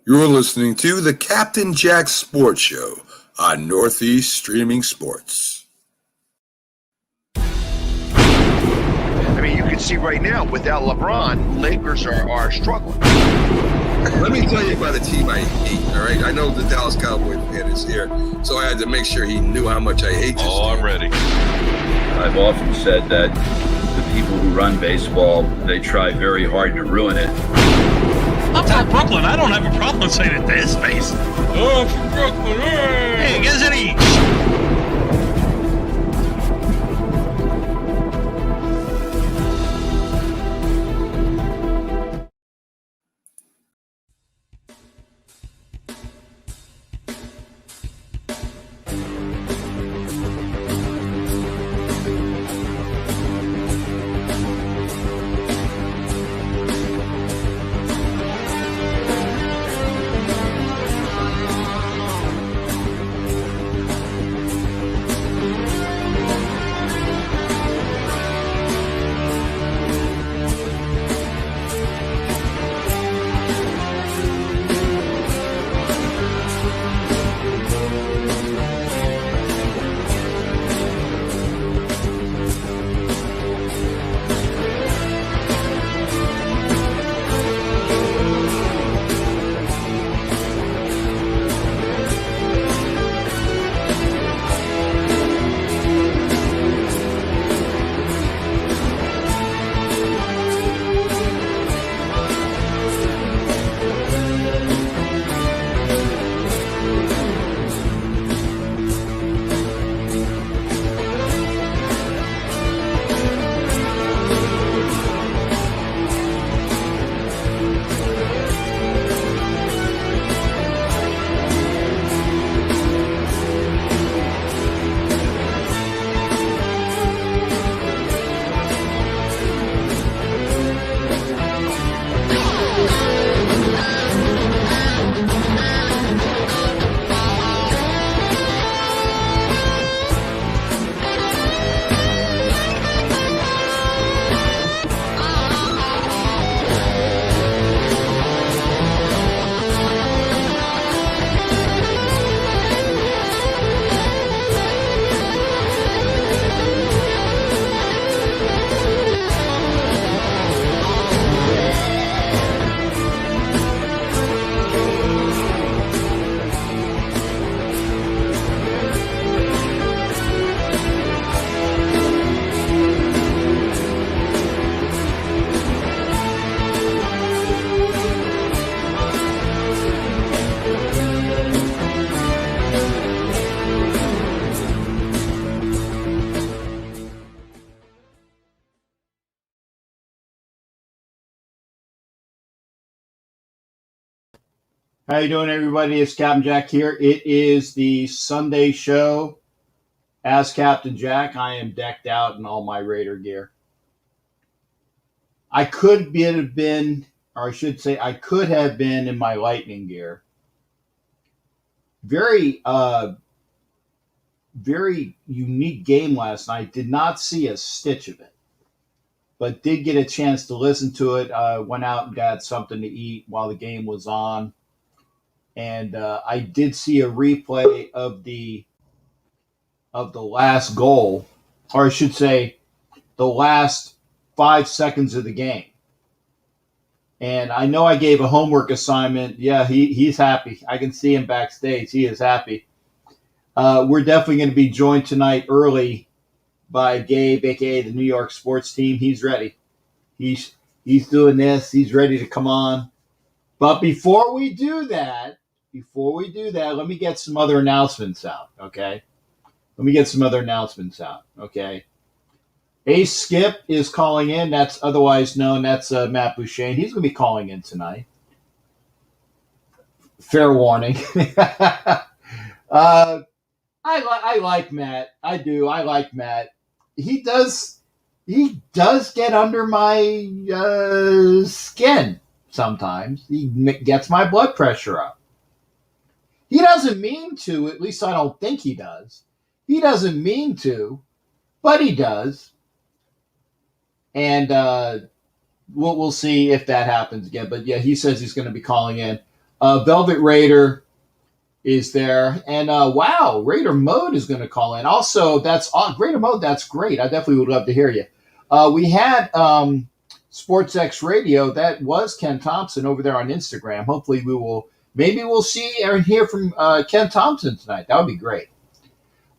You're listening to the Captain Jack Sports Show on Northeast Streaming Sports. I mean, you can see right now, without LeBron, Lakers are struggling. Let me tell you about a team I hate, all right? I know the Dallas Cowboy fan is here, so I had to make sure he knew how much I hate this team. I'm ready. I've often said that the people who run baseball, they try very hard to ruin it. I'm from Brooklyn. I don't have a problem saying it to his face. Oh, from Brooklyn. Hey, guys, any... How you doing, everybody? It's Captain Jack here. It is the Sunday show. As Captain Jack, I am decked out in all my Raider gear. I could have been, or I should say, I could have been in my Lightning gear. Very unique game last night. Did not see a stitch of it, but did get a chance to listen to it. Went out and got something to eat while the game was on. And I did see a replay of the last goal, or I should say, the last 5 seconds of the game. And I know I gave a homework assignment. Yeah, he's happy. I can see him backstage. He is happy. We're definitely going to be joined tonight early by Gabe, a.k.a. the New York sports team. He's ready. He's doing this. He's ready to come on. But before we do that, let me get some other announcements out, okay? Ace Skip is calling in. That's otherwise known. That's Matt Boucher. He's going to be calling in tonight. Fair warning. I like Matt. I do. I like Matt. He does get under my skin sometimes. He gets my blood pressure up. He doesn't mean to, at least I don't think he does. He doesn't mean to, but he does. And we'll see if that happens again. But yeah, he says he's going to be calling in. Velvet Raider is there. And wow, Raider Mode is going to call in. Also, that's Raider Mode. That's great. I definitely would love to hear you. We had Sports X Radio. That was Ken Thompson over there on Instagram. Hopefully, maybe we'll see and hear from Ken Thompson tonight. That would be great.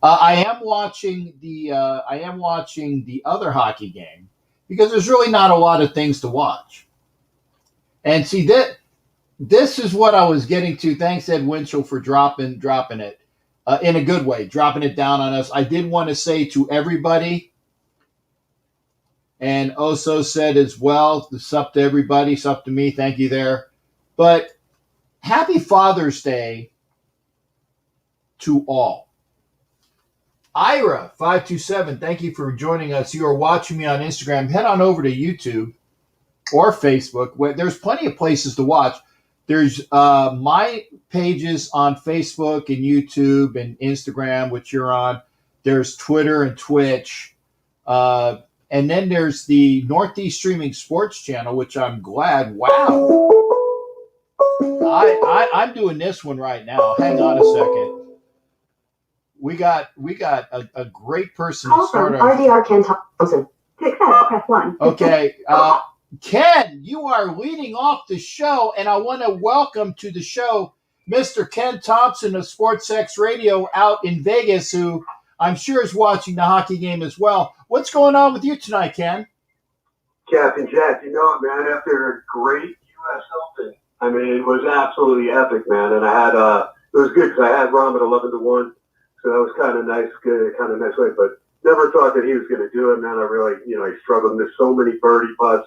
I am watching the other hockey game because there's really not a lot of things to watch. And see that. This is what I was getting to. Thanks, Ed Winchell, for dropping it in a good way, dropping it down on us. I did want to say to everybody, and Oso said as well, it's up to everybody, it's up to me. Thank you there. But happy Father's Day to all. Ira527, thank you for joining us. You are watching me on Instagram. Head on over to YouTube or Facebook. Where there's plenty of places to watch. There's my pages on Facebook and YouTube and Instagram, which you're on. There's Twitter and Twitch. And then there's the Northeast Streaming Sports channel, which I'm glad. Wow. I'm doing this one right now. Hang on a second. We got a great person to start on. RDR Ken Thompson. To accept, press 1. Okay. Ken, you are leading off the show, and I want to welcome to the show Mr. Ken Thompson of Sports X Radio out in Vegas, who I'm sure is watching the hockey game as well. What's going on with you tonight, Ken? Captain Jack, you know it, man. After a great U.S. Open, I mean, it was absolutely epic, man. And I had it was good because I had Rahm at 11-1, so that was kind of nice, good, kind of nice way. But never thought that he was going to do it, man. I really, he struggled, missed so many birdie putts.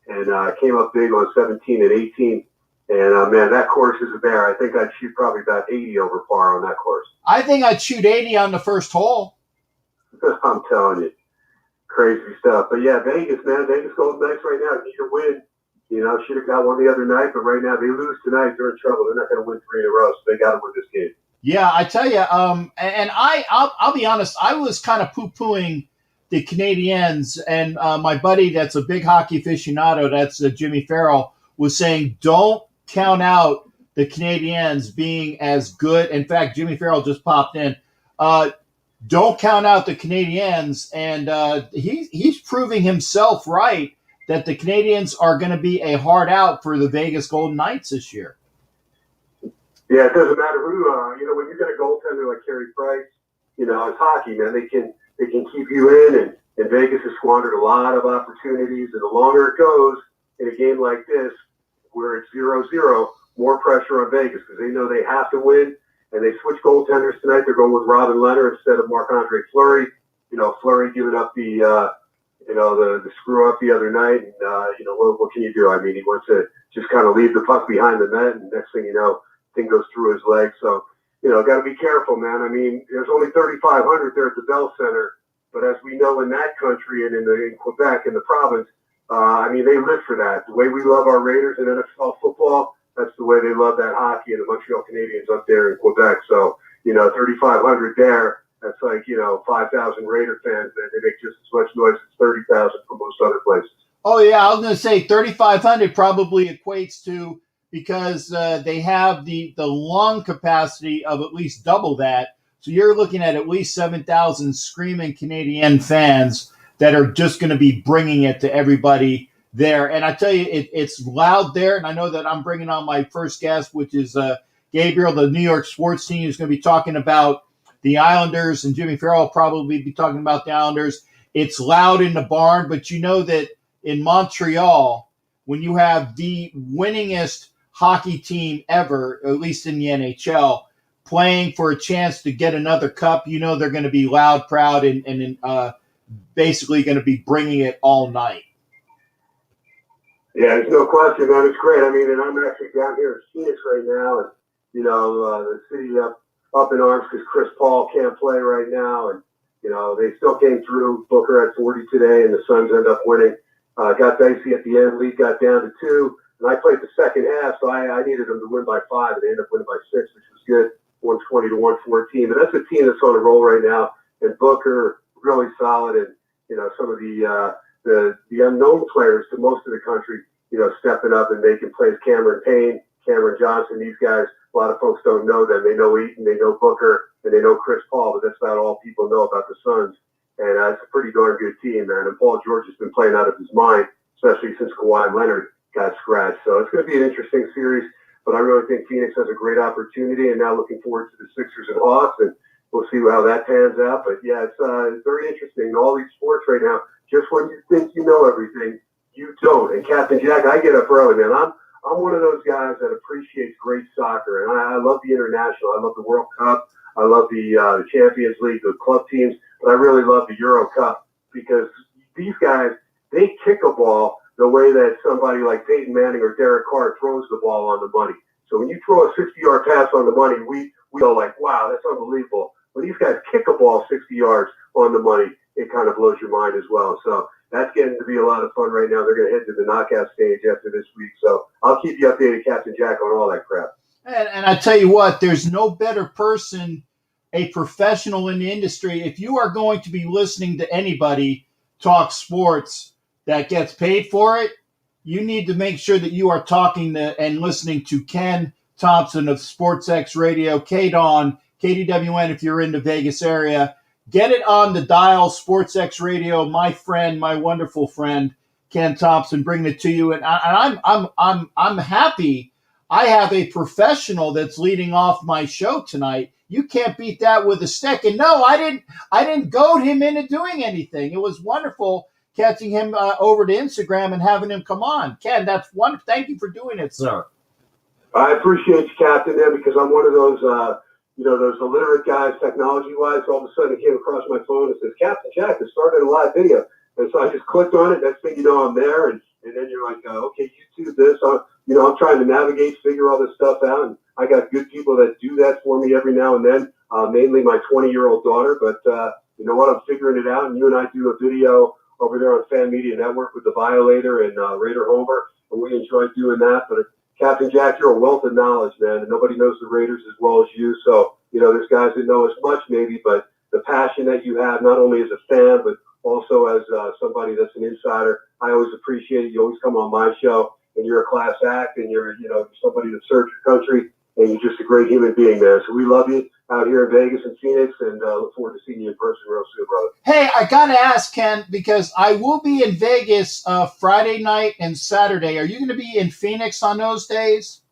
And came up big on 17 and 18. And, man, that course is a bear. I think I'd shoot probably about 80 over par on that course. I think I'd shoot 80 on the first hole. I'm telling you. Crazy stuff. But, yeah, Vegas, man. Vegas Golden Knights right now need a win. Should have got one the other night. But right now, they lose tonight. They're in trouble. They're not going to win 3 in a row. So they got to win this game. Yeah, I tell you. And I'll be honest. I was kind of poo-pooing the Canadiens, and my buddy that's a big hockey aficionado, that's Jimmy Farrell, was saying don't count out the Canadiens being as good. In fact, Jimmy Farrell just popped in. Don't count out the Canadiens, and he's proving himself right that the Canadiens are going to be a hard out for the Vegas Golden Knights this year. Yeah, it doesn't matter who. When you got a goaltender like Carey Price, it's hockey, man. They can keep you in, and Vegas has squandered a lot of opportunities. And the longer it goes in a game like this, where it's 0-0, more pressure on Vegas because they know they have to win. And they switch goaltenders tonight. They're going with Robin Leonard instead of Marc-Andre Fleury. Fleury giving up the screw up the other night. And, what can you do? I mean, he wants to just kind of leave the puck behind the net, and next thing you know, thing goes through his leg. So, got to be careful, man. I mean, there's only 3,500 there at the Bell Center, but as we know in that country and in Quebec, in the province, they live for that. The way we love our Raiders in NFL football, that's the way they love that hockey and the Montreal Canadiens up there in Quebec. So, 3,500 there, that's like, 5,000 Raider fans. They make just as much noise as 30,000 from most other places. Oh, yeah, I was going to say 3,500 probably equates to, because they have the lung capacity of at least double that. So you're looking at least 7,000 screaming Canadian fans that are just going to be bringing it to everybody there. And I tell you, it's loud there. And I know that I'm bringing on my first guest, which is Gabriel, the New York sports team, who's going to be talking about the Islanders. And Jimmy Farrell will probably be talking about the Islanders. It's loud in the barn, but you know that in Montreal, when you have the winningest hockey team ever, at least in the NHL, playing for a chance to get another cup, they're going to be loud, proud, and basically going to be bringing it all night. Yeah, there's no question, man. It's great. I mean, and I'm actually down here in Phoenix right now, and the city up in arms because Chris Paul can't play right now, and they still came through. Booker at 40 today, and the Suns end up winning. Got dicey at the end. Lead got down to 2. And I played the second half, so I needed them to win by 5, and they ended up winning by 6, which was good, 120-114. But that's a team that's on a roll right now. And Booker, really solid, and some of the unknown players to most of the country, stepping up and making plays. Cameron Payne, Cameron Johnson, these guys, a lot of folks don't know them. They know Eaton, they know Booker, and they know Chris Paul, but that's about all people know about the Suns. And it's a pretty darn good team, man. And Paul George has been playing out of his mind, especially since Kawhi Leonard got scratched. So it's going to be an interesting series. But I really think Phoenix has a great opportunity, and now looking forward to the Sixers and Hawks, and we'll see how that pans out. But yeah, it's very interesting in all these sports right now. Just when you think you know everything, you don't. And Captain Jack, I get up early, man. I'm one of those guys that appreciates great soccer, and I love the international. I love the World Cup. I love the Champions League, the club teams, but I really love the Euro Cup because these guys, they kick a ball the way that somebody like Peyton Manning or Derek Carr throws the ball on the money. So when you throw a 60-yard pass on the money, we go like, wow, that's unbelievable. When these guys kick a ball 60 yards on the money, it kind of blows your mind as well. So that's getting to be a lot of fun right now. They're going to head to the knockout stage after this week. So I'll keep you updated, Captain Jack, on all that crap. And I tell you what, there's no better person, a professional in the industry. If you are going to be listening to anybody talk sports that gets paid for it, you need to make sure that you are talking to and listening to Ken Thompson of SportsX Radio, KDON, KDWN if you're in the Vegas area. Get it on the dial, SportsX Radio. My friend, my wonderful friend, Ken Thompson, bringing it to you. And I'm happy. I have a professional that's leading off my show tonight. You can't beat that with a stick. And no, I didn't goad him into doing anything. It was wonderful catching him over to Instagram and having him come on. Ken, that's wonderful. Thank you for doing it, sir. I appreciate you, Captain, there, because I'm one of those, those illiterate guys, technology-wise. All of a sudden, it came across my phone and says, Captain Jack has started a live video. And so I just clicked on it. Next thing you know, I'm there. And then you're like, okay, YouTube this. I'm trying to navigate, figure all this stuff out. And I got good people that do that for me every now and then, mainly my 20-year-old daughter. But you know what? I'm figuring it out. And you and I do a video over there on Fan Media Network with the Violator and Raider Homer. And we enjoy doing that. But Captain Jack, you're a wealth of knowledge, man. And nobody knows the Raiders as well as you. So, there's guys that know as much maybe, but the passion that you have, not only as a fan, but also as somebody that's an insider, I always appreciate it. You always come on my show, and you're a class act, and you're somebody that serves your country, and you're just a great human being, man. So we love you out here in Vegas and Phoenix, and look forward to seeing you in person real soon, brother. Hey, I got to ask, Ken, because I will be in Vegas Friday night and Saturday. Are you going to be in Phoenix on those days?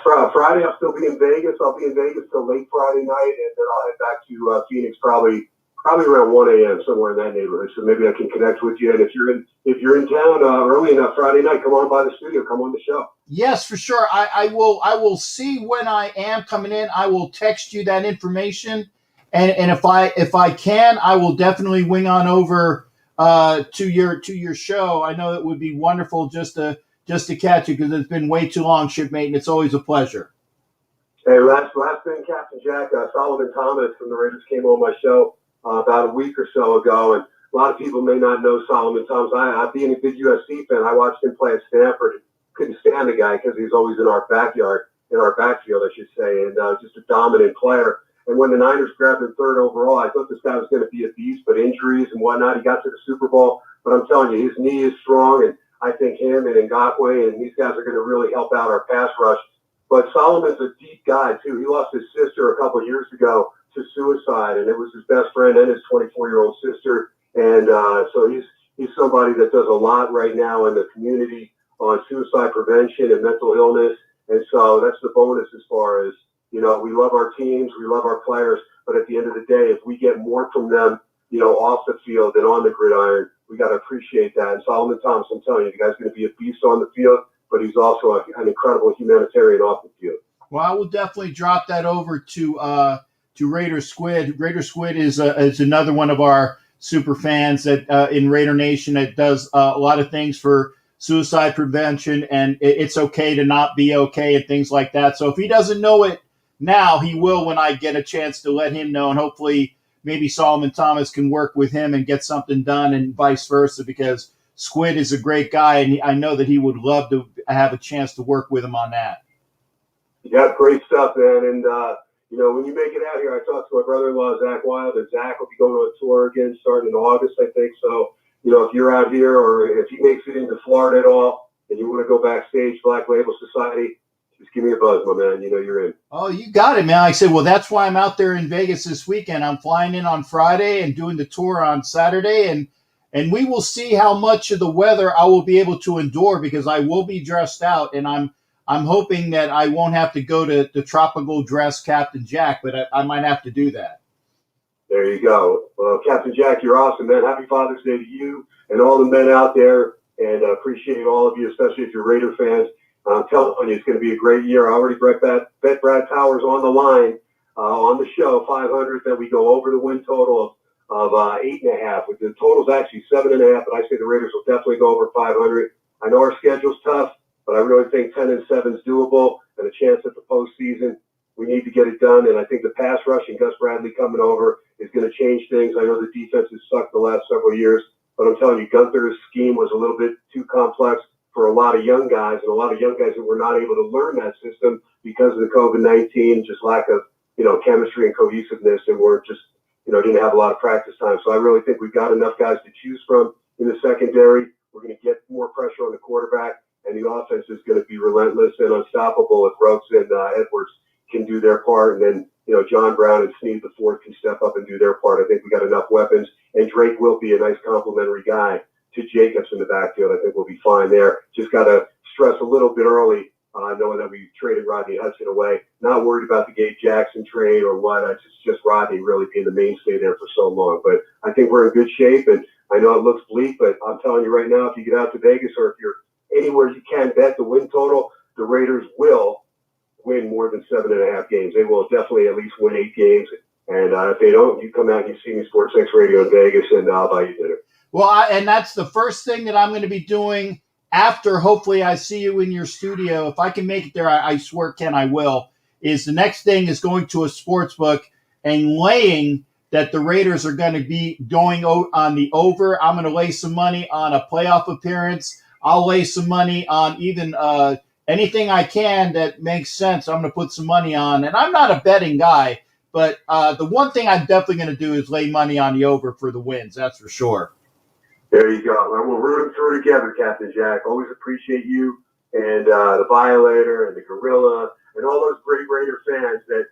Friday, I'll still be in Vegas. I'll be in Vegas till late Friday night, and then I'll head back to Phoenix probably around 1 a.m. somewhere in that neighborhood. So maybe I can connect with you. And if you're in town early enough Friday night, come on by the studio. Come on the show. Yes, for sure. I will see when I am coming in. I will text you that information, and if I can, I will definitely wing on over to your show. I know it would be wonderful just to catch you because it's been way too long, shipmate, and it's always a pleasure. Hey, last thing, Captain Jack, Solomon Thomas from the Raiders came on my show about a week or so ago, and a lot of people may not know Solomon Thomas. I being a big USC fan, I watched him play at Stanford. Couldn't stand the guy because he's always in our backfield, I should say, and just a dominant player. And when the Niners grabbed him third overall, I thought this guy was going to be a beast, but injuries and whatnot, he got to the Super Bowl. But I'm telling you, his knee is strong, and I think him and Ngakoue and these guys are going to really help out our pass rush. But Solomon's a deep guy, too. He lost his sister a couple of years ago to suicide, and it was his best friend and his 24-year-old sister. And so he's somebody that does a lot right now in the community on suicide prevention and mental illness. And so that's the bonus as far as, we love our teams, we love our players, but at the end of the day, if we get more from them, off the field than on the gridiron, we got to appreciate that. And Solomon Thomas, I'm telling you, the guy's going to be a beast on the field, but he's also an incredible humanitarian off the field. Well, I will definitely drop that over to Raider Squid. Raider Squid is another one of our super fans that in Raider Nation that does a lot of things for suicide prevention, and it's okay to not be okay and things like that. So if he doesn't know it now, he will when I get a chance to let him know, and hopefully maybe Solomon Thomas can work with him and get something done and vice versa, because Squid is a great guy, and I know that he would love to have a chance to work with him on that. Yeah, great stuff, man. And, when you make it out here, I talked to my brother-in-law, Zach Wild, and Zach will be going on a tour again starting in August, I think. So, if you're out here or if he makes it into Florida at all and you want to go backstage, Black Label Society, just give me a buzz, my man. You know you're in. Oh, you got it, man. I said, well, that's why I'm out there in Vegas this weekend. I'm flying in on Friday and doing the tour on Saturday, and we will see how much of the weather I will be able to endure because I will be dressed out, and I'm hoping that I won't have to go to the tropical dress Captain Jack, but I might have to do that. There you go. Well, Captain Jack, you're awesome, man. Happy Father's Day to you and all the men out there, and appreciate all of you, especially if you're Raider fans. I'm telling you, it's going to be a great year. I already bet Brad Powers on the line on the show, 500, that we go over the win total of 8.5. With the total's actually 7.5, but I say the Raiders will definitely go over 500. I know our schedule's tough, but I really think 10-7 is doable and a chance at the postseason. We need to get it done, and I think the pass rush and Gus Bradley coming over is going to change things. I know the defense has sucked the last several years, but I'm telling you, Gunther's scheme was a little bit too complex for a lot of young guys, and a lot of young guys that were not able to learn that system because of the COVID-19, just lack of, chemistry and cohesiveness, and weren't just, didn't have a lot of practice time. So I really think we've got enough guys to choose from in the secondary. We're going to get more pressure on the quarterback, and the offense is going to be relentless and unstoppable if Rokes and Edwards can do their part, and then, John Brown and Snead the fourth can step up and do their part. I think we got enough weapons, and Drake will be a nice complimentary guy to Jacobs in the backfield. I think we'll be fine there. Just got to stress a little bit early, knowing that we traded Rodney Hudson away. Not worried about the Gabe Jackson trade or what. It's just Rodney really being the mainstay there for so long. But I think we're in good shape, and I know it looks bleak, but I'm telling you right now, if you get out to Vegas or if you're anywhere you can bet the win total, the Raiders will win more than 7.5 games. They will definitely at least win 8 games. And if they don't, you come out and you see me Sports X Radio in Vegas, and I'll buy you dinner. Well, and that's the first thing that I'm going to be doing after hopefully I see you in your studio. If I can make it there, I swear, Ken, I will, is the next thing is going to a sports book and laying that the Raiders are going to be going on the over. I'm going to lay some money on a playoff appearance. I'll lay some money on even anything I can that makes sense. I'm going to put some money on. And I'm not a betting guy, but the one thing I'm definitely going to do is lay money on the over for the wins. That's for sure. There you go. Well, we'll root them through together, Captain Jack. Always appreciate you and the Violator and the Gorilla and all those great Raider fans that,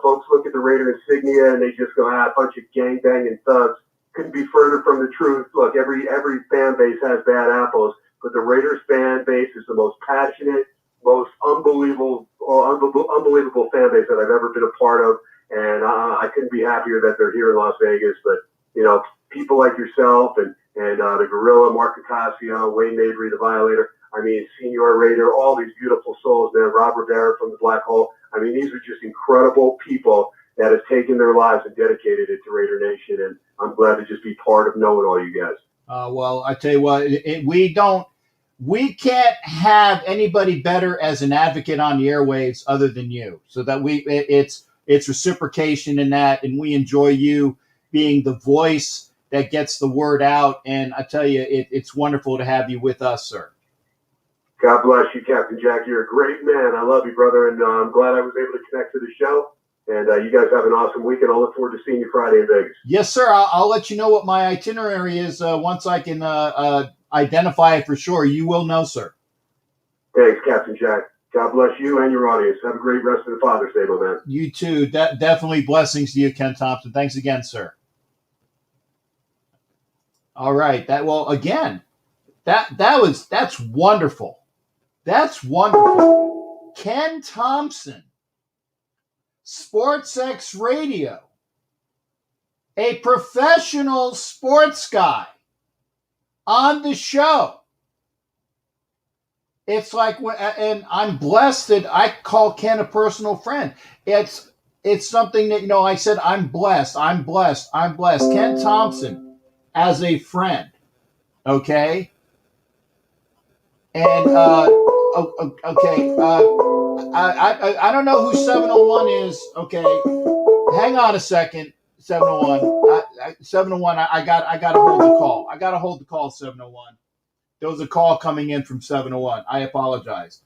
folks look at the Raider insignia and they just go, a bunch of gang-banging thugs. Couldn't be further from the truth. Look, every fan base has bad apples, but the Raiders fan base is the most passionate, most unbelievable fan base that I've ever been a part of. And I couldn't be happier that they're here in Las Vegas. But, people like yourself and the Gorilla, Mark Ocasio, Wayne Mabry, the Violator, Senior Raider, all these beautiful souls, man, Rob Rivera from the Black Hole. These are just incredible people that have taken their lives and dedicated it to Raider Nation. And I'm glad to just be part of knowing all you guys. Well, I tell you what, we can't have anybody better as an advocate on the airwaves other than you. So that it's reciprocation in that, and we enjoy you being the voice that gets the word out. And I tell you, it's wonderful to have you with us, sir. God bless you, Captain Jack. You're a great man. I love you, brother, and I'm glad I was able to connect to the show. And you guys have an awesome weekend. I'll look forward to seeing you Friday in Vegas. Yes, sir. I'll let you know what my itinerary is once I can identify it for sure. You will know, sir. Thanks, Captain Jack. God bless you and your audience. Have a great rest of the Father's Day, my man. You too. Definitely blessings to you, Ken Thompson. Thanks again, sir. All right. That's wonderful. That's wonderful. Ken Thompson, Sports X Radio, a professional sports guy on the show. It's like, and I'm blessed that I call Ken a personal friend. It's something that, I said, I'm blessed. Ken Thompson as a friend. Okay. And, okay. I don't know who 701 is. Okay. Hang on a second. 701. 701. I got to hold the call. 701. There was a call coming in from 701. I apologize.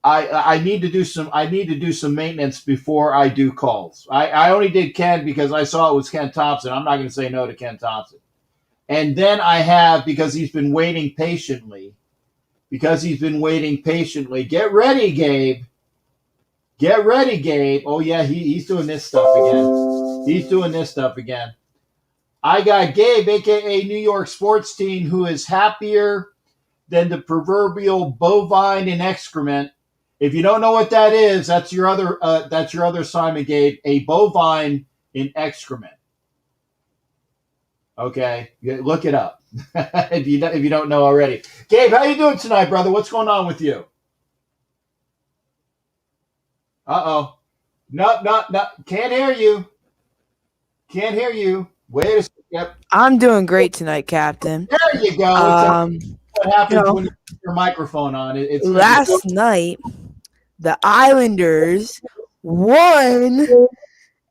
I need to do some maintenance before I do calls. I only did Ken because I saw it was Ken Thompson. I'm not going to say no to Ken Thompson. And then I have, because he's been waiting patiently, because he's been waiting patiently. Get ready, Gabe. Get ready, Gabe. Oh, yeah, he's doing this stuff again. He's doing this stuff again. I got Gabe, a.k.a. New York sports team, who is happier than the proverbial bovine in excrement. If you don't know what that is, that's your other assignment, Gabe. A bovine in excrement. Okay, look it up if you don't know already. Gabe, how you doing tonight, brother? What's going on with you? Uh-oh. No, can't hear you. Can't hear you. Wait a second. Yep. I'm doing great tonight, Captain. There you go. What happens when you put your microphone on? Last night, the Islanders won,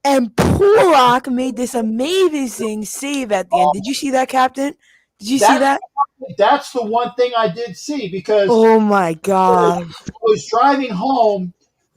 and Pollock made this amazing save at the end. Did you see that, Captain? Did you see that? That's the one thing I did see because oh my God, I was driving home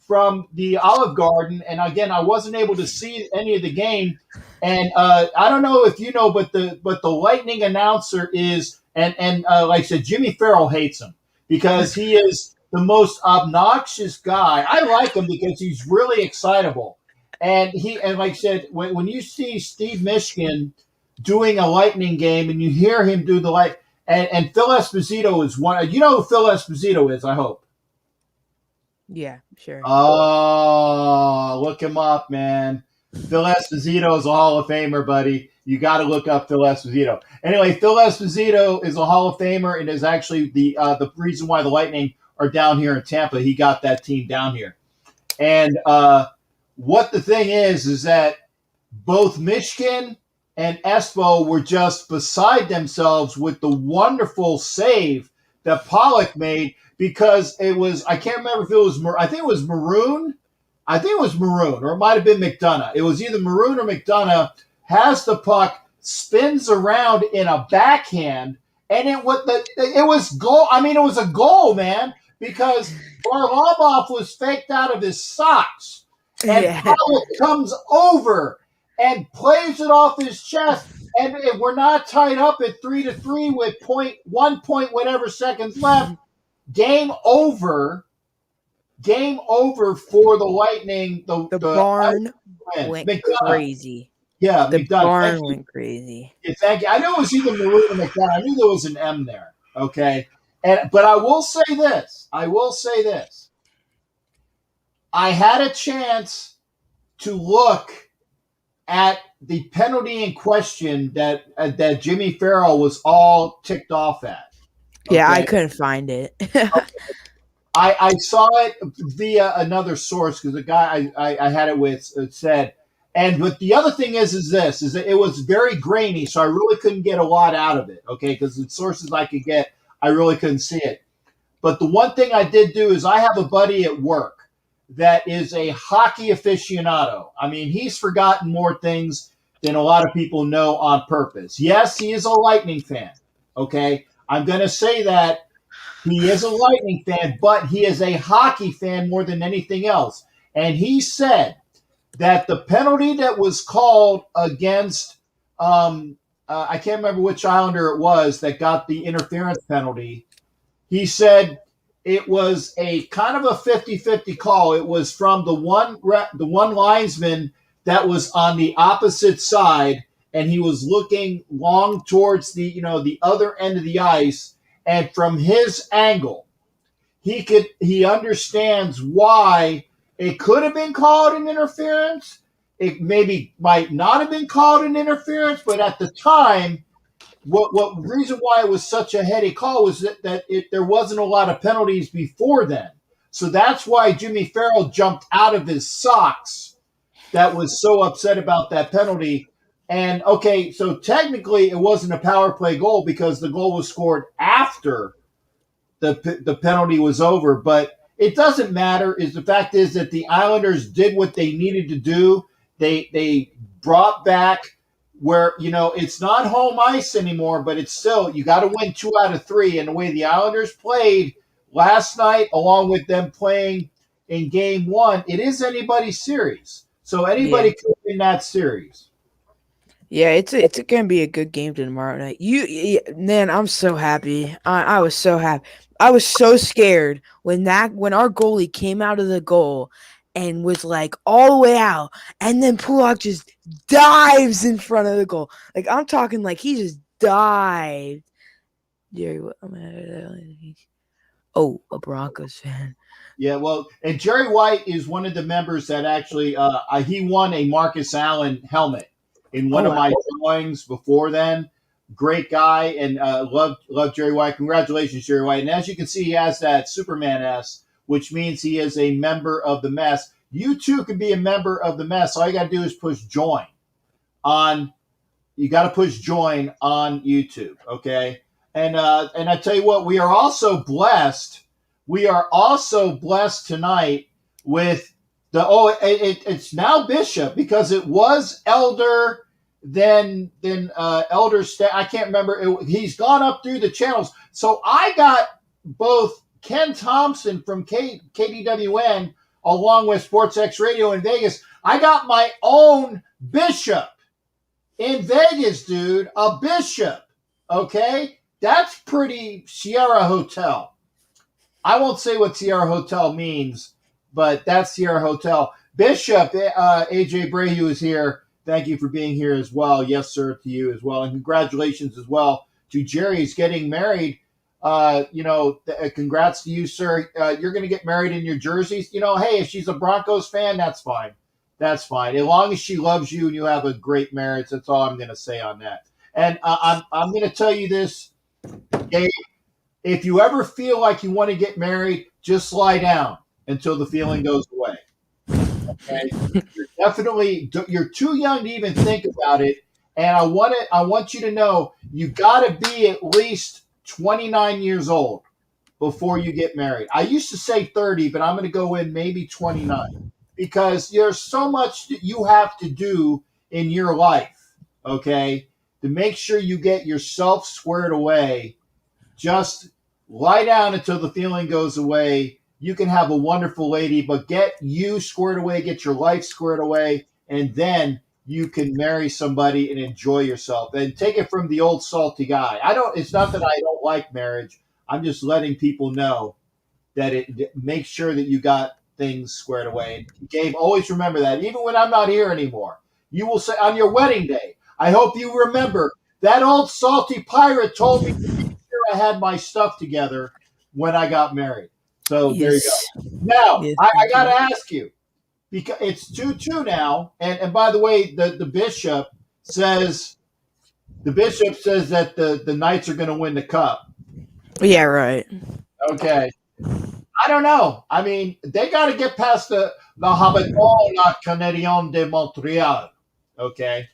from the Olive Garden, and again, I wasn't able to see any of the game. And I don't know if you know, but the Lightning announcer is, and like I said, Jimmy Farrell hates him because he is the most obnoxious guy. I like him because he's really excitable, and like I said, when you see Steve Mishkin doing a Lightning game and you hear him do the light, and Phil Esposito is one. You know who Phil Esposito is? I hope. Yeah, sure. Oh, look him up, man. Phil Esposito is a Hall of Famer, buddy. You got to look up Phil Esposito. Anyway, Phil Esposito is a Hall of Famer and is actually the reason why the Lightning are down here in Tampa. He got that team down here. And what the thing is that both Mishkin and Espo were just beside themselves with the wonderful save that Pollock made because it was, I can't remember if it was, I think it was Maroon. I think it was Maroon, or it might have been McDonough. It was either Maroon or McDonough, has the puck, spins around in a backhand, and it was goal. I mean, it was a goal, man, because Varlamov was faked out of his socks. And Pollock comes over and plays it off his chest, and we're not tied up at 3-3 with 1 point whatever seconds left. Game over for the Lightning. The barn went crazy. Yeah, the barn went crazy. Yeah, thank you. I know it was either Maroon or McDonough. I knew there was an M there. Okay, but I will say this. I had a chance to look at the penalty in question that Jimmy Farrell was all ticked off at. Okay? Yeah, I couldn't find it. Okay. I saw it via another source because the guy I had it with said, but the other thing is that it was very grainy, so I really couldn't get a lot out of it. Okay, because the sources I could get, I really couldn't see it. But the one thing I did do is I have a buddy at work that is a hockey aficionado. I mean, he's forgotten more things than a lot of people know on purpose. Yes, he is a Lightning fan. Okay, I'm going to say that. He is a Lightning fan, but he is a hockey fan more than anything else. And he said that the penalty that was called against, I can't remember which Islander it was that got the interference penalty. He said it was a kind of a 50-50 call. It was from the one linesman that was on the opposite side, and he was looking long towards the other end of the ice. And from his angle, he understands why it could have been called an interference. It might not have been called an interference, but at the time, what reason why it was such a heady call was that there wasn't a lot of penalties before then. So that's why Jimmy Farrell jumped out of his socks. That was so upset about that penalty. And, okay, so technically it wasn't a power play goal because the goal was scored after the penalty was over. But it doesn't matter. The fact is that the Islanders did what they needed to do. They brought back where, it's not home ice anymore, but it's still, you got to win 2 out of 3. And the way the Islanders played last night, along with them playing in game 1, it is anybody's series. So anybody could win that series. Yeah, it's gonna be a good game tomorrow night. Man, I'm so happy. I was so happy. I was so scared when our goalie came out of the goal and was like all the way out, and then Pulak just dives in front of the goal. Like I'm talking like he just dived. Jerry, a Broncos fan. Yeah, well, and Jerry White is one of the members that actually he won a Marcus Allen helmet in one of my drawings before then. Great guy, and love Jerry White. Congratulations, Jerry White. And as you can see, he has that Superman S, which means he is a member of the mess. You too can be a member of the mess. All you got to do is push join on. You got to push join on YouTube, okay? And I tell you what, we are also blessed. We are also blessed tonight with it's now Bishop, because it was Elder, then Elder. I can't remember. He's gone up through the channels. So I got both Ken Thompson from KDWN along with SportsX Radio in Vegas. I got my own Bishop in Vegas, dude, a Bishop. Okay, that's pretty Sierra Hotel. I won't say what Sierra Hotel means, but that's Sierra Hotel. Bishop, AJ Brayhu is here. Thank you for being here as well. Yes, sir, to you as well. And congratulations as well to Jerry. He's getting married. Congrats to you, sir. You're going to get married in your jerseys. Hey, if she's a Broncos fan, that's fine. That's fine. As long as she loves you and you have a great marriage, that's all I'm going to say on that. And I'm going to tell you this, Gabe. If you ever feel like you want to get married, just lie down until the feeling goes away. Okay? You're too young to even think about it. And I want you to know you got to be at least 29 years old before you get married. I used to say 30, but I'm going to go in maybe 29, because there's so much that you have to do in your life, okay, to make sure you get yourself squared away. Just lie down until the feeling goes away. You can have a wonderful lady, but get you squared away, get your life squared away, and then you can marry somebody and enjoy yourself. And take it from the old salty guy. It's not that I don't like marriage. I'm just letting people know that make sure that you got things squared away. And Gabe, always remember that. Even when I'm not here anymore, you will say on your wedding day, I hope you remember that old salty pirate told me I had my stuff together when I got married. So There you go. Now, I got to ask you, because it's 2-2 now. And by the way, the bishop says that the Knights are going to win the cup. Yeah, right. Okay. I don't know. I mean, they got to get past the Habitants la Canadien de Montreal. Okay.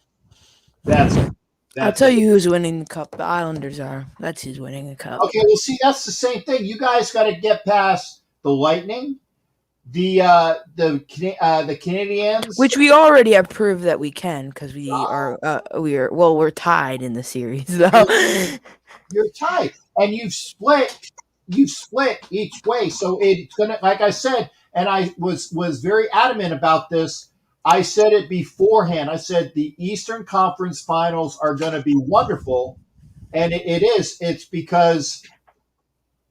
I'll tell you who's winning the cup. The Islanders are. That's who's winning the cup. Okay, well, see, that's the same thing. You guys got to get past the Lightning, the Canadiens, which we already have proved that we can, because we're tied in the series. Though. You're tied, and you've split each way. So it's gonna, like I said, and I was very adamant about this. I said it beforehand. I said the Eastern Conference Finals are going to be wonderful, and it is. It's because,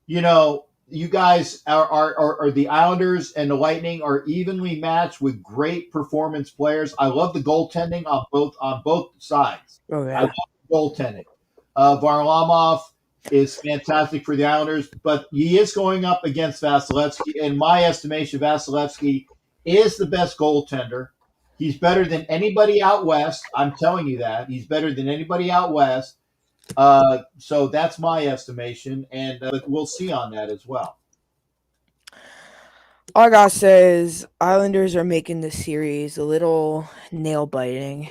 you guys are the Islanders and the Lightning are evenly matched with great performance players. I love the goaltending on both sides. Oh, yeah. I love the goaltending. Varlamov is fantastic for the Islanders, but he is going up against Vasilevsky. In my estimation, Vasilevsky is the best goaltender. He's better than anybody out west. I'm telling you that. He's better than anybody out west. So that's my estimation, and but we'll see on that as well. All I gotta say is Islanders are making this series a little nail biting.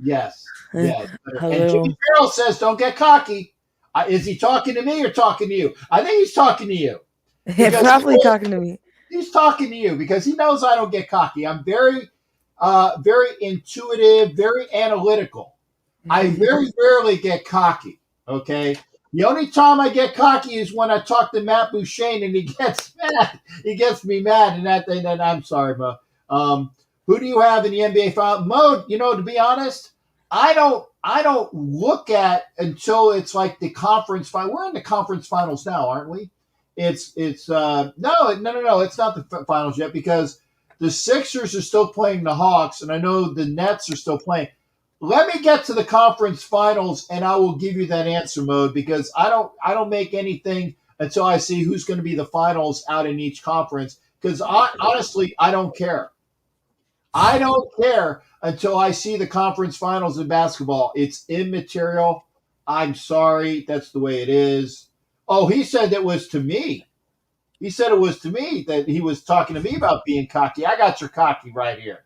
Yes. And Jimmy Farrell says, "Don't get cocky." Is he talking to me or talking to you? I think he's talking to you. Probably talking to me. He's talking to you because he knows I don't get cocky. I'm very intuitive, very analytical. I very rarely get cocky, okay? The only time I get cocky is when I talk to Matt Bouchane and he gets mad. He gets me mad, and I'm sorry, Mo. Who do you have in the NBA final? Mo, to be honest, I don't look at until it's like the conference final. We're in the conference finals now, aren't we? It's no. It's not the finals yet because the Sixers are still playing the Hawks, and I know the Nets are still playing. Let me get to the conference finals, and I will give you that answer mode because I don't make anything until I see who's going to be the finals out in each conference. Because honestly, I don't care. I don't care until I see the conference finals in basketball. It's immaterial. I'm sorry. That's the way it is. Oh, he said it was to me. He said it was to me that he was talking to me about being cocky. I got your cocky right here.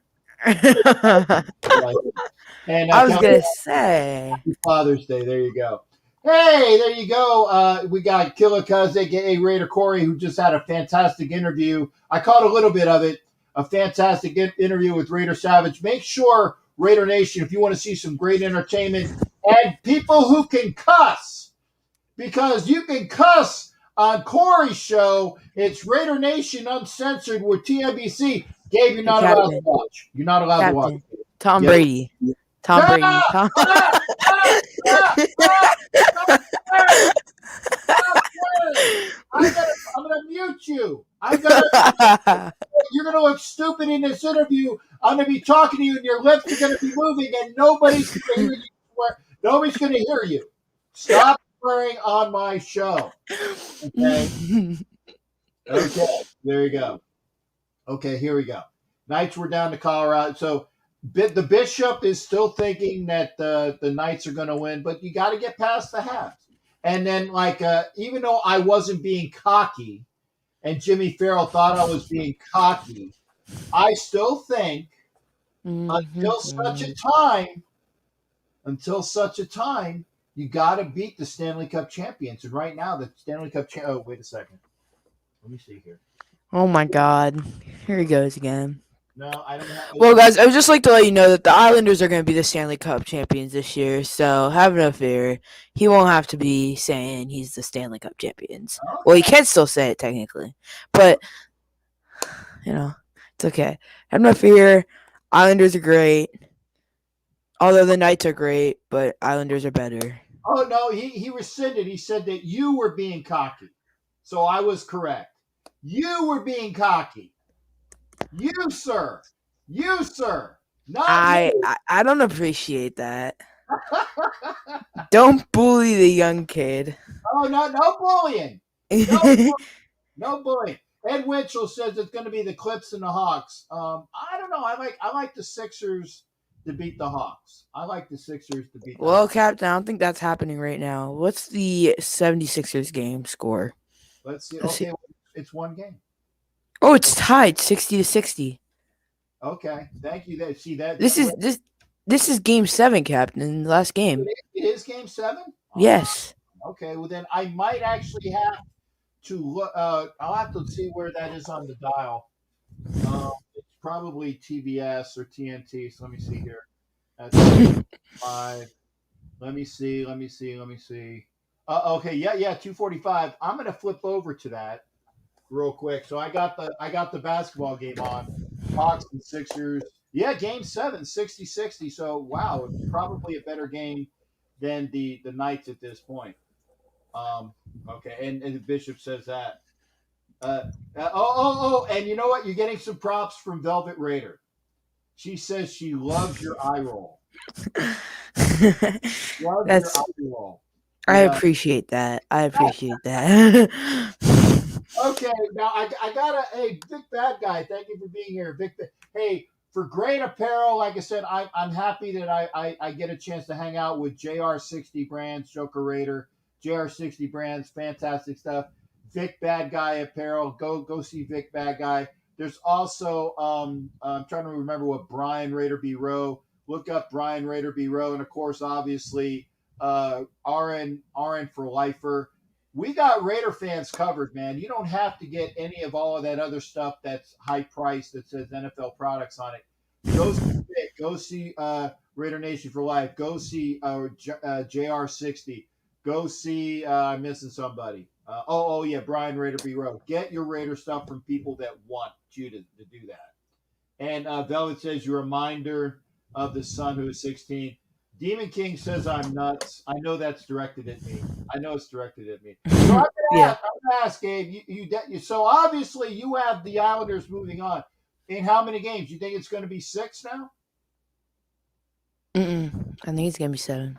And I was gonna say Happy Father's Day. There you go. Hey, there you go. We got Killer Cuz, aka Raider Corey, who just had a fantastic interview. I caught a little bit of it. A fantastic interview with Raider Savage. Make sure, Raider Nation, if you want to see some great entertainment and people who can cuss, because you can cuss on Corey's show. It's Raider Nation Uncensored with TNBC. Gabe, you're not allowed to watch. You're not allowed to watch. Tom Brady. Tom Brady. Tom. I'm gonna mute you. You're gonna look stupid in this interview. I'm gonna be talking to you, and your lips are gonna be moving, and nobody's gonna hear you swear. Nobody's gonna hear you. Stop swearing on my show. Okay. Okay. There you go. Okay. Here we go. Knights were down to Colorado, so. The Bishop is still thinking that the Knights are going to win, but you got to get past the Habs. And then, even though I wasn't being cocky, and Jimmy Farrell thought I was being cocky, I still think until such a time, you got to beat the Stanley Cup champions. And right now, the Stanley Cup oh, wait a second. Let me see here. Oh my God! Here he goes again. No, I don't have. Well, guys, I would just like to let you know that the Islanders are going to be the Stanley Cup champions this year, so have no fear. He won't have to be saying he's the Stanley Cup champions. Okay. Well, he can still say it technically, but it's okay. Have no fear. Islanders are great, although the Knights are great, but Islanders are better. Oh no, he rescinded. He said that you were being cocky, so I was correct. You were being cocky. You, sir. Not I don't appreciate that. Don't bully the young kid. Oh, no bullying. No bullying. Ed Winchell says it's going to be the Clips and the Hawks. I don't know. I like the Sixers to beat the Hawks. Well, Captain, I don't think that's happening right now. What's the 76ers game score? Let's see. Okay, it's one game. Oh, it's tied 60-60. Okay, thank you. See that? This is Game 7, Captain. The last game. It is Game 7. Yes. Okay. Well, then I might actually have to look. I'll have to see where that is on the dial. It's probably TBS or TNT. So let me see here. That's 5. Let me see. Okay. Yeah. 245. I'm gonna flip over to that real quick. So I got the basketball game on. Hawks and Sixers. Yeah, Game 7, 60-60. So wow, it's probably a better game than the Knights at this point. Okay, and the Bishop says that. And you know what? You're getting some props from Velvet Raider. She says she loves your eye roll. I appreciate that. Okay, now I gotta. Hey, Vic Bad Guy, thank you for being here, Vic. Hey, for great apparel, like I said, I'm happy that I get a chance to hang out with JR60 Brands, Joker Raider, JR60 Brands, fantastic stuff. Vic Bad Guy apparel, go see Vic Bad Guy. There's also I'm trying to remember what Brian Raider B Rowe. Look up Brian Raider B Rowe, and of course, obviously, RN for Lifer. We got Raider fans covered, man. You don't have to get any of all of that other stuff that's high priced that says NFL products on it. Go see Raider Nation for Life. Go see JR60. Go see I'm missing somebody. Brian Raider B Rowe. Get your Raider stuff from people that want you to do that. And Velvet says your reminder of the son who is 16. Demon King says I'm nuts. I know that's directed at me. I know it's directed at me. So I'm Yeah. gonna ask Gabe. So obviously you have the Islanders moving on. In how many games? You think it's going to be 6 now? I think it's gonna be 7.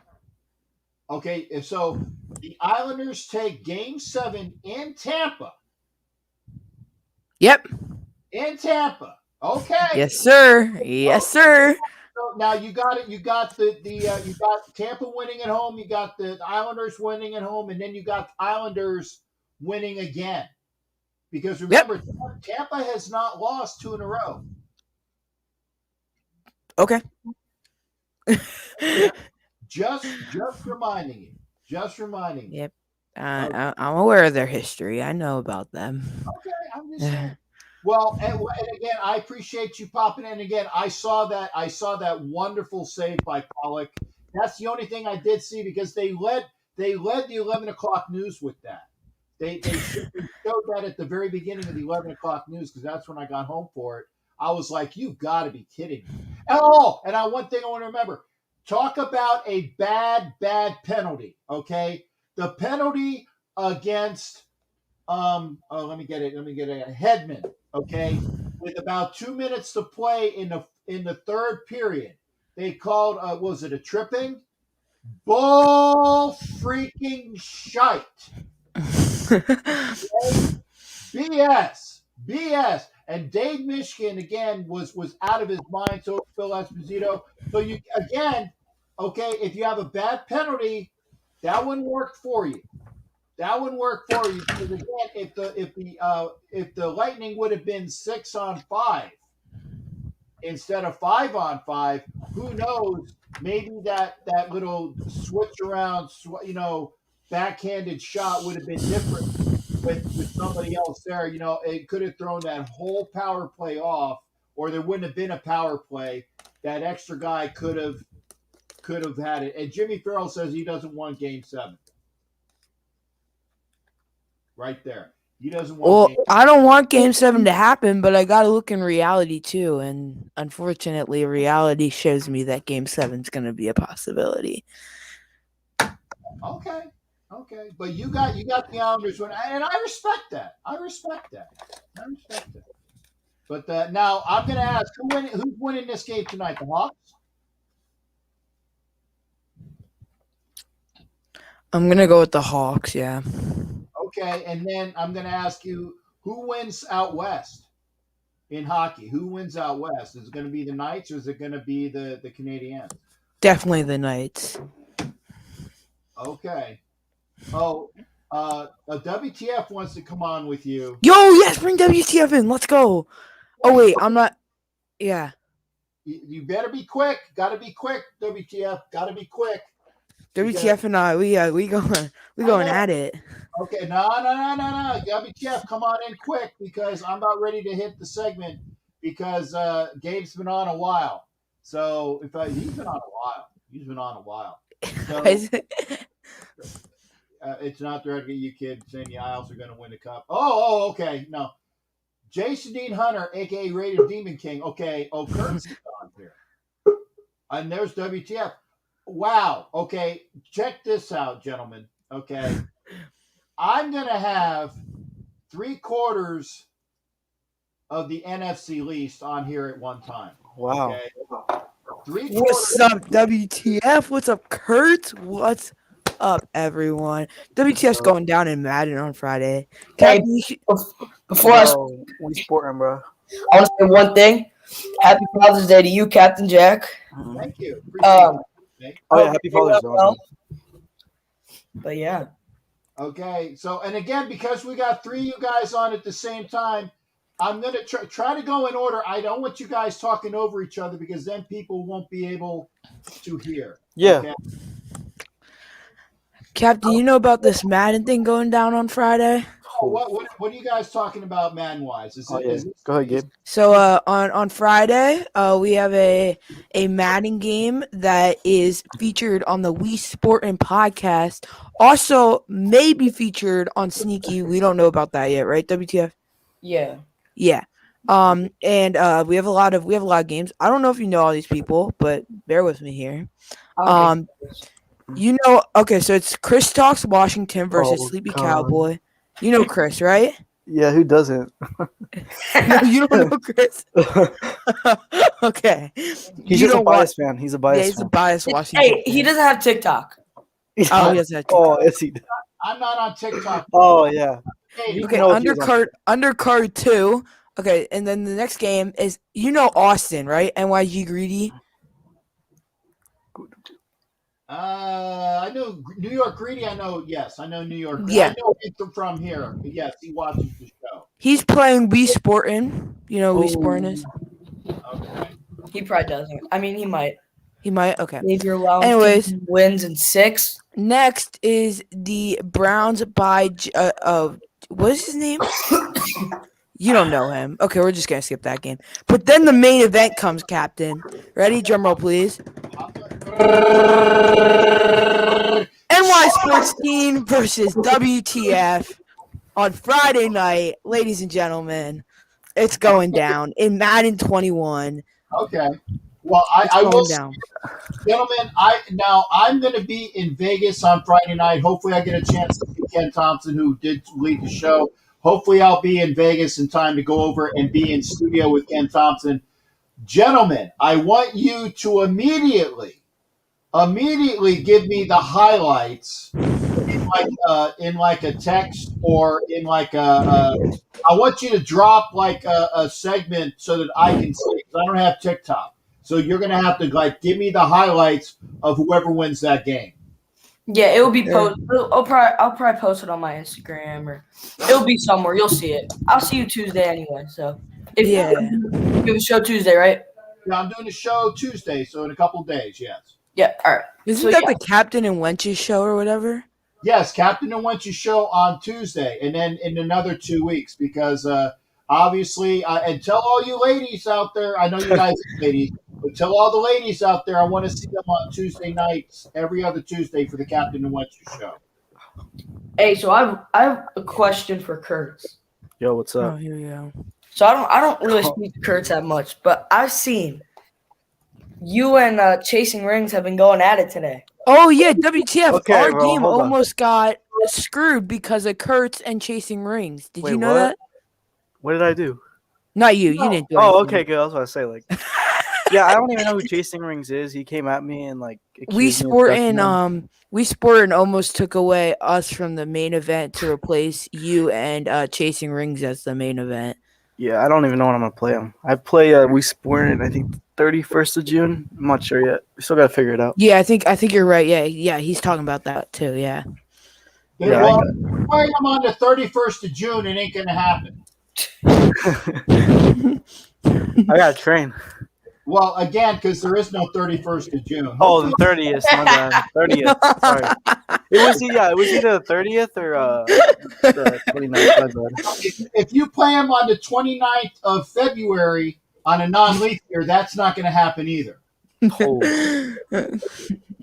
Okay, and so the Islanders take Game 7 in Tampa. Yep. In Tampa. Okay. Yes, sir. Yes, sir. So now you got it. You got you got Tampa winning at home. You got the Islanders winning at home, and then you got the Islanders winning again. Because remember, Tampa has not lost 2 in a row. Okay. Just reminding you. Just reminding you. Yep. I'm aware of their history. I know about them. Okay, I'm just saying. Well, and again, I appreciate you popping in. Again, I saw that wonderful save by Pollock. That's the only thing I did see because they led the 11 o'clock news with that. They showed that at the very beginning of the 11 o'clock news because that's when I got home for it. I was like, "You've got to be kidding me!" And one thing I want to remember: talk about a bad penalty. Okay, the penalty against let me get it. Hedman. Okay, with about 2 minutes to play in the third period, they called was it a tripping? Bull freaking shite. BS. And Dave Michigan again was out of his mind. So Phil Esposito. So you again, okay, if you have a bad penalty, that one worked for you. Because again, if the Lightning would have been 6-on-5 instead of 5-on-5, who knows? Maybe that little switch around, backhanded shot would have been different with somebody else there. It could have thrown that whole power play off, or there wouldn't have been a power play. That extra guy could have had it. And Jimmy Farrell says he doesn't want Game 7. Right there. He doesn't want I don't want Game 7 to happen, but I got to look in reality too. And unfortunately, reality shows me that Game 7 is going to be a possibility. Okay. But you got the Islanders winning, and I respect that. But now I'm going to ask, who's winning this game tonight? The Hawks? I'm going to go with the Hawks, yeah. Okay, and then I'm going to ask you, who wins out west in hockey? Who wins out west? Is it going to be the Knights or is it going to be the Canadiens? Definitely the Knights. Okay. Oh, WTF wants to come on with you. Yo, yes, bring WTF in. Let's go. Oh, wait, I'm not. Yeah. You better be quick. Got to be quick, WTF. Got to be quick. WTF and I, we going at it. Okay, no. WTF, come on in quick because I'm about ready to hit the segment because Gabe's been on a while. So he's been on a while. So, it's not direct at you, kid, saying the Isles are going to win the cup. Oh, okay. No. Jason Dean Hunter, a.k.a. Rated Demon King. Okay. Oh, Kurt's on here. And there's WTF. Wow. Okay. Check this out, gentlemen. Okay. I'm going to have 3/4 of the NFC least on here at one time. Wow. Okay. What's up, WTF? What's up, Kurt? What's up, everyone? WTF's going down in Madden on Friday. Hey, before we sporting, bro. I want to say one thing. Happy Father's Day to you, Captain Jack. Thank you. Happy Father's Day. But yeah. Okay. So, and again, because we got 3 of you guys on at the same time, I'm going to try to go in order. I don't want you guys talking over each other because then people won't be able to hear. Yeah. Okay? Cap, do you know about this Madden thing going down on Friday? Oh, what are you guys talking about Madden-wise? Go ahead, Gabe. So on Friday, we have a Madden game that is featured on the We Sport and podcast. Also, may be featured on Sneaky. We don't know about that yet, right, WTF? Yeah. Yeah. And we have a lot of games. I don't know if you know all these people, but bear with me here. Okay. You know, okay, so it's Chris Talks Washington versus Oh, Sleepy God. Cowboy. You know Chris, right? Yeah, who doesn't? No, you don't know Chris. Okay. He's just a biased fan. He's a biased he's a fan. biased Washington Hey, he fan. doesn't have TikTok. Oh, he doesn't have Oh, TikTok. yes, he does. I'm not on TikTok. Oh, yeah. Hey, Okay, know if he was on undercard 2. Okay, and then the next game is Austin, right? NYG Greedy. I know New York Greedy. I know. Yes, I know New York. Yeah. I know he's from here. But yes, he watches the show. He's playing Wii Sportin'. You know who Wii Sportin' is? Okay. He probably doesn't. I mean, he might. He might. Okay. Xavier Wellington Anyways, wins in 6. next is the Browns by what is his name? You don't know him. Okay, we're just gonna skip that game. But then the main event comes, Captain. Ready? Drum roll, please. NY Sports Team versus WTF on Friday night, ladies and gentlemen. It's going down in Madden 21. Okay. Well, I It's will, going down. gentlemen. I'm going to be in Vegas on Friday night. Hopefully, I get a chance to see Ken Thompson, who did lead the show. Hopefully, I'll be in Vegas in time to go over and be in studio with Ken Thompson. Gentlemen, I want you to immediately give me the highlights in like a text or in like a I want you to drop like a segment so that I can see it, 'cause I don't have TikTok. So you're gonna have to like give me the highlights of whoever wins that game. Yeah, it will be posted. I'll probably post it on my Instagram, or it'll be somewhere. You'll see it. I'll see you Tuesday anyway. So you have a show Tuesday, right? Yeah, I'm doing a show Tuesday, so in a couple of days. Yes. Yeah. All right. Isn't that the Captain and Wench's show or whatever? Yes, Captain and Wench's show on Tuesday, and then in another 2 weeks, because obviously, and tell all you ladies out there, I know you guys are ladies, but tell all the ladies out there, I want to see them on Tuesday nights, every other Tuesday for the Captain and Wench's show. Hey, so I have a question for Kurtz. Yo, what's up? Oh, here we go. So I don't really speak to Kurtz that much, but I've seen you and Chasing Rings have been going at it today. Oh yeah, WTF! Okay, Our well, game hold on. almost got screwed because of Kurtz and Chasing Rings. Did Wait, you know what? that? What did I do? Not you. You didn't do Oh, anything. okay, good. I was about to say, like, yeah, I don't even know who Chasing Rings is. He came at me and like We accused me of ducking him. Sportin' almost took away us from the main event to replace you and Chasing Rings as the main event. Yeah, I don't even know when I'm gonna play him. I play We Sport, I think 31st of June. I'm not sure yet. We still gotta figure it out. Yeah, I think you're right. Yeah, he's talking about that too. Yeah. Yeah, well, if I'm on the 31st of June, it ain't gonna happen. I gotta train. Well, again, because there is no 31st of June. Oh, the 30th. My bad. 30th. Sorry. It was either the 30th or the 29th. My bad. If you play them on the 29th of February on a non-leap year, that's not going to happen either.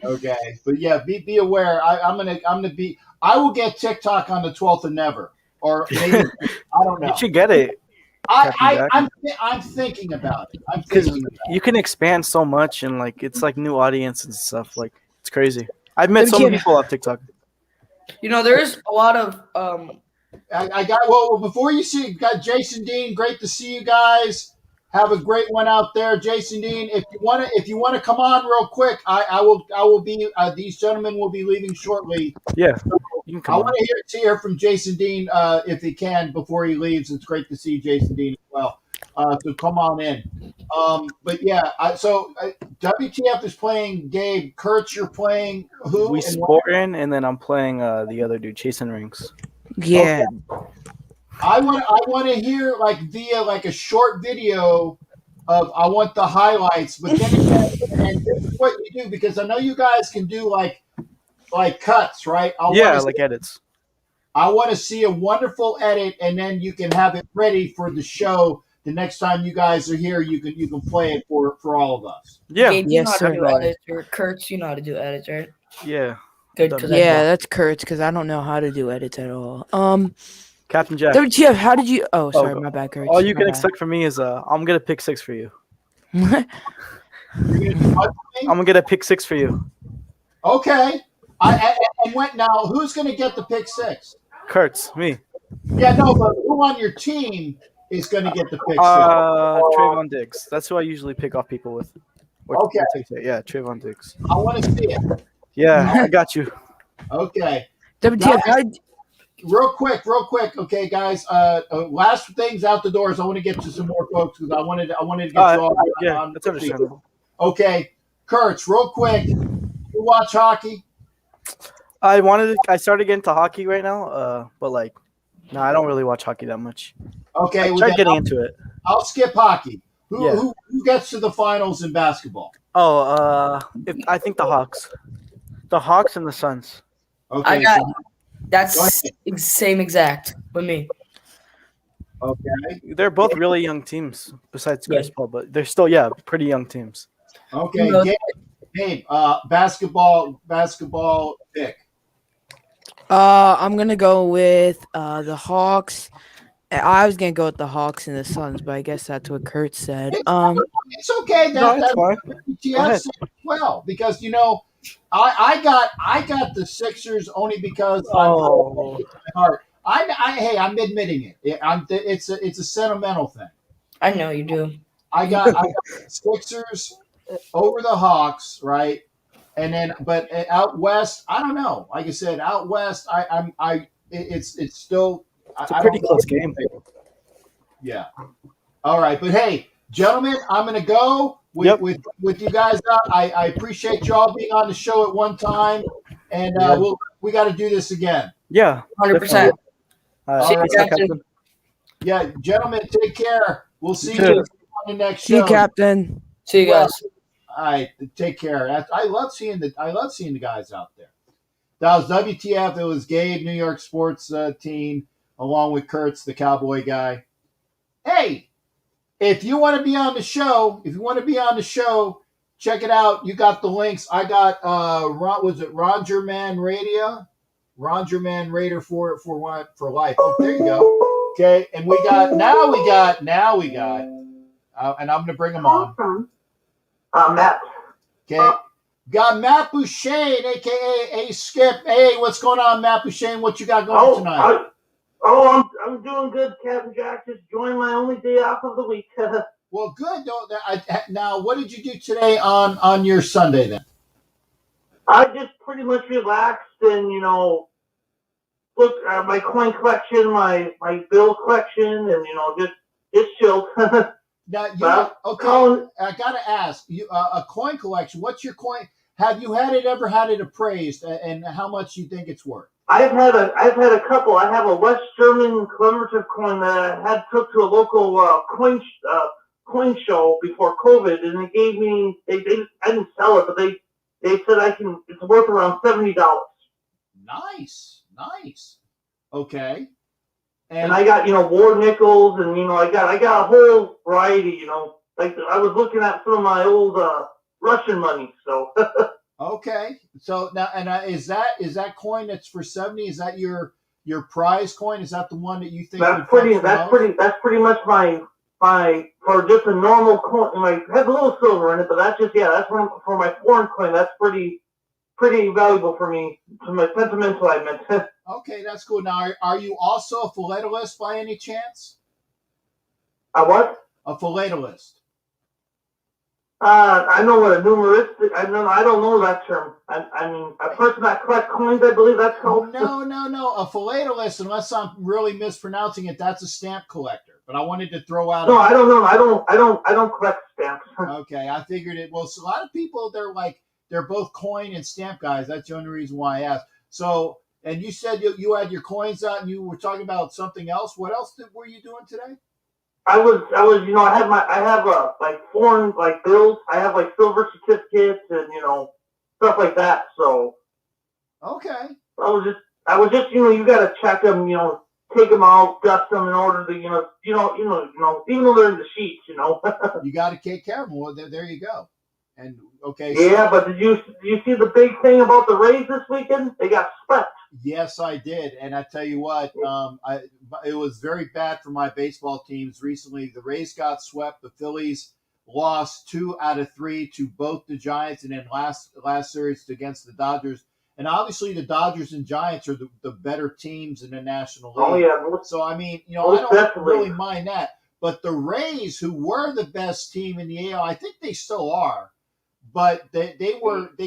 Okay, but yeah, be aware. I'm gonna be. I will get TikTok on the 12th of never, or maybe I don't know. You should get it. I'm thinking about it. Because you can expand so much and like it's like new audience and stuff. Like it's crazy. I've met so many people off TikTok. You know, there's a lot of I got before you see got Jason Dean. Great to see you guys. Have a great one out there, Jason Dean. If you want to come on real quick, I will be. These gentlemen will be leaving shortly. Yeah, I want to hear from Jason Dean if he can before he leaves. It's great to see Jason Dean as well. So come on in. But yeah, WTF is playing Gabe. Kurtz, you're playing who? We Sportin', and then I'm playing the other dude, Chasing Rings. Yeah. Okay. I want to hear like via like a short video of I want the highlights, but then and this is what you do because I know you guys can do like cuts, right? Edits. I want to see a wonderful edit, and then you can have it ready for the show. The next time you guys are here, you can play it for all of us. Yeah. Gabe, you know how to do edits, or Kurtz, you know how to do edits, right? Yeah. Good. Yeah, that's Kurtz because I don't know how to do edits at all. Captain Jack. WTF? How did you? Oh, sorry, my bad, Kurt. All you can expect from me is I'm gonna pick 6 for you. I'm gonna get a pick 6 for you. Okay. And went now. Who's going to get the pick 6? Kurtz, me. Yeah, no, but who on your team is going to get the pick 6? Trayvon Diggs. That's who I usually pick off people with. Okay. Yeah, Trayvon Diggs. I want to see it. Yeah, I got you. Okay. WTF? Guys, real quick. Okay, guys. Last things out the doors. I want to get to some more folks because I wanted to get you all. Yeah, that's understandable. Okay, Kurtz, real quick. You watch hockey? I started getting into hockey right now, but no, I don't really watch hockey that much. Okay, Try getting into it. I'll skip hockey. Who gets to the finals in basketball? Oh, I think the Hawks and the Suns. Okay, that's same exact with me. Okay, they're both really young teams besides Chris Paul, but they're still pretty young teams. Okay, Gabe, basketball pick. I'm gonna go with the Hawks. I was gonna go with the Hawks and the Suns, but I guess that's what Kurt said. It's okay. That's fine. Well, because I got the Sixers only because I'm admitting it. It's a sentimental thing. I know you do. I got Sixers over the Hawks, right? And then, but out west, I don't know. Like I said, out west, it's still. It's a pretty close game. Yeah. All right, but hey, gentlemen, I'm going to go with you guys. I appreciate you all being on the show at one time, and we got to do this again. Yeah, 100%. Yeah, gentlemen, take care. We'll see you on the next show. See you, Captain. See you guys. All right, take care. I love seeing the guys out there. That was WTF. It was Gabe, New York sports team, along with Kurtz, the Cowboy guy. Hey, if you want to be on the show, check it out. You got the links. I got was it Roger Man Radio? Roger Man Raider for life. Oh, there you go. Okay, and we got and I'm gonna bring them on. Matt. Okay. Got Matt Bouchane, aka Skip. Hey, what's going on, Matt Bouchane? What you got going tonight? I'm doing good, Captain Jack. Just enjoying my only day off of the week. Well, good. Now, what did you do today on your Sunday then? I just pretty much relaxed and look at my coin collection, my bill collection, and just chilled. Now, I gotta ask you a coin collection. What's your coin? Have you ever had it appraised, and how much you think it's worth? I've had a couple. I have a West German commemorative coin that I took to a local coin show before COVID, and they gave me. I didn't sell it, but they said it's worth around $70. Nice. Okay. And I got war nickels, and I got a whole variety. Like I was looking at some of my old Russian money. So. Okay. So now, and is that coin that's for 70? Is that your prize coin? Is that the one that you think? That's pretty much my for just a normal coin. It has a little silver in it, but that's one for my foreign coin. That's pretty valuable for me. To my sentimental, I meant. Okay, that's cool. Now, are you also a philatelist by any chance? A what? A philatelist. I know what a numeristic. I don't know that term. I mean, a person that collects coins. I believe that's called. No. A philatelist, unless I'm really mispronouncing it, that's a stamp collector. But I wanted to throw out. No, I don't know. I don't collect stamps. Okay, I figured it. Well, so a lot of people they're both coin and stamp guys. That's the only reason why I asked. So, and you said you had your coins out, and you were talking about something else. What else were you doing today? I have foreign bills. I have silver certificates and stuff like that. So okay. I was just you got to check them. Take them out, dust them in order to even though they're in the sheets. You got to take care of them. Well, there you go. And okay. Yeah, but did you see the big thing about the Rays this weekend? They got swept. Yes, I did, and I tell you what, it was very bad for my baseball teams recently. The Rays got swept. The Phillies lost 2 out of 3 to both the Giants, and then last series against the Dodgers. And obviously, the Dodgers and Giants are the better teams in the National League. Oh yeah. So I mean, I don't really mind that. But the Rays, who were the best team in the AL, I think they still are, but they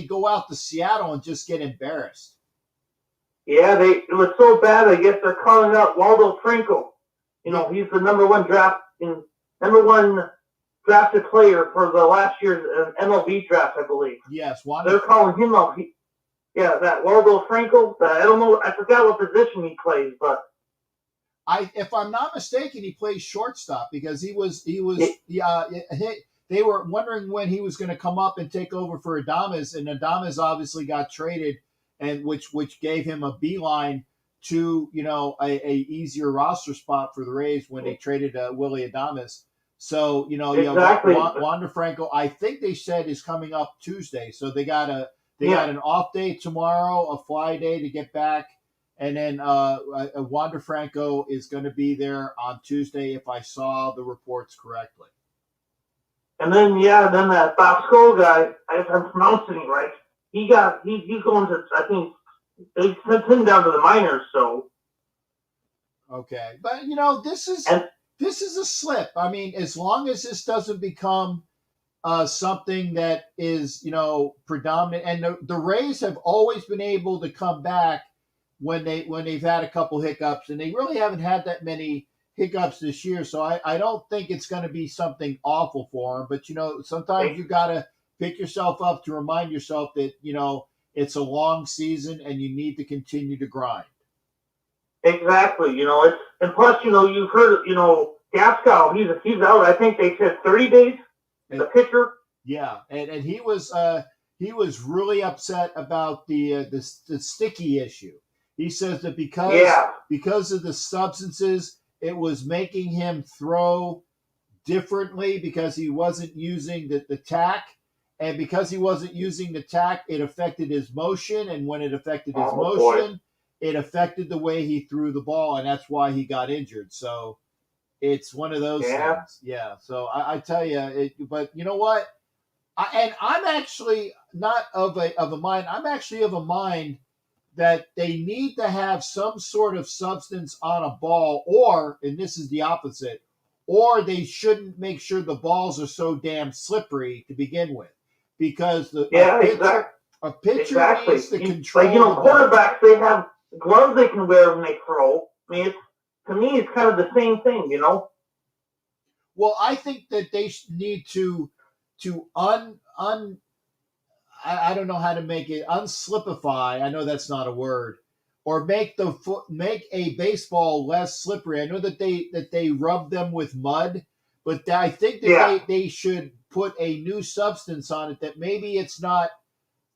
go out to Seattle and just get embarrassed. Yeah, it was so bad. I guess they're calling out Waldo Franco. He's the number one drafted player for the last year's MLB draft, I believe. Yes, they're calling him out. That Waldo Franco. I don't know. I forgot what position he plays, but if I'm not mistaken, he plays shortstop because he was. They were wondering when he was going to come up and take over for Adames, and Adames obviously got traded, and which gave him a beeline to a easier roster spot for the Rays when they traded Willie Adames. So exactly. Wander Franco, I think they said is coming up Tuesday. So they got an off day tomorrow, a fly day to get back, and then Wander Franco is going to be there on Tuesday if I saw the reports correctly. And then that Bob Skull guy, if I'm pronouncing it right, he's going to, I think they sent him down to the minors. So okay, but this is a slip. I mean, as long as this doesn't become something that is predominant, and the Rays have always been able to come back when they've had a couple hiccups, and they really haven't had that many hiccups this year. So I don't think it's going to be something awful for them. But sometimes you got to pick yourself up to remind yourself that it's a long season and you need to continue to grind. Exactly. And plus you've heard Gaskell, he's out. I think they said 30 days. The pitcher. Yeah, and he was really upset about the sticky issue. He says that because of the substances, it was making him throw differently because he wasn't using the tack. And because he wasn't using the tack, it affected his motion. And when it affected his motion, it affected the way he threw the ball. And that's why he got injured. So it's one of those things. Yeah. So I tell you, but you know what? I'm actually not of a mind. I'm actually of a mind that they need to have some sort of substance on a ball, or, and this is the opposite, or they shouldn't make sure the balls are so damn slippery to begin with. Because a pitcher needs to control. Like, quarterbacks, they have gloves they can wear when they throw. I mean, to me, it's kind of the same thing, Well, I think that they need to I don't know how to make it unslipify. I know that's not a word, or make a baseball less slippery. I know that they rub them with mud, but I think that they should put a new substance on it that maybe it's not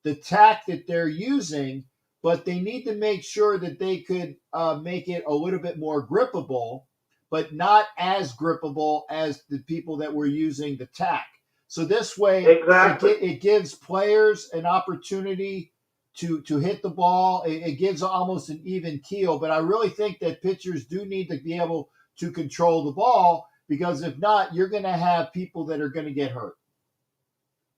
the tack that they're using, but they need to make sure that they could make it a little bit more grippable, but not as grippable as the people that were using the tack. So this way, it gives players an opportunity to hit the ball. It gives almost an even keel. But I really think that pitchers do need to be able to control the ball, because if not, you're going to have people that are going to get hurt.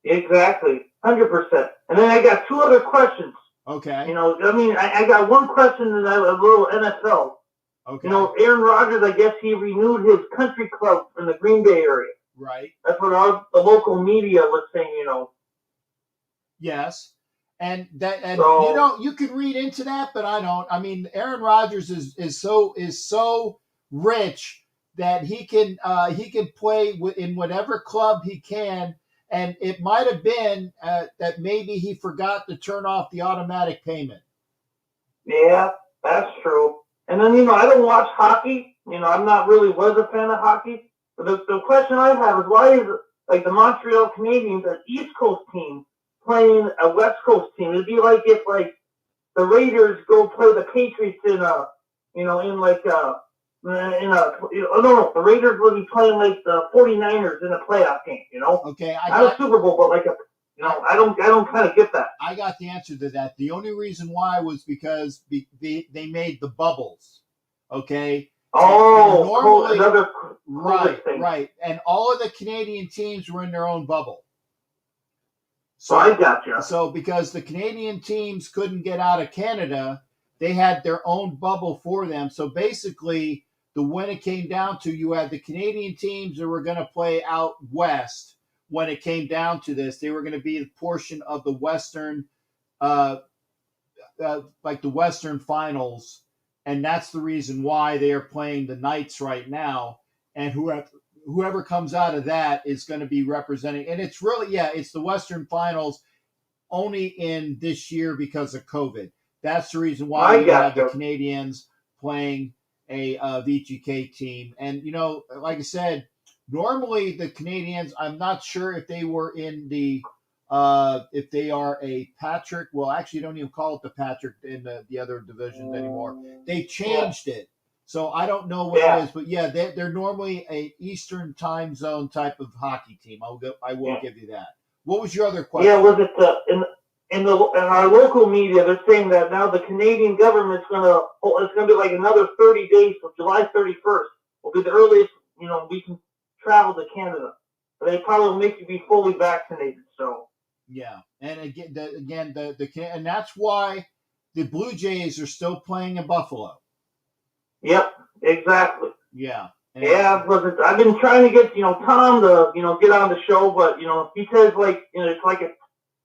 Exactly, 100%. And then I got 2 other questions. Okay. I got one question and a little NFL. Okay. Aaron Rodgers, I guess he renewed his country club in the Green Bay area. Right. That's what the local media was saying, Yes. And you can read into that, but I don't. I mean, Aaron Rodgers is so rich that he can play in whatever club he can, and it might have been that maybe he forgot to turn off the automatic payment. Yeah, that's true. And then I don't watch hockey. I'm not really was a fan of hockey. But the question I have is, why is the Montreal Canadiens an East Coast team playing a West Coast team? It'd be like if the Raiders go play the Patriots the Raiders would be playing the 49ers in a playoff game, Okay, not a Super Bowl, but I don't kind of get that. I got the answer to that. The only reason why was because they made the bubbles. Okay. Oh, normally, another thing. Right. And all of the Canadian teams were in their own bubble. So I gotcha. So because the Canadian teams couldn't get out of Canada, they had their own bubble for them. So basically, when it came down to, you had the Canadian teams that were going to play out west. When it came down to this, they were going to be a portion of the Western, like the Western finals. And that's the reason why they are playing the Knights right now. And whoever comes out of that is going to be representing. And it's really, it's the Western finals only in this year because of COVID. That's the reason why you have the Canadians playing a VGK team. And, like I said, normally the Canadians, I'm not sure if they were in the if they are a Patrick. Well, actually, don't even call it the Patrick in the other divisions anymore. They changed it. So I don't know what it is, but they're normally a Eastern time zone type of hockey team. I will give you that. What was your other question? Yeah, was it in our local media? They're saying that now the Canadian government's it's gonna be like another 30 days. So July 31st will be the earliest we can travel to Canada. They probably will make you be fully vaccinated. So. Yeah, and again, and that's why the Blue Jays are still playing in Buffalo. Yep, exactly. Yeah. I've been trying to get Tom to get on the show, but he says it's like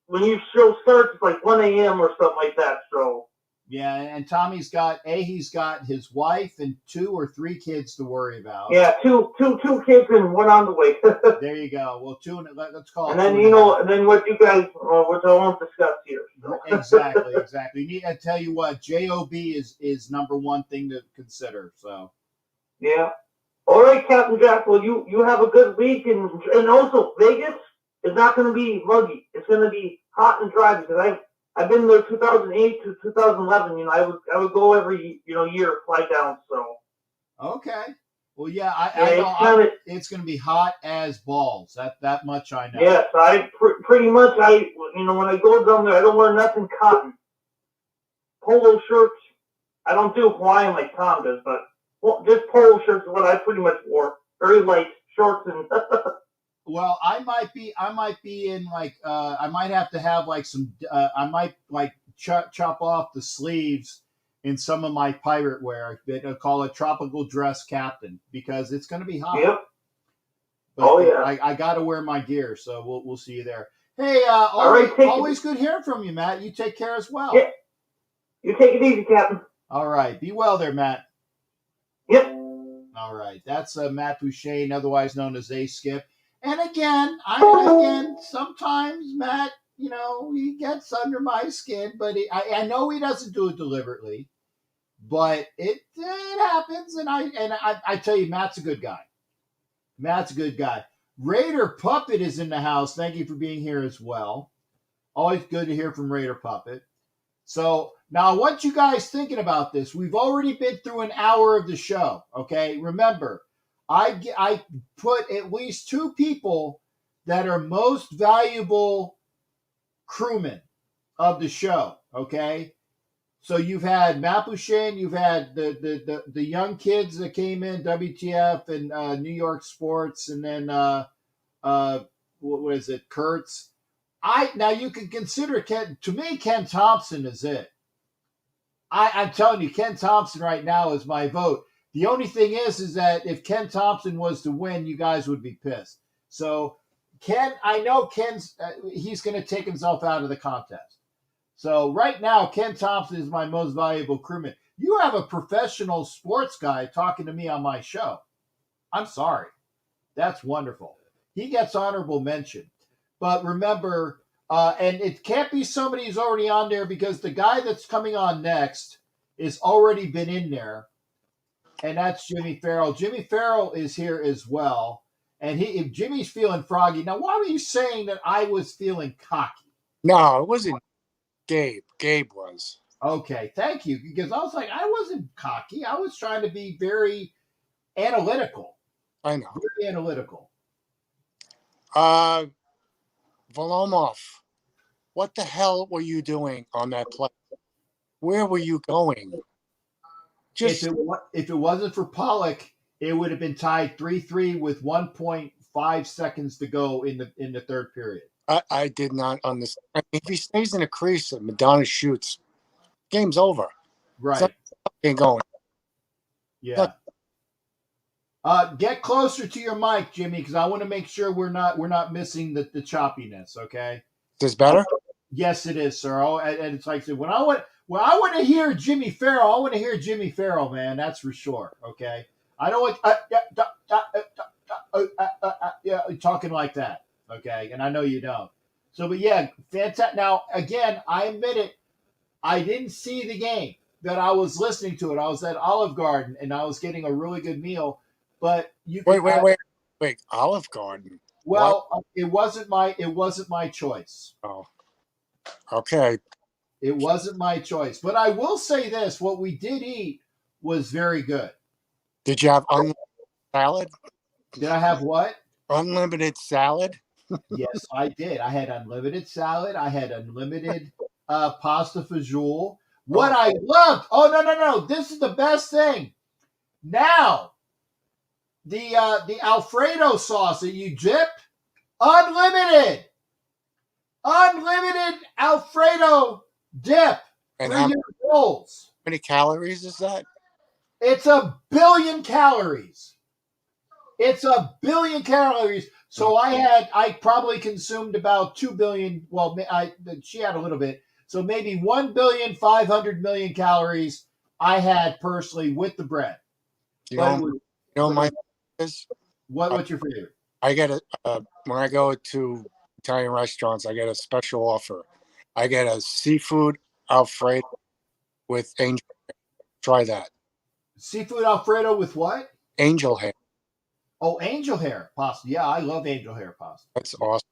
when your show starts, it's like 1 a.m. or something like that. So. Yeah, and Tommy's got he's got his wife and 2 or 3 kids to worry about. Yeah, two kids and 1 on the way. There you go. Well, 2 let's call it. And then and then what you guys, which I won't discuss here. So. Exactly. I tell you what, JOB is number one thing to consider. So. Yeah. All right, Captain Jack. Well, you have a good week, and also Vegas is not going to be muggy. It's going to be hot and dry because I've been there 2008 to 2011. I would go every year, fly down. So. Okay. Well, I know it's going to be hot as balls. That much I know. Yes, pretty much. When I go down there, I don't wear nothing cotton. Polo shirts. I don't do Hawaiian like Tom does, but just polo shirts is what I pretty much wore. Very light shorts and. Well, I might be in I might have to have some. I might chop off the sleeves in some of my pirate wear. They call it tropical dress captain because it's going to be hot. Yep. But I got to wear my gear, so we'll see you there. Hey, always good hearing from you, Matt. You take care as well. Yeah. You take it easy, Captain. All right. Be well there, Matt. Yep. All right. That's Matt Boucher, otherwise known as A-Skip. And again, sometimes Matt, he gets under my skin, but I know he doesn't do it deliberately, but it happens. And I tell you, Matt's a good guy. Raider Puppet is in the house. Thank you for being here as well. Always good to hear from Raider Puppet. So now I want you guys thinking about this. We've already been through an hour of the show. Okay. Remember, I put at least 2 people that are most valuable crewmen of the show. Okay. So you've had Matt Boucher, you've had the young kids that came in, WTF and New York Sports, and then what is it, Kurtz. Now you can consider Ken Thompson is it. I'm telling you, Ken Thompson right now is my vote. The only thing is that if Ken Thompson was to win, you guys would be pissed. So I know Ken's he's going to take himself out of the contest. So right now, Ken Thompson is my most valuable crewman. You have a professional sports guy talking to me on my show. I'm sorry. That's wonderful. He gets honorable mention. But remember, and it can't be somebody who's already on there because the guy that's coming on next is already been in there. And that's Jimmy Farrell. Jimmy Farrell is here as well. And if Jimmy's feeling froggy. Now, why were you saying that I was feeling cocky? No, it wasn't Gabe. Gabe was. Okay, thank you. Because I was like, I wasn't cocky. I was trying to be very analytical. I know. Very analytical. Volomov. What the hell were you doing on that play? Where were you going? If it wasn't for Pollock, it would have been tied 3-3 with 1.5 seconds to go in the third period. I did not understand. I mean, if he stays in the crease and Madonna shoots, game's over. Right. Ain't going. Yeah. Get closer to your mic, Jimmy, because I want to make sure we're not missing the choppiness. Okay. Is this better? Yes, it is, sir. And it's like I said, when I want to hear Jimmy Farrell, I want to hear Jimmy Farrell, man. That's for sure. Okay. I don't want talking like that. Okay, and I know you don't. So, but yeah, fantastic. Now, again, I admit it. I didn't see the game, that I was listening to it. I was at Olive Garden and I was getting a really good meal. But wait, Olive Garden. Well, it wasn't my choice. Oh, okay. It wasn't my choice. But I will say this: what we did eat was very good. Did you have unlimited salad? Did I have what? Unlimited salad? Yes, I did. I had unlimited salad. I had unlimited pasta fajoule. What I loved. Oh no! This is the best thing. Now, the Alfredo sauce that you dip, unlimited Alfredo dip And for your rolls. How many calories is that? It's 1 billion calories. It's 1 billion calories. So I probably consumed about 2 billion. Well, she had a little bit. So maybe 1,500,000,000 calories I had personally with the bread. You know my is? What's your favorite? I get when I go to Italian restaurants, I get a special offer. I get a seafood Alfredo with angel hair. Try that. Seafood Alfredo with what? Angel hair. Oh, angel hair pasta. Yeah, I love angel hair pasta. That's awesome.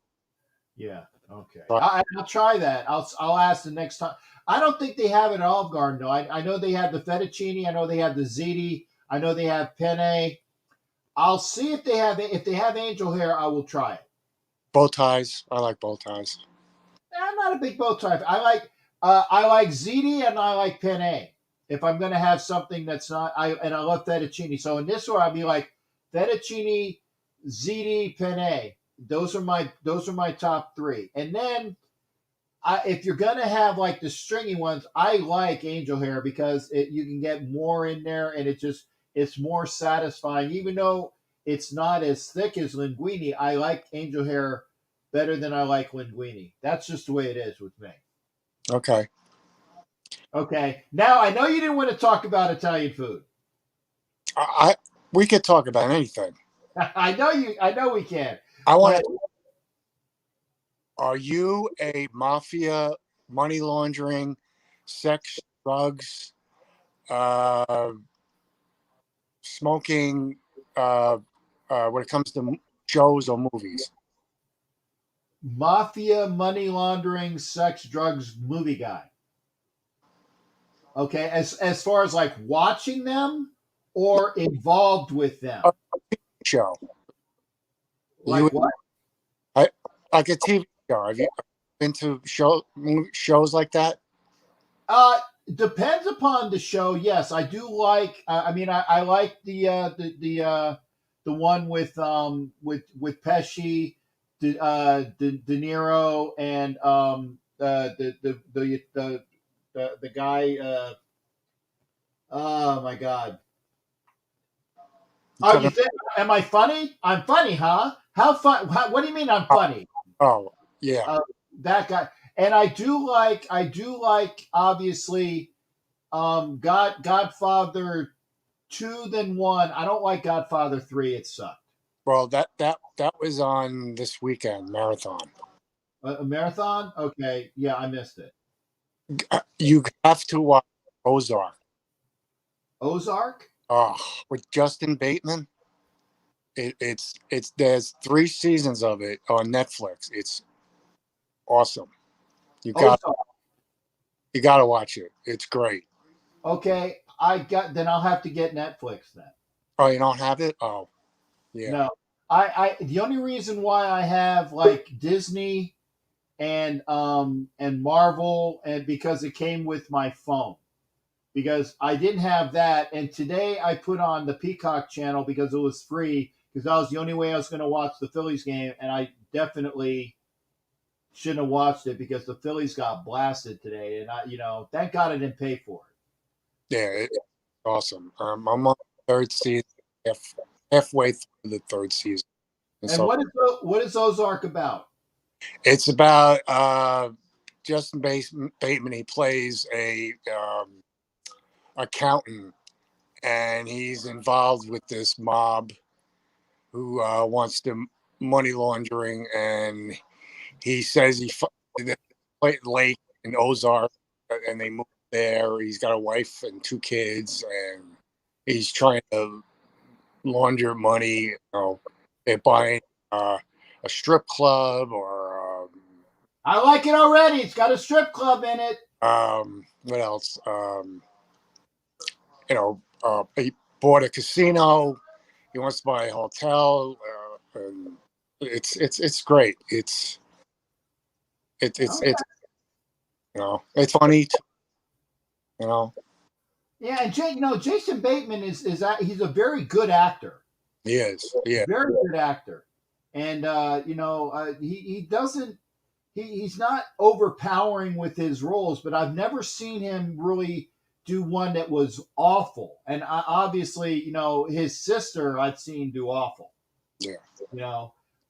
Yeah. Okay. I'll try that. I'll ask the next time. I don't think they have it at Olive Garden though. I know they have the fettuccine. I know they have the ziti. I know they have penne. I'll see if they have angel hair. I will try it. Bow ties. I like bow ties. I'm not a big bow tie. I like ziti and I like penne. If I'm going to have something that's not, I love fettuccine. So in this one, I'd be like fettuccine, ziti, penne. Those are my top three. And then, if you're gonna have like the stringy ones, I like angel hair because you can get more in there, and it's more satisfying. Even though it's not as thick as linguine, I like angel hair better than I like linguine. That's just the way it is with me. Okay. Okay. Now I know you didn't want to talk about Italian food. We could talk about anything. I know we can. I want to. Are you a mafia, money laundering, sex, drugs, smoking, when it comes to shows or movies? Mafia, money laundering, sex, drugs, movie guy. Okay, as far as like watching them or involved with them. Show. Like what? Like a TV show. Have you been to shows like that? Depends upon the show. Yes, I do like. I like the one with Pesci, De Niro, and the guy. Oh my God. Oh, you think? Am I funny? I'm funny, huh? How fun? What do you mean I'm funny? Oh, yeah. That guy. And I do like obviously Godfather 2 then 1. I don't like Godfather 3. It sucked. Well, that was on this weekend, marathon. A marathon? Okay. Yeah, I missed it. You have to watch Ozark. Ozark? Oh, with Justin Bateman. It's there's 3 seasons of it on Netflix. It's awesome. You got to watch it. It's great. Okay, then I'll have to get Netflix then. Oh, you don't have it? Oh, yeah. No, I the only reason why I have like Disney and Marvel, and because it came with my phone, because I didn't have that. And today I put on the Peacock channel because it was free, because that was the only way I was going to watch the Phillies game, and I definitely shouldn't have watched it because the Phillies got blasted today, and thank God I didn't pay for it. Yeah, it's awesome. I'm on the third season, halfway through the third season. And so, what is Ozark about? It's about Justin Bateman. He plays a accountant, and he's involved with this mob who wants to money laundering, and he says he played Lake in Ozark, and they moved there. He's got a wife and 2 kids, and he's trying to launder money. They're buying a strip club, or I like it already. It's got a strip club in it. What else? He bought a casino. He wants to buy a hotel. And it's great. It's it's funny. Yeah, and Jason Bateman is he's a very good actor. He is. Yeah. Very good actor. And he doesn't he's not overpowering with his roles, but I've never seen him really do one that was awful. And obviously, his sister I've seen do awful. Yeah.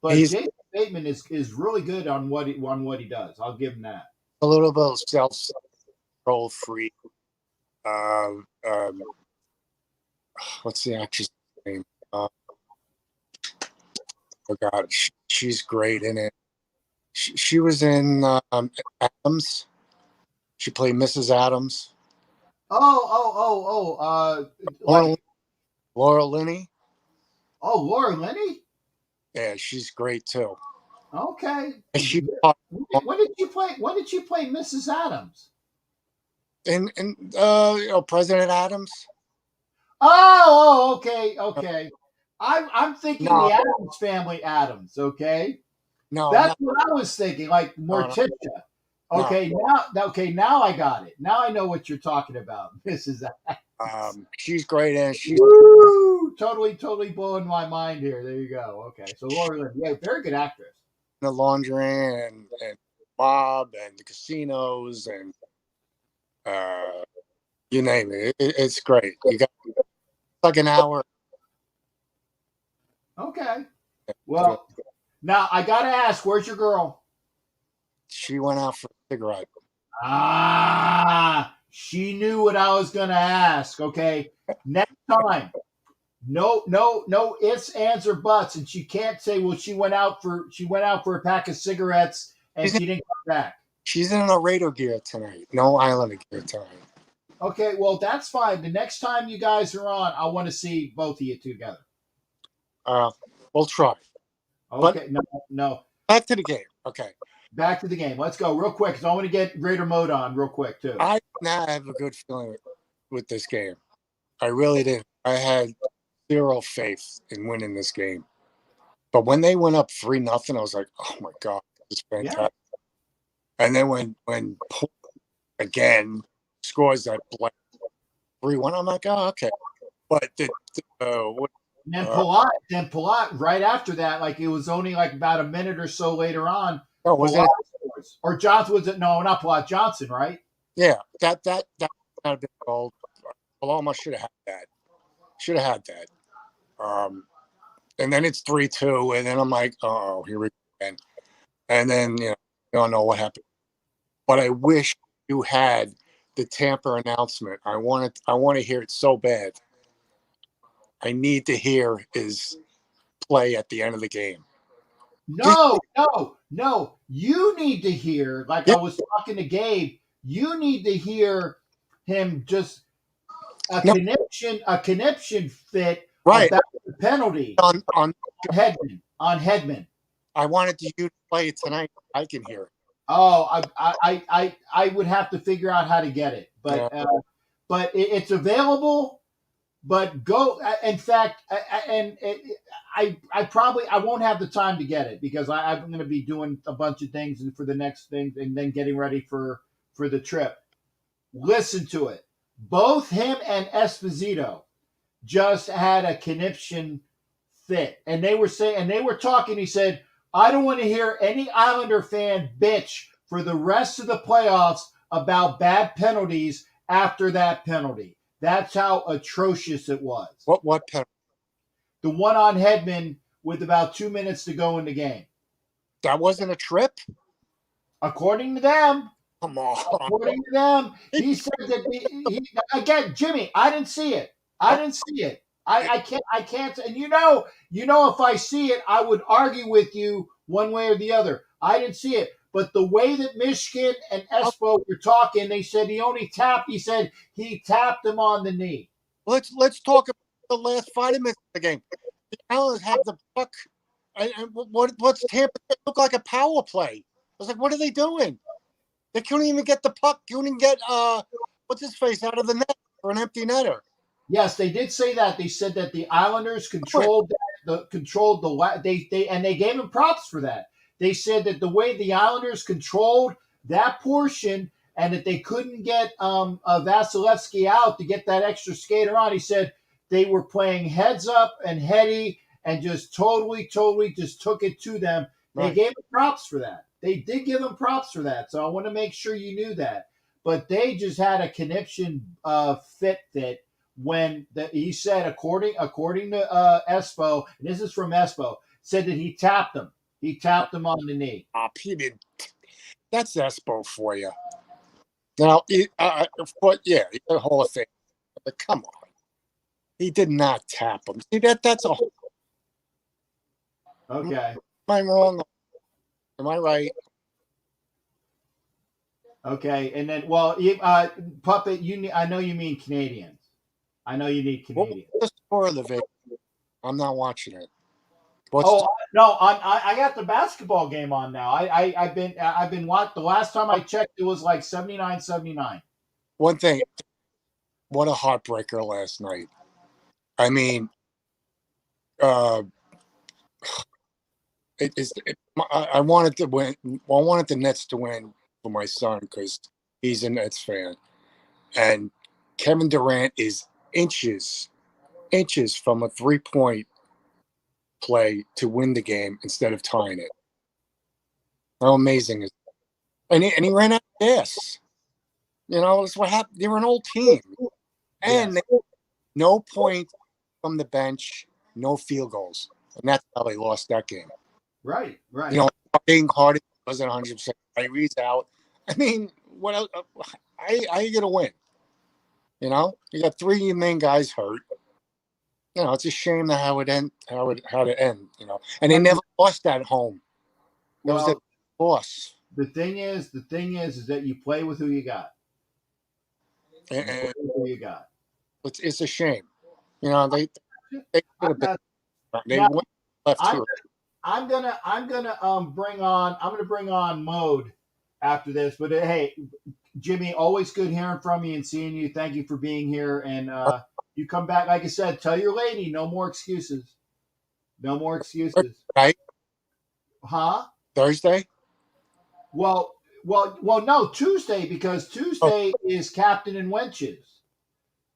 But Jason Bateman is really good on what he does. I'll give him that. A little bit of self-control free. What's the actress name? Oh God, she's great in it. She was in Adams. She played Mrs. Adams. Laura Linney. Oh, Laura Linney. Yeah, she's great too. Okay. When did you play? When did you play Mrs. Adams? In President Adams. Oh, okay. I'm thinking the Adams Family Adams. Okay. No, that's what I was thinking. Like Morticia. Okay, now I got it. Now I know what you're talking about, Mrs. Adams. She's great, and she's totally blowing my mind here. There you go. Okay, so Laura Linney, yeah, very good actress. The laundry and mob and the casinos and you name it. It's great. You got like an hour. Okay. Well, now I gotta ask, where's your girl? She went out for a cigarette. She knew what I was gonna ask. Okay, next time, no ifs, ands, or buts, and she can't say, well, she went out for a pack of cigarettes and she didn't come back. She's in a Raider gear tonight. No Islander gear tonight. Okay, well, that's fine. The next time you guys are on, I want to see both of you together. We'll try. Okay, no. Back to the game. Okay. Back to the game. Let's go real quick because I want to get Raider mode on real quick too. I now have a good feeling with this game. I really did. I had zero faith in winning this game. But when they went up 3-0, I was like, oh my God, this is fantastic. Yeah. And then when again scores that 3-1, I'm like, oh, okay. But then Palat right after that, like it was only like about a minute or so later on. Oh, was it? Or Johnson was it? No, not Palat, Johnson, right? Yeah, that had been gold. Paloma should have had that. And then it's 3-2, and then I'm like, oh, here we go again. And then I don't know what happened. But I wish you had the Tampa announcement. I want to hear it so bad. I need to hear his play at the end of the game. No. You need to hear, like I was talking to Gabe, you need to hear him just a conniption fit about the penalty on Hedman. I wanted you to play it tonight. I can hear it. Oh, I would have to figure out how to get it, but it's available. But go. In fact, I won't have the time to get it because I'm going to be doing a bunch of things for the next thing and then getting ready for the trip. Listen to it. Both him and Esposito just had a conniption fit, and they were talking. He said, "I don't want to hear any Islander fan bitch for the rest of the playoffs about bad penalties after that penalty." That's how atrocious it was. What penalty? The one on Hedman with about 2 minutes to go in the game. That wasn't a trip? According to them. Come on. According to them, he said that again, Jimmy, I didn't see it. I can't. And you know, if I see it, I would argue with you one way or the other. I didn't see it. But the way that Michigan and Espo were talking, they said he said he tapped him on the knee. Let's talk about the last 5 minutes of the game. The Islanders have the puck. And what's Tampa? It looked like a power play. I was like, what are they doing? They couldn't even get the puck. Couldn't even get what's his face out of the net for an empty netter. Yes, they did say that. They said that the Islanders controlled they gave him props for that. They said that the way the Islanders controlled that portion and that they couldn't get Vasilevsky out to get that extra skater on. He said they were playing heads up and heady and just totally just took it to them. They gave him props for that. They did give him props for that. So I want to make sure you knew that. But they just had a conniption fit when he said, according to Espo, and this is from Espo, said that he tapped him. He tapped him on the knee. He didn't. That's Espo for you. Now, but yeah, he's a Hall of Fame. But come on, he did not tap him. See that's a. Okay. Am I wrong? Am I right? Okay, and then Puppet, I know you mean Canadians. I know you need Canadians. What's the score of the video? I'm not watching it. I got the basketball game on now. I've been watching. The last time I checked, it was like 79-79. One thing, what a heartbreaker last night. I mean, I wanted to win. Well, I wanted the Nets to win for my son because he's a Nets fan, and Kevin Durant is inches from a 3-point play to win the game instead of tying it. How amazing is that? And he ran out of gas. That's what happened. They were an old team. And no points from the bench, no field goals. And that's how they lost that game. Right. Being Hardy wasn't 100%. Tyrese out. I mean, what else? How are you going to win? You got 3 of your main guys hurt. It's a shame that how it end. And they never lost at home. It was a loss. The thing is that you play with who you got. And who you got. It's a shame. They could have been. They went left here. I'm gonna bring on Mode after this. But hey, Jimmy, always good hearing from you and seeing you. Thank you for being here and. You come back, like I said, tell your lady, no more excuses. No more excuses. Right? Huh? Thursday? Well, no, Tuesday, because Tuesday is Captain and Wenches,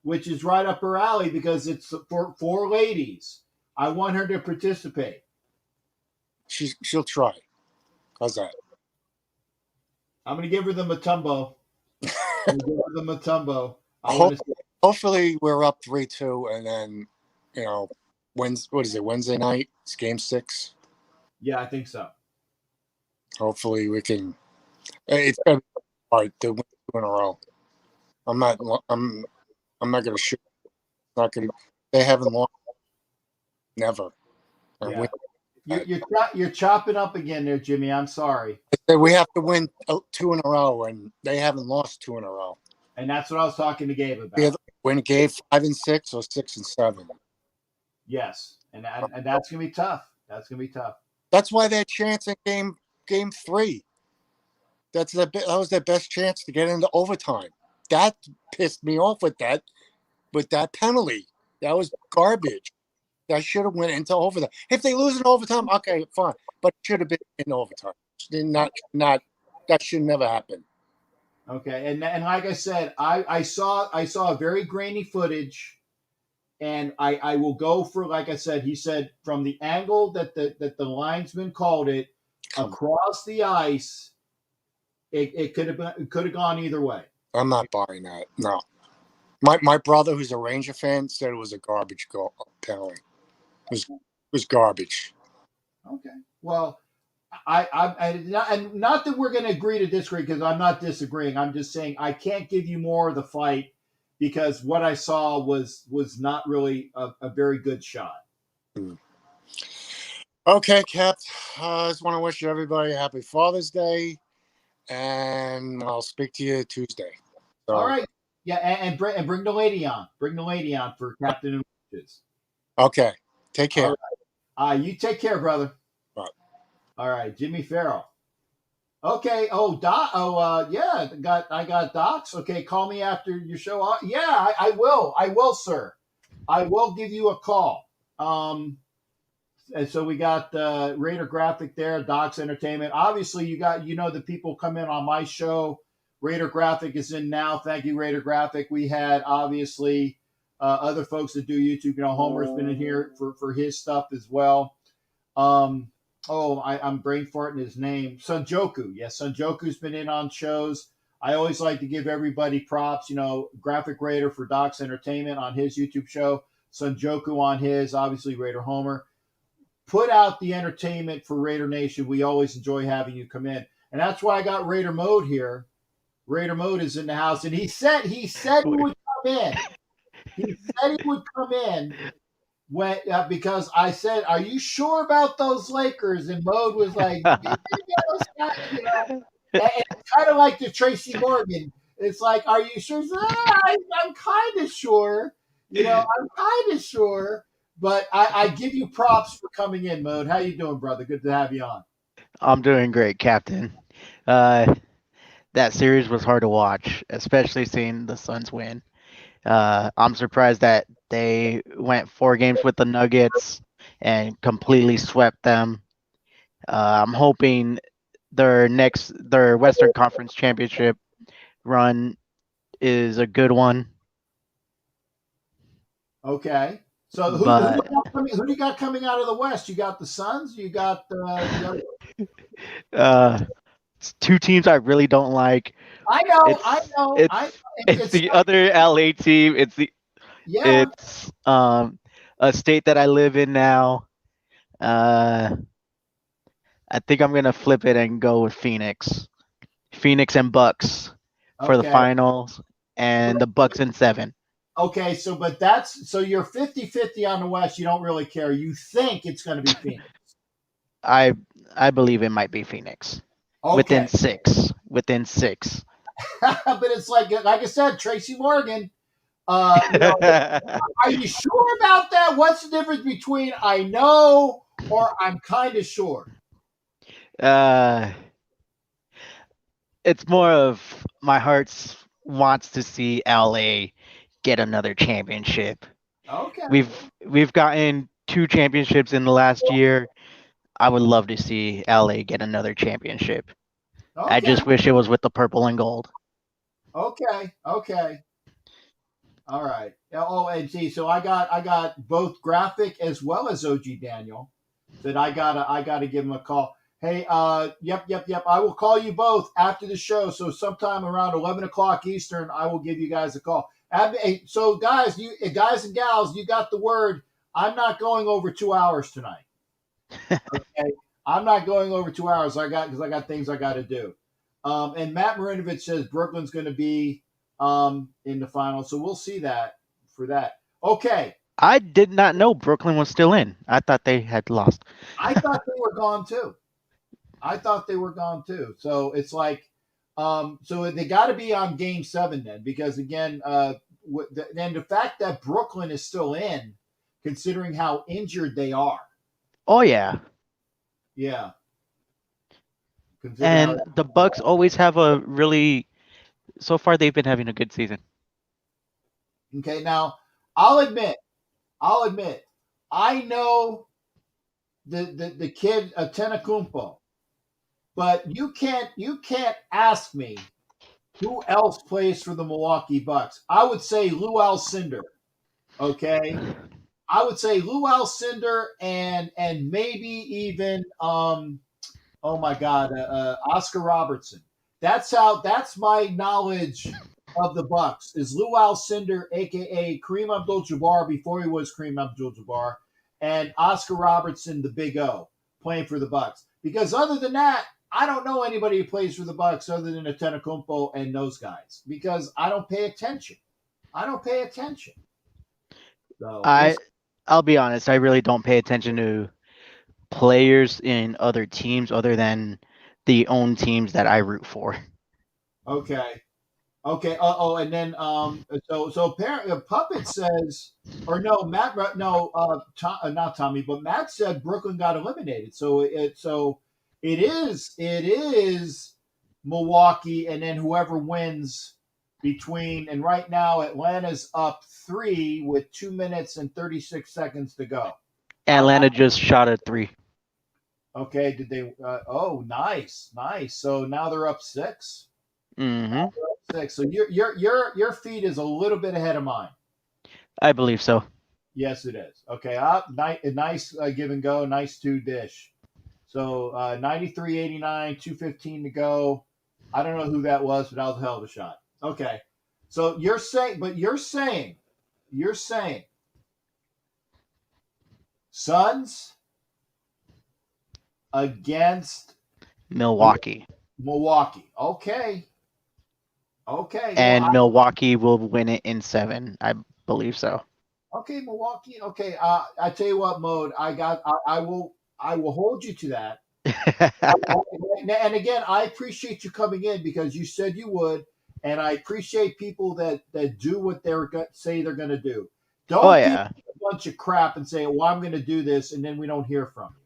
which is right up her alley because it's for ladies. I want her to participate. She'll try. How's that? I'm going to give her the Matumbo. Hopefully we're up 3-2, and then Wednesday night? It's game 6. Yeah, I think so. Hopefully we can. It's gonna be hard to win 2 in a row. I'm not gonna shoot. Not gonna. They haven't lost. Never. Yeah. You're chopping up again there, Jimmy. I'm sorry. We have to win 2 in a row, and they haven't lost 2 in a row. And that's what I was talking to Gabe about. We win Gabe 5 and 6 or 6 and 7. Yes, and that's gonna be tough. That's gonna be tough. That's why they're chancing game 3. That was their best chance to get into overtime. That pissed me off with that penalty. That was garbage. That should have went into overtime. If they lose in overtime, okay, fine. But it should have been in overtime. Not that should never happen. Okay, and like I said, I saw very grainy footage, and I will go for, like I said, he said from the angle that the linesman called it across the ice, it could have gone either way. I'm not buying that. No. My brother, who's a Ranger fan, said it was a garbage goal penalty. It was garbage. Okay. Well, and not that we're going to agree to disagree, because I'm not disagreeing. I'm just saying I can't give you more of the fight because what I saw was not really a very good shot. Okay, Cap. I just want to wish everybody a happy Father's Day, and I'll speak to you Tuesday. So, all right. Yeah, and bring the lady on. Bring the lady on for Captain and Wishes. Okay. Take care. All right. You take care, brother. Bye. All right, Jimmy Farrell. Okay. Oh, Doc. Oh, yeah. I got Docs. Okay, call me after your show. Yeah, I will. I will, sir. I will give you a call. And so we got Raider Graphic there, Docs Entertainment. Obviously, you know the people come in on my show. Raider Graphic is in now. Thank you, Raider Graphic. We had obviously other folks that do YouTube. You know, Homer's been in here for his stuff as well. I'm brain farting his name. Sunjoku. Yes, Sunjoku's been in on shows. I always like to give everybody props. You know, Graphic Raider for Docs Entertainment on his YouTube show. Sunjoku on his, obviously Raider Homer. Put out the entertainment for Raider Nation. We always enjoy having you come in. And that's why I got Raider Mode here. Raider Mode is in the house. And he said he would come in. He said he would come in when because I said, "Are you sure about those Lakers?" And Mode was like, you know. And it's kind of like the Tracy Morgan. It's like, "Are you sure?" I'm kind of sure. You know, I'm kind of sure. But I give you props for coming in, Mode. How you doing, brother? Good to have you on. I'm doing great, Captain. That series was hard to watch, especially seeing the Suns win. I'm surprised that they went 4 games with the Nuggets and completely swept them. I'm hoping their Western Conference Championship run is a good one. Okay. So who do you got coming out of the West? You got the Suns? You got the 2 teams I really don't like. I know. It's the other LA team. It's a state that I live in now. I think I'm gonna flip it and go with Phoenix and Bucks for the finals, and the Bucks in 7. Okay, so you're 50-50 on the West. You don't really care. You think it's going to be Phoenix. I believe it might be Phoenix. Okay. Within 6. But it's like I said, Tracy Morgan. Are you sure about that? What's the difference between I know or I'm kind of sure? It's more of my heart wants to see LA get another championship. Okay. We've gotten 2 championships in the last year. I would love to see LA get another championship. Okay. I just wish it was with the purple and gold. Okay. All right. Oh, and see, so I got both Graphic as well as OG Daniel. That I gotta give him a call. Hey, yep. I will call you both after the show. So sometime around 11 o'clock Eastern, I will give you guys a call. So guys and gals, you got the word. I'm not going over 2 hours tonight. Okay, I'm not going over 2 hours. Because I got things I got to do. And Matt Marinovich says Brooklyn's going to be in the final, so we'll see that for that. Okay. I did not know Brooklyn was still in. I thought they had lost. I thought they were gone too. So it's like, so they got to be on Game 7 then, because again, then the fact that Brooklyn is still in, considering how injured they are. Oh yeah. Yeah. And the Bucks always have so far they've been having a good season. Okay, now I'll admit I'll admit, I know the kid Tenacumpo, but you can't ask me who else plays for the Milwaukee Bucks. I would say Lou Alcindor. Okay, I would say Lou Alcindor and maybe even oh my God, Oscar Robertson. That's my knowledge of the Bucks is Lou Alcindor, aka Kareem Abdul-Jabbar before he was Kareem Abdul-Jabbar, and Oscar Robertson, the Big O, playing for the Bucks. Because other than that, I don't know anybody who plays for the Bucks other than Antetokounmpo and those guys because I don't pay attention. So I'll be honest. I really don't pay attention to players in other teams other than the own teams that I root for. Okay. And then so apparently Puppet says, or no, Matt, no, not Tommy, but Matt said Brooklyn got eliminated. So it is Milwaukee, and then whoever wins between. And right now Atlanta's up 3 with 2 minutes and 36 seconds to go. Atlanta just shot a 3. Okay, did they? Nice. So now they're up 6. Mm-hmm. 6. So your feed is a little bit ahead of mine. I believe so. Yes, it is. Okay, nice give and go, nice 2 dish. So 93-89, 2:15 to go. I don't know who that was, but that was a hell of a shot. Okay, so you're saying Suns against Milwaukee. Okay. And Milwaukee will win it in 7. I believe so. Okay, Milwaukee. Okay, I tell you what, Mode. I will hold you to that. And again, I appreciate you coming in because you said you would, and I appreciate people that do what say they're going to do. Don't give a bunch of crap and say, "Well, I'm going to do this," and then we don't hear from you.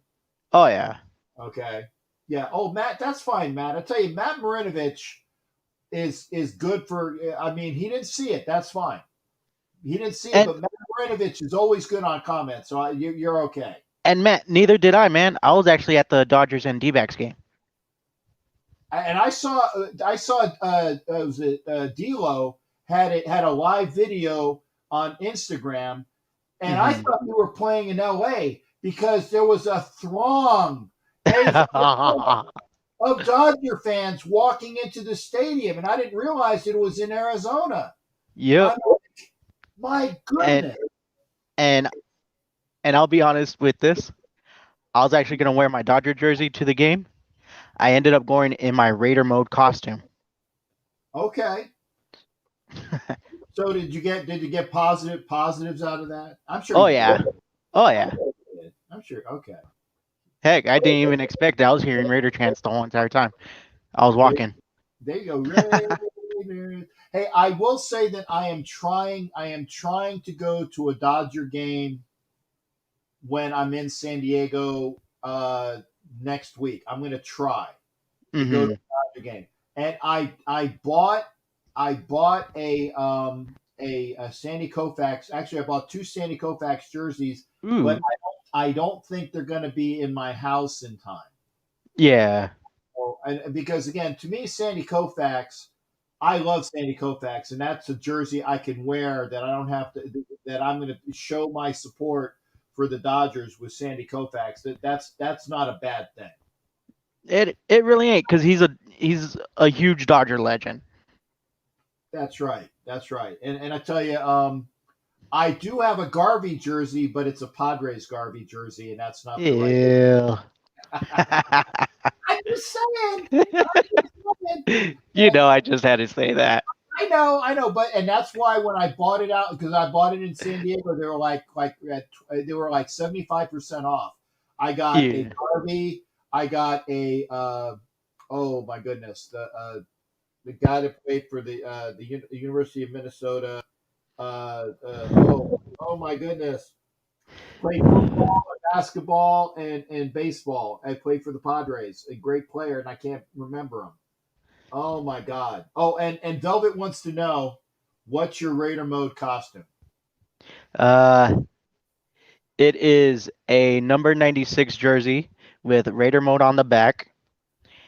Oh yeah. Okay. Yeah. Oh, Matt, that's fine, Matt. I tell you, Matt Marinovich is good for. I mean, he didn't see it. That's fine. He didn't see it, but Matt Marinovich is always good on comments, so you're okay. And Matt, neither did I, man. I was actually at the Dodgers and D-backs game. And I saw was it D'Lo had a live video on Instagram, and I thought we were playing in L.A. because there was a throng of Dodger fans walking into the stadium, and I didn't realize it was in Arizona. Yep. My goodness. And I'll be honest with this. I was actually going to wear my Dodger jersey to the game. I ended up going in my Raider mode costume. Okay. So did you get positives out of that? I'm sure. Oh yeah. I'm sure. Okay. Heck, I didn't even expect it. I was hearing Raider chants the whole entire time. I was walking. There you go. Raiders. Hey, I will say that I am trying to go to a Dodger game when I'm in San Diego next week. I'm going to try to go to a Dodger game, and I bought a Sandy Koufax. Actually, I bought 2 Sandy Koufax jerseys, but I don't think they're going to be in my house in time. Yeah. And because again, to me, Sandy Koufax, I love Sandy Koufax, and that's a jersey I can wear that I don't have to. That I'm going to show my support for the Dodgers with Sandy Koufax. That's not a bad thing. It really ain't because he's a huge Dodger legend. That's right. And I tell you, I do have a Garvey jersey, but it's a Padres Garvey jersey, and that's not the right. I'm just saying. You know, I just had to say that. I know, but that's why when I bought it out, because I bought it in San Diego, they were like 75% off. I got a Garvey. I got a oh my goodness, the guy that played for the University of Minnesota. Oh my goodness, played football, basketball, and baseball. I played for the Padres. A great player, and I can't remember him. Oh my God. Oh, and Velvet wants to know, what's your Raider mode costume? It is a number 96 jersey with Raider mode on the back.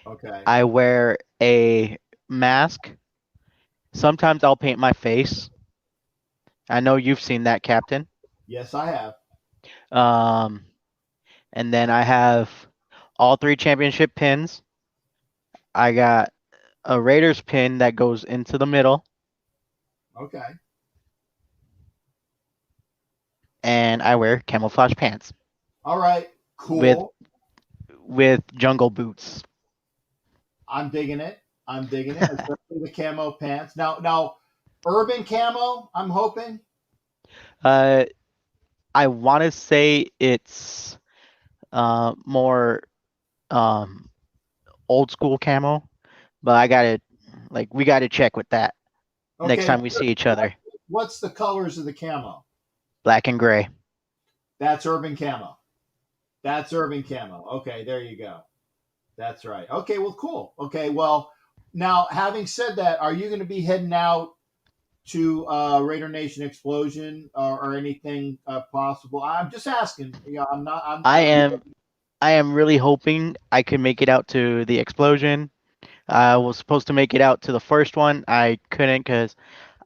Okay. I wear a mask. Sometimes I'll paint my face. I know you've seen that, Captain. Yes, I have. And then I have all 3 championship pins. I got a Raiders pin that goes into the middle. Okay. And I wear camouflage pants. All right. Cool. With jungle boots. I'm digging it. Especially the camo pants. Now, urban camo. I'm hoping. I want to say it's more old school camo, but we got to check with that next time we see each other. What's the colors of the camo? Black and gray. That's urban camo. Okay, there you go. That's right. Okay, well, cool. Okay, well, now having said that, are you going to be heading out to Raider Nation Explosion or anything possible? I'm just asking. I am really hoping I can make it out to the Explosion. I was supposed to make it out to the first one. I couldn't because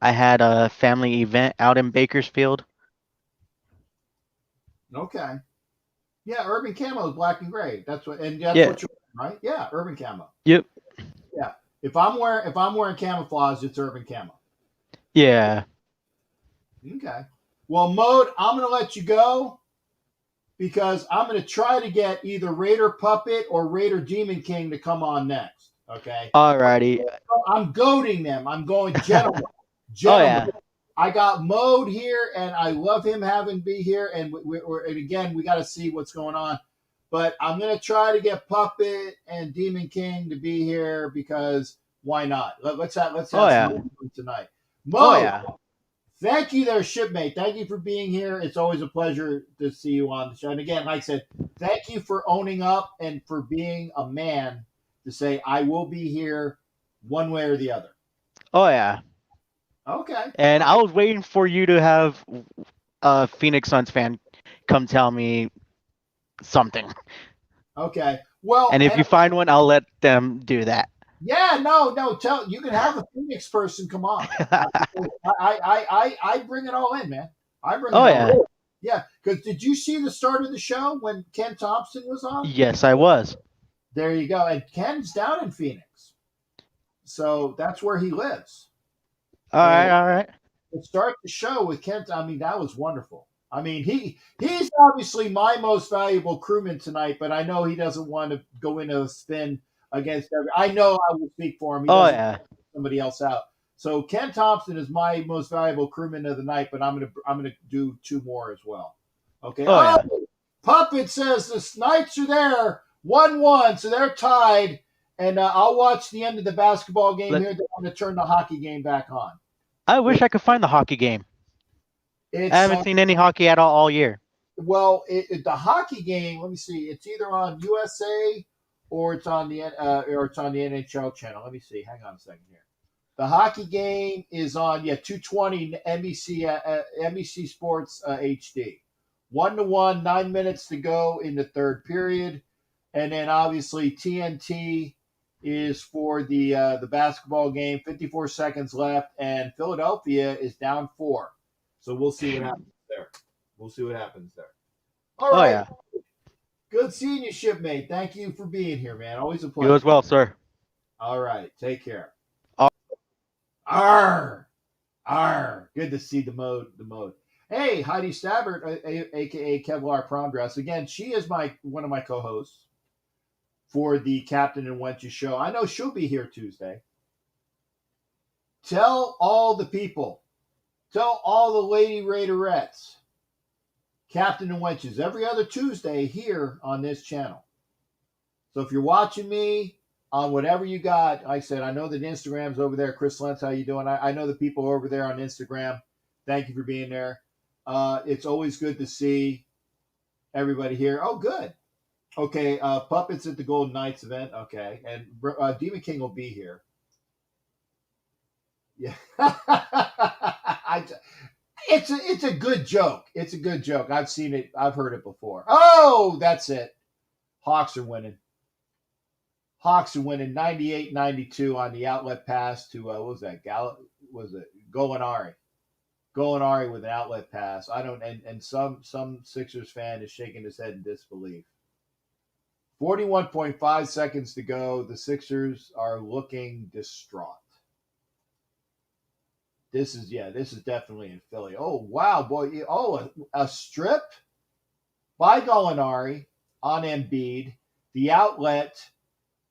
I had a family event out in Bakersfield. Okay. Yeah, urban camo is black and gray. That's what what you're wearing, right? Yeah, urban camo. Yep. Yeah. If I'm wearing camouflage, it's urban camo. Yeah. Okay. Well, Mode, I'm going to let you go because I'm going to try to get either Raider Puppet or Raider Demon King to come on next. Okay. Alrighty. I'm goading them. I'm going gentlemen. Oh yeah. I got Mode here, and I love him having be here. And and again, we got to see what's going on. But I'm going to try to get Puppet and Demon King to be here because why not? Let's have some fun tonight. Mode, thank you there, shipmate. Thank you for being here. It's always a pleasure to see you on the show. And again, like I said, thank you for owning up and for being a man to say, I will be here one way or the other. Oh, yeah. Okay. And I was waiting for you to have a Phoenix Suns fan come tell me something. Okay. Well, and if you find one, I'll let them do that. Yeah, no. You can have a Phoenix person come on. I bring it all in, man. I bring it all in. Yeah, because did you see the start of the show when Ken Thompson was on? Yes, I was. There you go. And Ken's down in Phoenix. So that's where he lives. All right. To start the show with Kent, I mean, that was wonderful. I mean, he's obviously my most valuable crewman tonight, but I know he doesn't want to go into a spin against I know I will speak for him. He doesn't somebody else out. So Ken Thompson is my most valuable crewman of the night, but I'm gonna do 2 more as well. Okay. Puppet says the Knights are there 1-1, so they're tied, and I'll watch the end of the basketball game here. They're going to turn the hockey game back on. I wish I could find the hockey game. I haven't seen any hockey at all year. Well, the hockey game. Let me see. It's either on USA or it's on the NHL channel. Let me see. Hang on a second here. The hockey game is on 220 NBC Sports HD. 1-1, 9 minutes to go in the third period, and then obviously TNT is for the basketball game. 54 seconds left, and Philadelphia is down 4. So we'll see what happens there. All right. Yeah. Good seeing you, shipmate. Thank you for being here, man. Always a pleasure. You as well, sir. All right. Take care. Arr. Good to see the mode. Hey, Heidi Stabbert, a.k.a. Kevlar Prom Dress. Again, she is one of my co-hosts for the Captain and Wenches show. I know she'll be here Tuesday. Tell all the people. Tell all the Lady Raiderettes. Captain and Wenches every other Tuesday here on this channel. So if you're watching me on whatever you got, like I said, I know that Instagram's over there. Chris Lentz, how you doing? I know the people over there on Instagram. Thank you for being there. It's always good to see everybody here. Oh, good. Okay, Puppets at the Golden Knights event. Okay, and Demon King will be here. Yeah. It's a good joke. It's a good joke. I've seen it. I've heard it before. Oh, that's it. Hawks are winning. Hawks are winning 98-92 on the outlet pass to what was that? Was it Golinari? Golinari with an outlet pass. I don't. And some Sixers fan is shaking his head in disbelief. 41.5 seconds to go. The Sixers are looking distraught. This is definitely in Philly. Oh, wow, boy. Oh, a strip by Gallinari on Embiid. The outlet,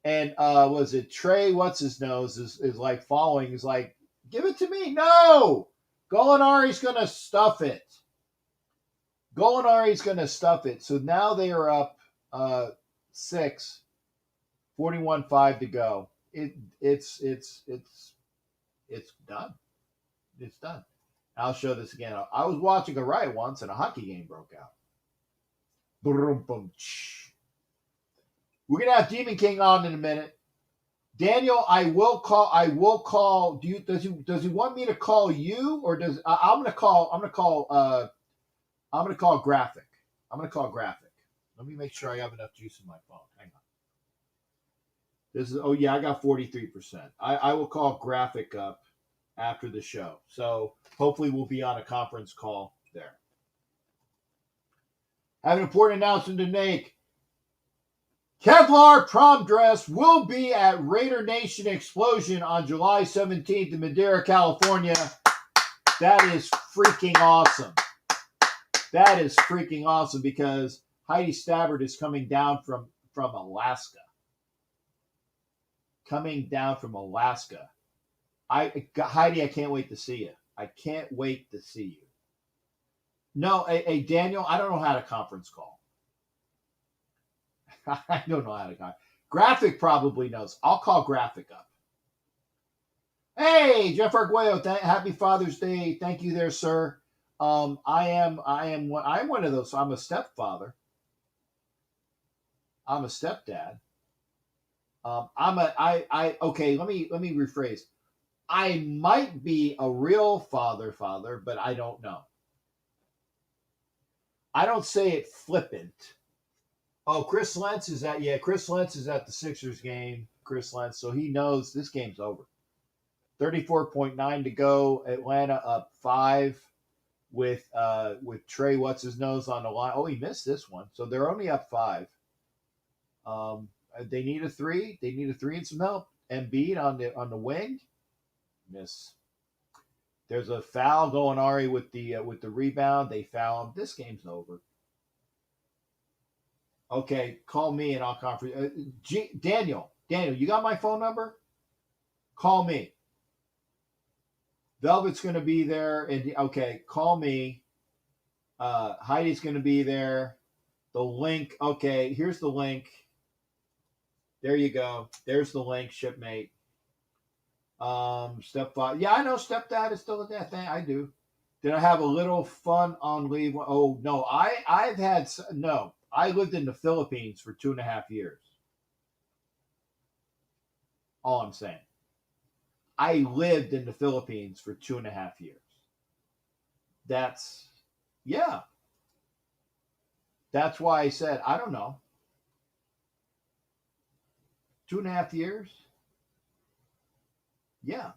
and was it Trey, what's his nose, is like following. Is like, give it to me. No! Gallinari's going to stuff it. Gallinari's going to stuff it. So now they are up 6, 41-5 to go. It's done. It's done. I'll show this again. I was watching a riot once and a hockey game broke out. We're gonna have Demon King on in a minute. Daniel, I will call. Does he want me to call you, or does I'm gonna call Graphic. I'm gonna call Graphic. Let me make sure I have enough juice in my phone. Hang on. This is I got 43%. I will call Graphic up after the show. So hopefully we'll be on a conference call there. I have an important announcement to make. Kevlar prom dress will be at Raider Nation Explosion on July 17th in Madera, California. That is freaking awesome. That is freaking awesome because Heidi Stabbert is coming down from Alaska. Coming down from Alaska. Heidi, I can't wait to see you. I can't wait to see you. No, hey, Daniel, I don't know how to conference call. I don't know how to call. Graphic probably knows. I'll call Graphic up. Hey, Jeff Arguello, happy Father's Day. Thank you there, sir. I am one of those. I'm a stepfather. I'm a stepdad. Okay, let me rephrase. I might be a real father, but I don't know. I don't say it flippant. Oh, Chris Lentz is at the Sixers game. Chris Lentz, so he knows this game's over. 34.9 to go. Atlanta up 5 with Trey what's his nose on the line. Oh, he missed this one, so they're only up 5. They need a 3. They need a 3 and some help. Embiid on the wing. Miss. There's a foul going Ari with the rebound. They foul him. This game's over. Okay, call me and I'll conference. Daniel, you got my phone number? Call me. Velvet's going to be there. And okay, call me. Heidi's going to be there. The link. Okay, here's the link. There you go. There's the link, shipmate. Stepfather. Yeah, I know stepdad is still a dad thing. I do. Did I have a little fun on leave? Oh no, I lived in the Philippines for 2.5 years. All I'm saying. I lived in the Philippines for 2.5 years. That's why I said I don't know. 2.5 years. Yeah,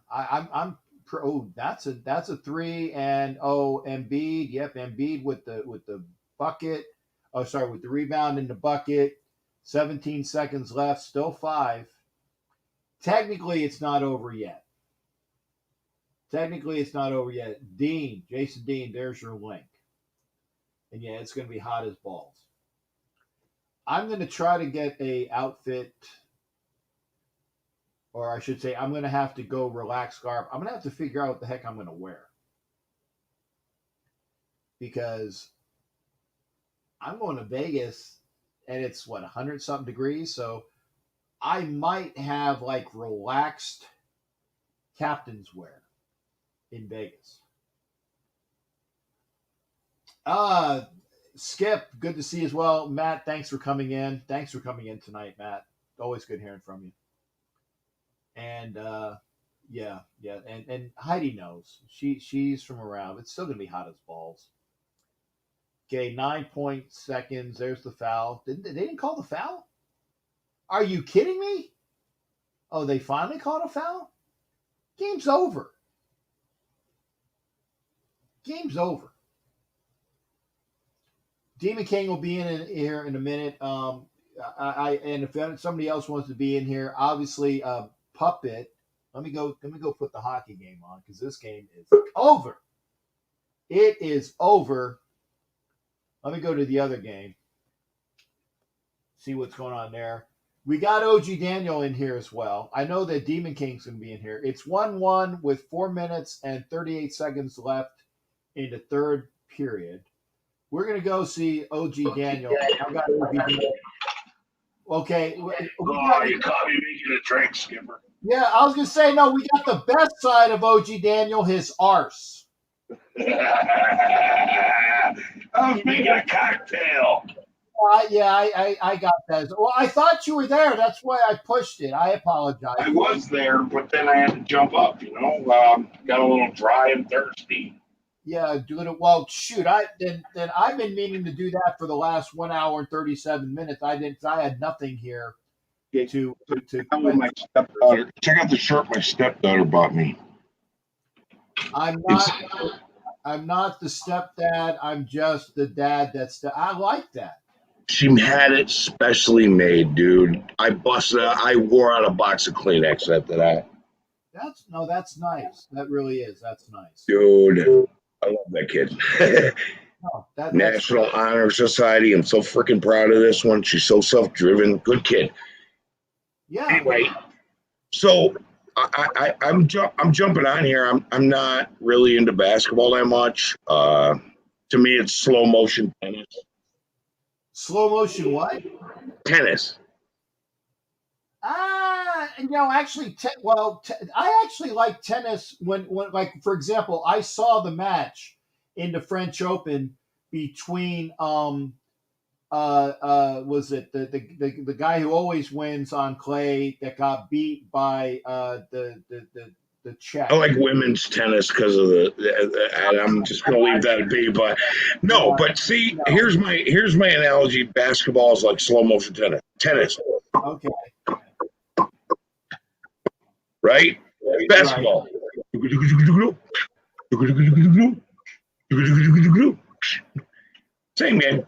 that's a 3 and Embiid. Yep, Embiid with the bucket. Oh, sorry, with the rebound in the bucket. 17 seconds left, still 5. Technically, it's not over yet. Dean, Jason Dean, there's your link. And yeah, it's going to be hot as balls. I'm going to try to get a outfit. Or I should say, I'm going to have to go relax garb. I'm going to have to figure out what the heck I'm going to wear. Because I'm going to Vegas, and it's, 100-something degrees? So I might have, relaxed captain's wear in Vegas. Skip, good to see you as well. Matt, thanks for coming in. Thanks for coming in tonight, Matt. Always good hearing from you. And Yeah, yeah, and Heidi knows. She's from around. It's still gonna be hot as balls. Okay, 9.2 seconds. There's the foul. They didn't call the foul? Are you kidding me? Oh, they finally called a foul? Game's over. Game's over. Demon King will be in here in a minute. And if somebody else wants to be in here, obviously, Puppet. Let me go put the hockey game on because this game is over. It is over. Let me go to the other game. See what's going on there. We got OG Daniel in here as well. I know that Demon King's going to be in here. It's 1-1 with 4 minutes and 38 seconds left in the third period. We're going to go see OG Daniel. I got OG Daniel. Okay. You caught me making a drink, Skipper. Yeah, I was going to say, no, we got the best side of OG Daniel, his arse. I was making a cocktail. I got that. Well, I thought you were there. That's why I pushed it. I apologize. I was there, but then I had to jump up, got a little dry and thirsty. Yeah, well, shoot. Then I've been meaning to do that for the last 1 hour and 37 minutes. I had nothing here to my stepdaughter. Check out the shirt my stepdaughter bought me. I'm not the stepdad. I'm just the dad. I like that. She had it specially made, dude. I wore out a box of Kleenex after that. That's nice. That really is. That's nice. Dude, I love that kid. National that's Honor Society. I'm so freaking proud of this one. She's so self-driven. Good kid. Yeah. Anyway, so I'm jumping on here. I'm not really into basketball that much. To me, it's slow motion tennis. Slow motion what? Tennis. Actually, I actually like tennis when, like, for example, I saw the match in the French Open between was it the guy who always wins on clay that got beat by the Czech. I like women's tennis because of and I'm just gonna leave that be. But no, see, here's my analogy. Basketball is like slow motion tennis. Okay. Right? Basketball. Same game.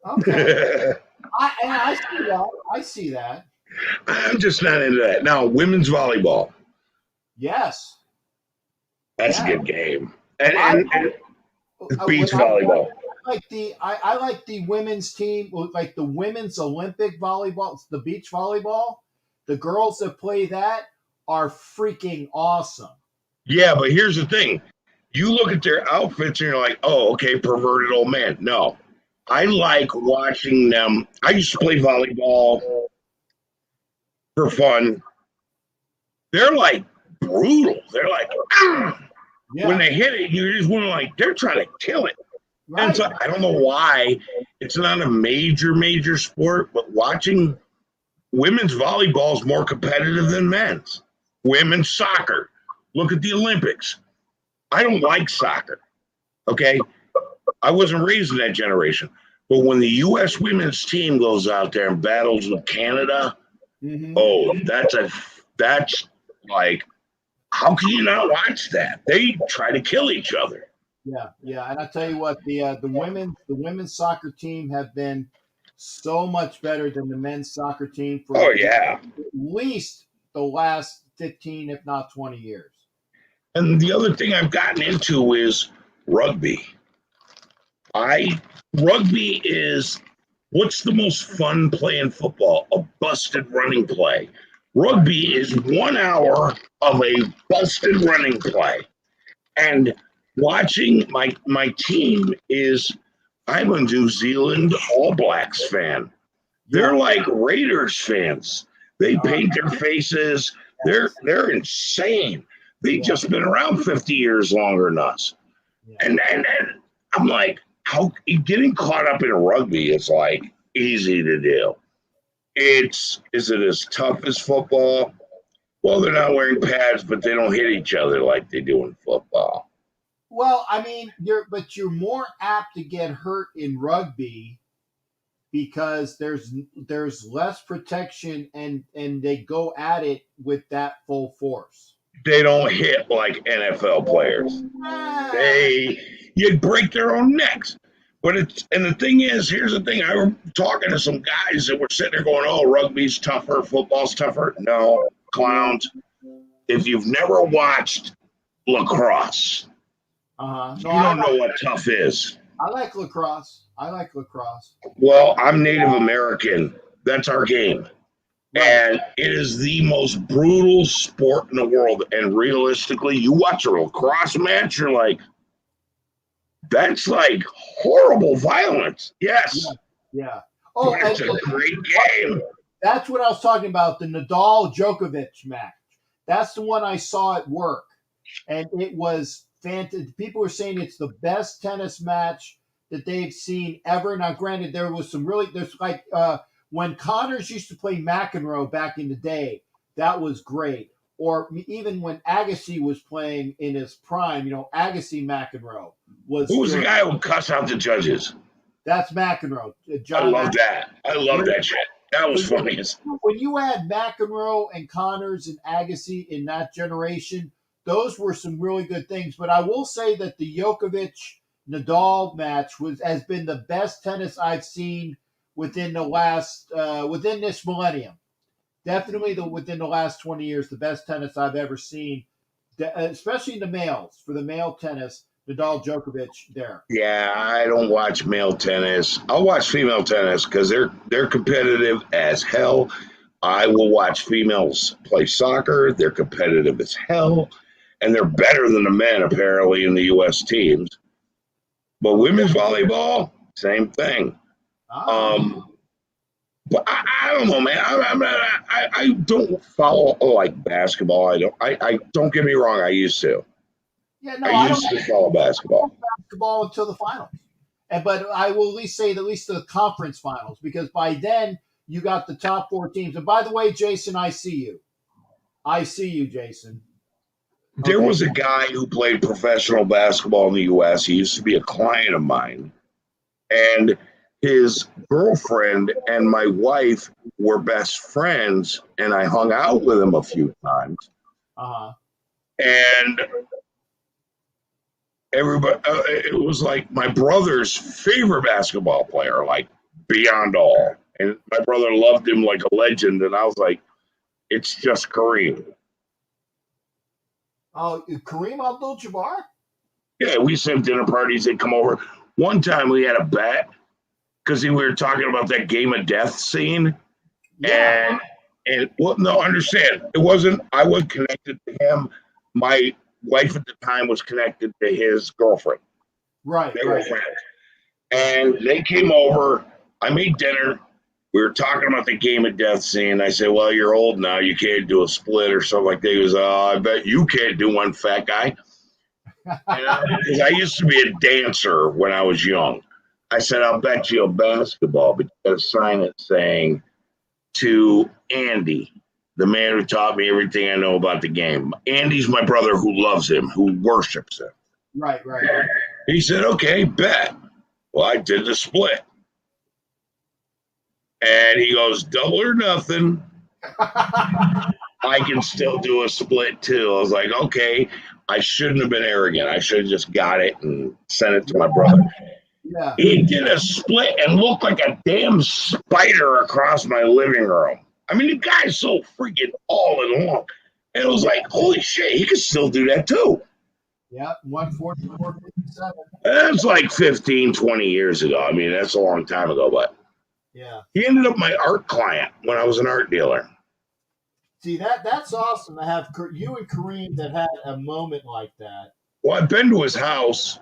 Okay. I see that. I'm just not into that. Now, women's volleyball. Yes. That's a good game. And beach volleyball. I like the women's team, like the women's Olympic volleyball, the beach volleyball. The girls that play that are freaking awesome. Yeah, but here's the thing. You look at their outfits and you're like, oh, okay, perverted old man. No. I like watching them. I used to play volleyball for fun. They're like brutal. They're like, when they hit it, you just want to they're trying to kill it. Right. And so I don't know why it's not a major sport, but watching women's volleyball is more competitive than men's. Women's soccer. Look at the Olympics. I don't like soccer. Okay. I wasn't raised in that generation. But when the U.S. women's team goes out there and battles with Canada, that's like, how can you not watch that? They try to kill each other. Yeah, and I tell you what, the women's soccer team have been so much better than the men's soccer team for at least the last 15, if not 20 years. And the other thing I've gotten into is rugby. Rugby is, what's the most fun play in football? A busted running play. Rugby is 1 hour of a busted running play. And watching my team is, I'm a New Zealand All Blacks fan. They're like Raiders fans. They paint their faces. They're insane. They've just been around 50 years longer than us. And I'm like, how getting caught up in rugby is like easy to do. Is it as tough as football? Well, they're not wearing pads, but they don't hit each other like they do in football. Well, I mean, you're more apt to get hurt in rugby because there's less protection and they go at it with that full force. They don't hit like NFL players. You'd break their own necks. But the thing is, here's the thing. I was talking to some guys that were sitting there going, "Oh, rugby's tougher, football's tougher." No, clowns. If you've never watched lacrosse, you don't know what tough is. I like lacrosse. Well, I'm Native American. That's our game. And it is the most brutal sport in the world. And realistically, you watch a lacrosse match, you're like, that's like horrible violence. Yes. Yeah. Oh, it's a great game. That's what I was talking about, the Nadal-Djokovic match. That's the one I saw at work. And it was fantastic. People were saying it's the best tennis match that they've seen ever. Now, granted, there's like when Connors used to play McEnroe back in the day, that was great. Or even when Agassi was playing in his prime, Agassi McEnroe was. Who was good. the guy who cussed out the judges? That's McEnroe. I love that. I love that shit. That was funny. When you had McEnroe and Connors and Agassi in that generation, those were some really good things. But I will say that the Djokovic-Nadal match has been the best tennis I've seen within this millennium. Definitely within the last 20 years, the best tennis I've ever seen, especially the males. For the male tennis, Nadal, Djokovic there. Yeah, I don't watch male tennis. I'll watch female tennis because they're competitive as hell. I will watch females play soccer. They're competitive as hell. And they're better than the men, apparently, in the U.S. teams. But women's volleyball, same thing. But I don't know, man. I don't follow like basketball. I don't get me wrong. I used to. Yeah, no, I used to follow basketball. Basketball until the finals, but I will at least say at least the conference finals, because by then you got the top 4 teams. And by the way, Jason, I see you. I see you, Jason. There was a guy who played professional basketball in the U.S. He used to be a client of mine, and his girlfriend and my wife were best friends, and I hung out with him a few times. And everybody, it was like my brother's favorite basketball player, like beyond all. And my brother loved him like a legend, and I was like, it's just Kareem. Oh, Kareem Abdul-Jabbar? Yeah, we used to have dinner parties. They'd come over. One time we had a bet because we were talking about that game of death scene. Yeah. And well, no, understand. It wasn't, I was connected to him. My wife at the time was connected to his girlfriend. Right. They were friends. And they came over. I made dinner. We were talking about the game of death scene. I said, well, you're old now. You can't do a split or something like that. He goes, oh, I bet you can't do one, fat guy. Because I used to be a dancer when I was young. I said, I'll bet you a basketball, but you got to sign it saying, to Andy, the man who taught me everything I know about the game. Andy's my brother who loves him, who worships him. Right. He said, okay, bet. Well, I did the split. And he goes, double or nothing. I can still do a split too. I was like, okay, I shouldn't have been arrogant. I should have just got it and sent it to my brother. Yeah. He did a split and looked like a damn spider across my living room. I mean, the guy's so freaking all and long. And it was like, holy shit, he could still do that too. Yeah, 144.57. That's like 15, 20 years ago. I mean, that's a long time ago, but yeah. He ended up my art client when I was an art dealer. See, that's awesome to have you and Kareem that had a moment like that. Well, I've been to his house.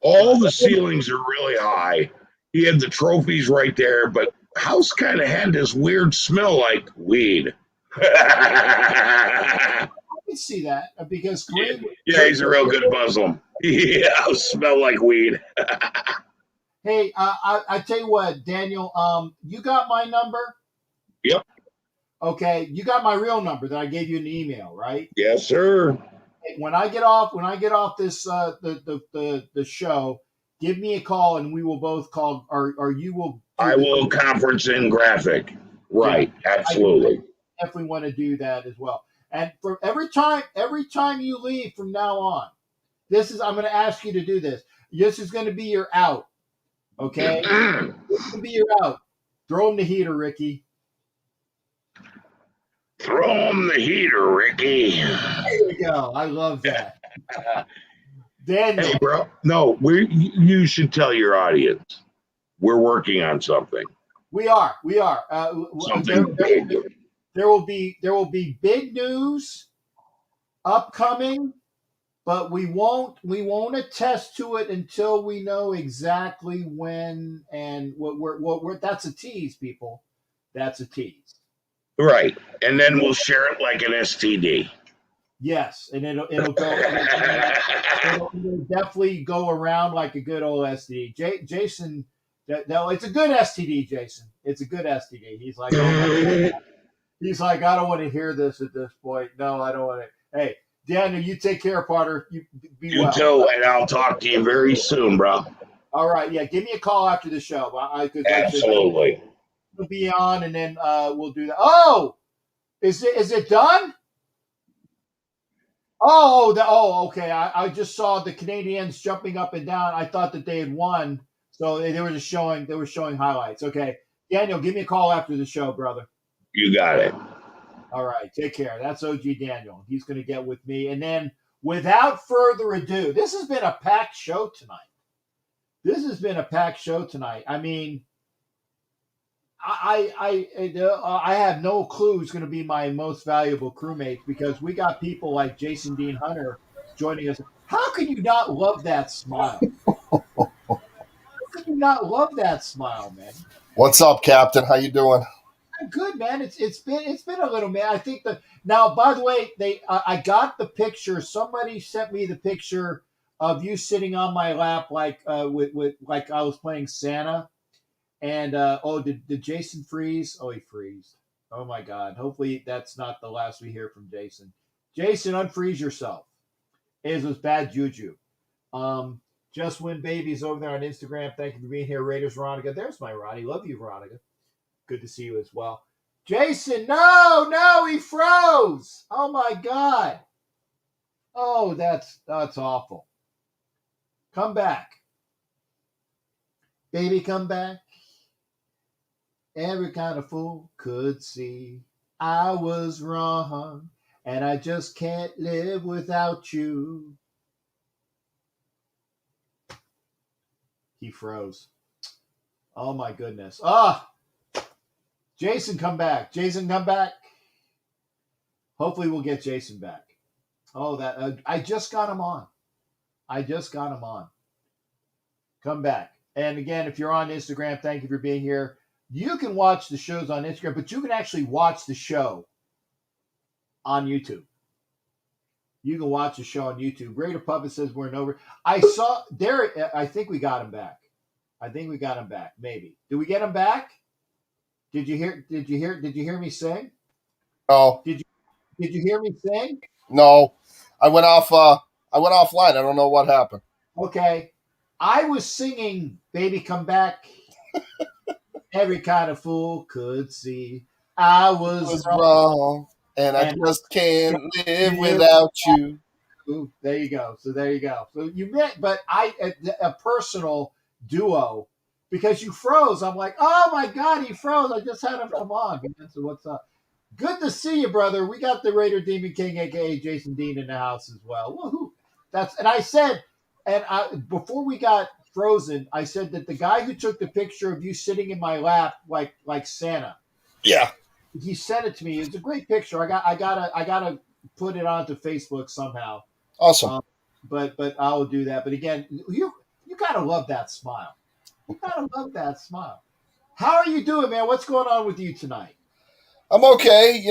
All the ceilings are really high. He had the trophies right there, but the house kind of had this weird smell like weed. I can see that because Kareem. Yeah, he's a real good Muslim. Yeah, smell like weed. Hey, I tell you what, Daniel, you got my number? Yep. Okay, you got my real number that I gave you in the email, right? Yes, sir. When I get off this the show, give me a call and we will both call, or you will. I will conference in graphic. Right, absolutely. I definitely want to do that as well. And for every time you leave from now on, I'm going to ask you to do this. This is going to be your out. Okay, this is going to be your out. Throw him the heater, Ricky. Throw him the heater, Ricky. There you go. I love that. Daniel. Hey, bro. No, you should tell your audience. We're working on something. We are. Something big. There will be big news upcoming, but we won't attest to it until we know exactly when and what. That's a tease, people. That's a tease. Right, and then we'll share it like an STD. Yes, and it'll definitely go around like a good old STD. Jason, no, it's a good STD, Jason. It's a good STD. He's like, I don't want to hear this at this point. No, I don't want to. Hey, Daniel, you take care, Potter. You be well. You too, and I'll talk to you very soon, bro. All right, yeah. Give me a call after the show. Absolutely. We'll be on, and then we'll do that. Oh, is it done? Okay. I just saw the Canadians jumping up and down. I thought that they had won, so they were just showing highlights. Okay, Daniel, give me a call after the show, brother. You got it. All right, take care. That's OG Daniel. He's going to get with me, and then without further ado, this has been a packed show tonight. I mean, I have no clue who's going to be my most valuable crewmate because we got people like Jason Dean Hunter joining us. How can you not love that smile? How can you not love that smile, man? What's up, Captain? How you doing? I'm good, man. It's been a little, man. I think now. By the way, I got the picture. Somebody sent me the picture of you sitting on my lap, like with like I was playing Santa. And did Jason freeze? Oh, he freezed. Oh my God! Hopefully that's not the last we hear from Jason. Jason, unfreeze yourself. It was bad juju. Just Win Babies over there on Instagram. Thank you for being here, Raiders Veronica. There's my Ronnie. Love you, Veronica. Good to see you as well. Jason, no, he froze. Oh my God. Oh, that's awful. Come back, baby. Come back. Every kind of fool could see I was wrong, and I just can't live without you. He froze. Oh, my goodness. Jason, come back. Jason, come back. Hopefully we'll get Jason back. Oh, I just got him on. Come back. And again, if you're on Instagram, thank you for being here. You can watch the shows on Instagram, but you can actually watch the show on YouTube. You can watch the show on YouTube. Raider Puppet says we're in over. I saw Derek. I think we got him back. Maybe. Did we get him back? Did you hear me sing? No. Did you hear me sing? No. I went offline. I don't know what happened. Okay. I was singing Baby Come Back. Every kind of fool could see I was wrong, and I just can't live without you. Ooh, there you go. So you met, but a personal duo because you froze. I'm like, oh my God, he froze. I just had him come on. So what's up? Good to see you, brother. We got the Raider Demon King, aka Jason Dean, in the house as well. Woohoo! Before we got frozen, I said that the guy who took the picture of you sitting in my lap like Santa. Yeah. He sent it to me. It's a great picture. I gotta put it onto Facebook somehow. Awesome. But I'll do that. But again, you gotta love that smile. How are you doing, man? What's going on with you tonight? I'm okay.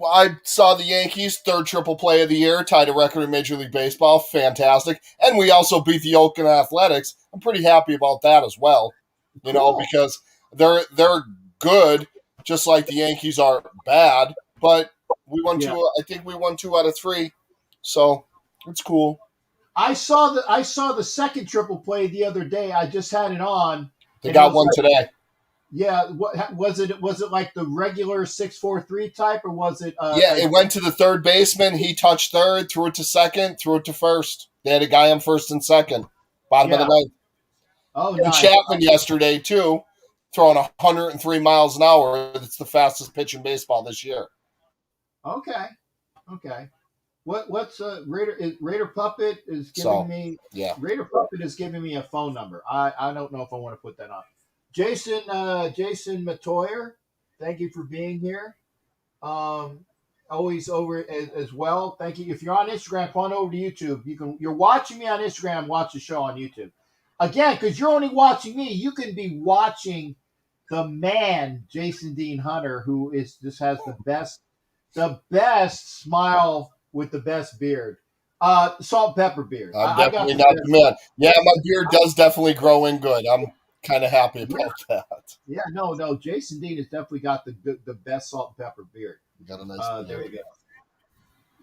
I saw the Yankees, third triple play of the year, tied a record in Major League Baseball. Fantastic. And we also beat the Oakland Athletics. I'm pretty happy about that as well, Cool. because they're good, just like the Yankees are bad, but we won two. I think we won 2 out of 3, so it's cool. I saw the second triple play the other day. I just had it on. They got one today. Yeah, what was it? Was it like the regular 6-4-3 type, or was it? It went to the third baseman. He touched third, threw it to second, threw it to first. They had a guy on first and second, bottom of the ninth. Oh, and nice. Chapman yesterday too, throwing 103 miles an hour. It's the fastest pitch in baseball this year. Okay. What's Raider Puppet is giving me? Yeah. Raider Puppet is giving me a phone number. I don't know if I want to put that on. Jason Matoyer, thank you for being here. Always over as well. Thank you. If you're on Instagram, come on over to YouTube. You're watching me on Instagram, watch the show on YouTube. Again, because you're only watching me, you can be watching the man, Jason Dean Hunter, who just has the best smile with the best beard. Salt and pepper beard. I'm definitely not the man. Yeah, my beard does definitely grow in good. I'm kind of happy about that. Yeah, no. Jason Dean has definitely got the best salt and pepper beard. You got a nice beard. There you go.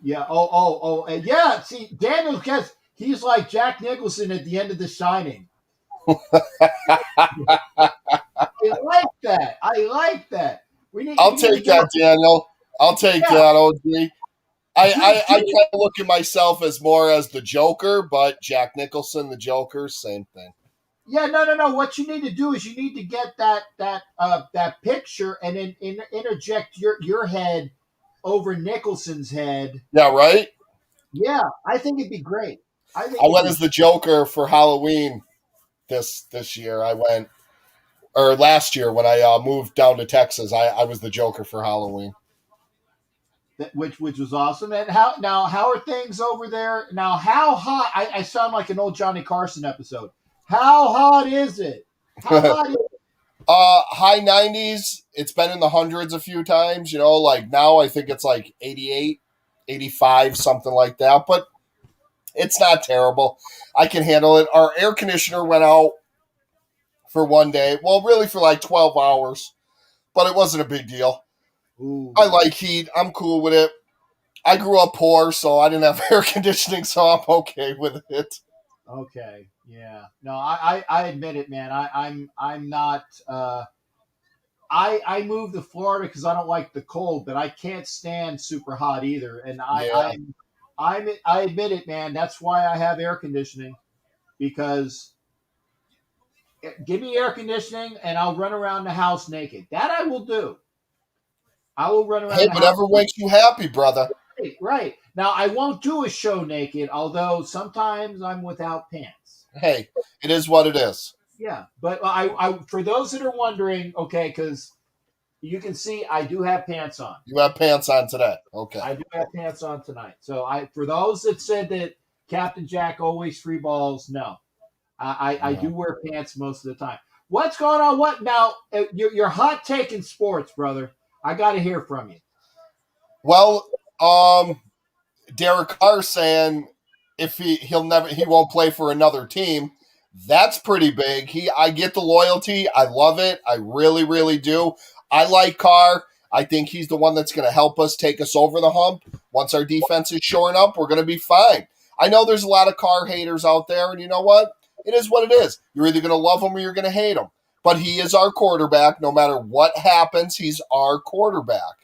Yeah. Oh. And yeah. See, Daniel gets. He's like Jack Nicholson at the end of The Shining. I like that. I'll take that, Daniel. I'll take that, OG. I kind of look at myself as more as the Joker, but Jack Nicholson, the Joker, same thing. Yeah, no. What you need to do is you need to get that picture and then interject your head over Nicholson's head. Yeah, right? Yeah, I think it'd be great. I went as the Joker for Halloween this year. Last year when I moved down to Texas, I was the Joker for Halloween. Which was awesome. And how are things over there? Now, how hot? I sound like an old Johnny Carson episode. How hot is it? How hot is it? High 90s. It's been in the hundreds a few times. Like now I think it's like 88, 85, something like that. But it's not terrible. I can handle it. Our air conditioner went out for one day. Well, really for like 12 hours. But it wasn't a big deal. Ooh. I like heat. I'm cool with it. I grew up poor, so I didn't have air conditioning, so I'm okay with it. Okay. Yeah. No, I admit it, man. I'm not. I moved to Florida because I don't like the cold, but I can't stand super hot either. And I admit it, man. That's why I have air conditioning, because give me air conditioning and I'll run around the house naked. That I will do. I will run around. Hey, whatever makes you happy, brother. Right. Now, I won't do a show naked, although sometimes I'm without pants. Hey, it is what it is. Yeah, but I for those that are wondering, okay, because you can see I do have pants on. You have pants on today. Okay. I do have pants on tonight. So for those that said that Captain Jack always free balls, no. I do wear pants most of the time. What's going on? What now? Your hot take in sports, brother. I got to hear from you. Well, Derek Carr saying if he won't play for another team. That's pretty big. I get the loyalty. I love it. I really, really do. I like Carr. I think he's the one that's going to help us take us over the hump. Once our defense is shoring up, we're going to be fine. I know there's a lot of Carr haters out there, and you know what? It is what it is. You're either going to love him or you're going to hate him. But he is our quarterback. No matter what happens, he's our quarterback.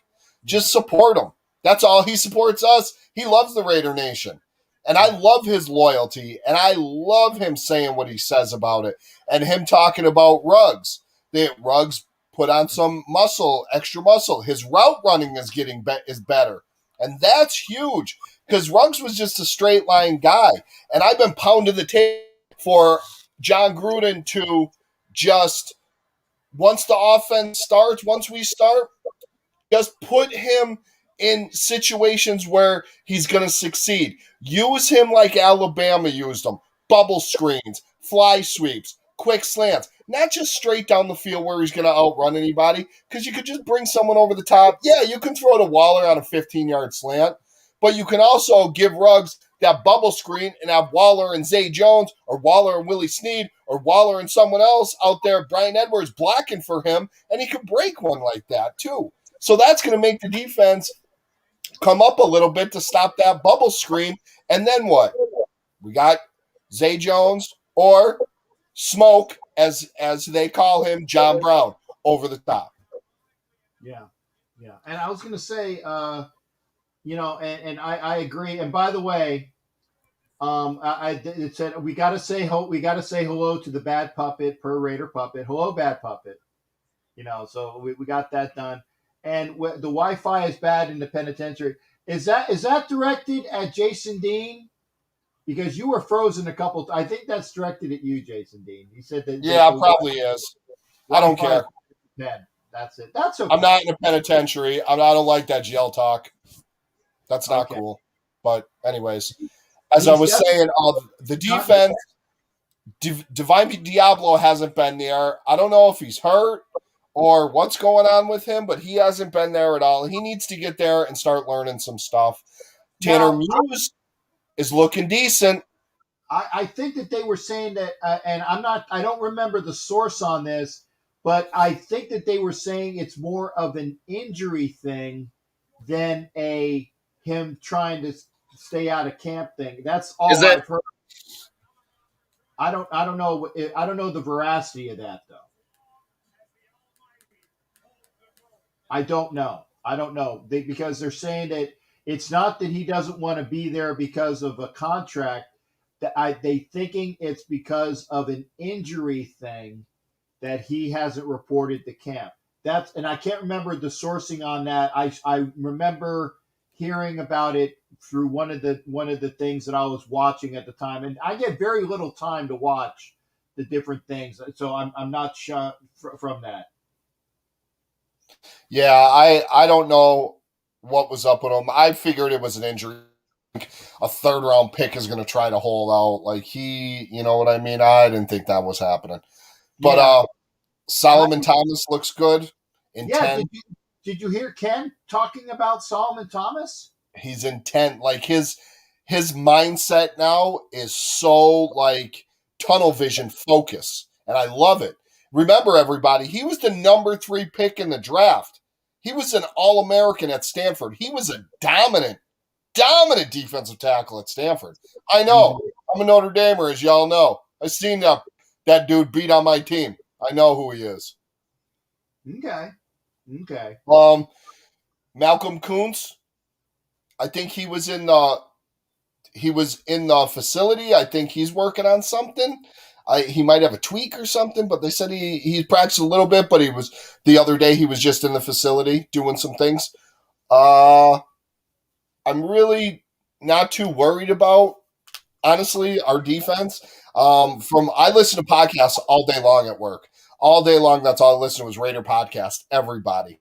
Just support him. That's all. He supports us. He loves the Raider Nation. And I love his loyalty, and I love him saying what he says about it, and him talking about Ruggs. That Ruggs put on some muscle, extra muscle. His route running is is better, and that's huge because Ruggs was just a straight line guy, and I've been pounding the table for John Gruden to just once the offense starts, once we start, just put him in situations where he's going to succeed. Use him like Alabama used him. Bubble screens, fly sweeps, quick slants. Not just straight down the field where he's going to outrun anybody, because you could just bring someone over the top. Yeah, you can throw to Waller on a 15-yard slant, but you can also give Ruggs that bubble screen and have Waller and Zay Jones or Waller and Willie Snead or Waller and someone else out there, Brian Edwards, blocking for him, and he could break one like that too. So that's going to make the defense come up a little bit to stop that bubble screen. And then what? We got Zay Jones or Smoke, as they call him, John Brown, over the top. Yeah. And I was going to say, and I agree. And by the way, it said we got to say hello to the bad puppet, per Raider puppet. Hello, bad puppet. So we got that done. And the Wi-Fi is bad in the penitentiary. Is that directed at Jason Dean? Because you were frozen a couple. I think that's directed at you, Jason Dean. He said that. Yeah, probably is. I don't care. That's it. That's okay. I'm not in a penitentiary. I don't like that jail talk. That's not cool. But anyways, as I was saying, the defense, Divine Diablo hasn't been there. I don't know if he's hurt or what's going on with him, but he hasn't been there at all. He needs to get there and start learning some stuff. Tanner Muse is looking decent. I think that they were saying that, and I don't remember the source on this, but I think that they were saying it's more of an injury thing than him trying to stay out of camp thing. That's all I've heard. I don't know. I don't know the veracity of that though. I don't know. Because they're saying that it's not that he doesn't want to be there because of a contract. They thinking it's because of an injury thing that he hasn't reported to camp. And I can't remember the sourcing on that. I remember hearing about it through one of the things that I was watching at the time, and I get very little time to watch the different things, so I'm not sure from that. Yeah, I don't know what was up with him. I figured it was an injury. A third-round pick is going to try to hold out. Like you know what I mean? I didn't think that was happening. But Solomon Thomas looks good in 10. Did you hear Ken talking about Solomon Thomas? He's intent. Like his mindset now is so like tunnel vision focus, and I love it. Remember, everybody, he was the number 3 pick in the draft. He was an All-American at Stanford. He was a dominant defensive tackle at Stanford. I know. I'm a Notre Damer, as y'all know. I've seen that dude beat on my team. I know who he is. Okay. Malcolm Kuntz, I think he was in the facility. I think he's working on something. He might have a tweak or something, but they said he practiced a little bit, but the other day he was just in the facility doing some things. I'm really not too worried about, honestly, our defense. I listen to podcasts all day long at work. All day long, that's all I listen to was Raider podcast. Everybody,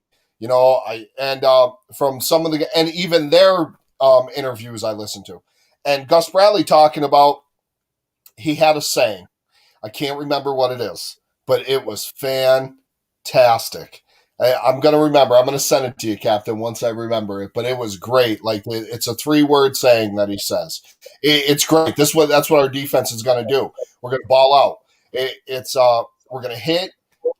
from some of and even their interviews I listen to, and Gus Bradley talking about, he had a saying. I can't remember what it is, but it was fantastic. I'm going to remember. I'm going to send it to you, Captain, once I remember it. But it was great. Like, it's a 3-word saying that he says. It's great. That's what our defense is going to do. We're going to ball out. We're going to hit.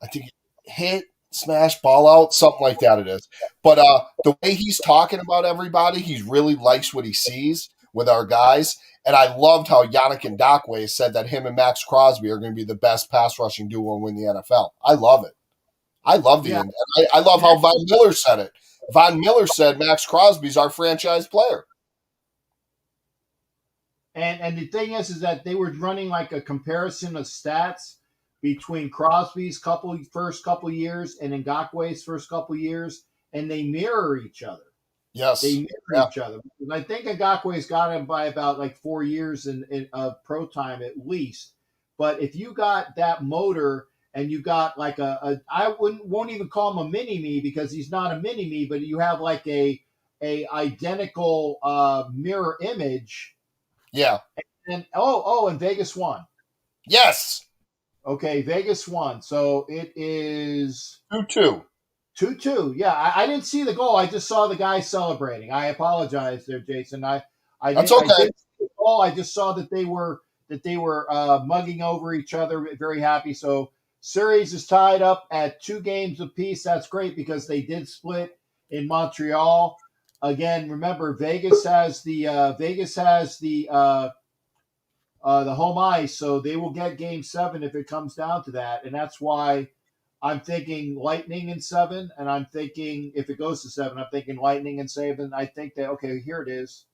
I think hit, smash, ball out, something like that it is. But the way he's talking about everybody, he really likes what he sees with our guys. And I loved how Yannick Ngakoue said that him and Max Crosby are going to be the best pass rushing duo in the NFL. I love it. I love I love how Von Miller said it. Von Miller said Max Crosby's our franchise player. And the thing is that they were running like a comparison of stats between Crosby's first couple years and Ngakoue's first couple years, and they mirror each other. Yes, they mirror each other. I think Ngakoue's got him by about like 4 years in pro time at least. But if you got that motor and you got like I won't even call him a mini-me because he's not a mini-me, but you have like a identical mirror image. Yeah. And Vegas won. Yes. Okay, Vegas won. So it is 2-2. 2-2. Yeah, I didn't see the goal. I just saw the guy celebrating. I apologize there, Jason. That's I okay. didn't see the goal. I just saw that they were mugging over each other, very happy. So series is tied up at 2 games apiece. That's great because they did split in Montreal. Again, remember Vegas has the home ice, so they will get Game 7 if it comes down to that, and that's why I'm thinking Lightning in 7, and I'm thinking if it goes to 7, I'm thinking Lightning in 7. I think that here it is.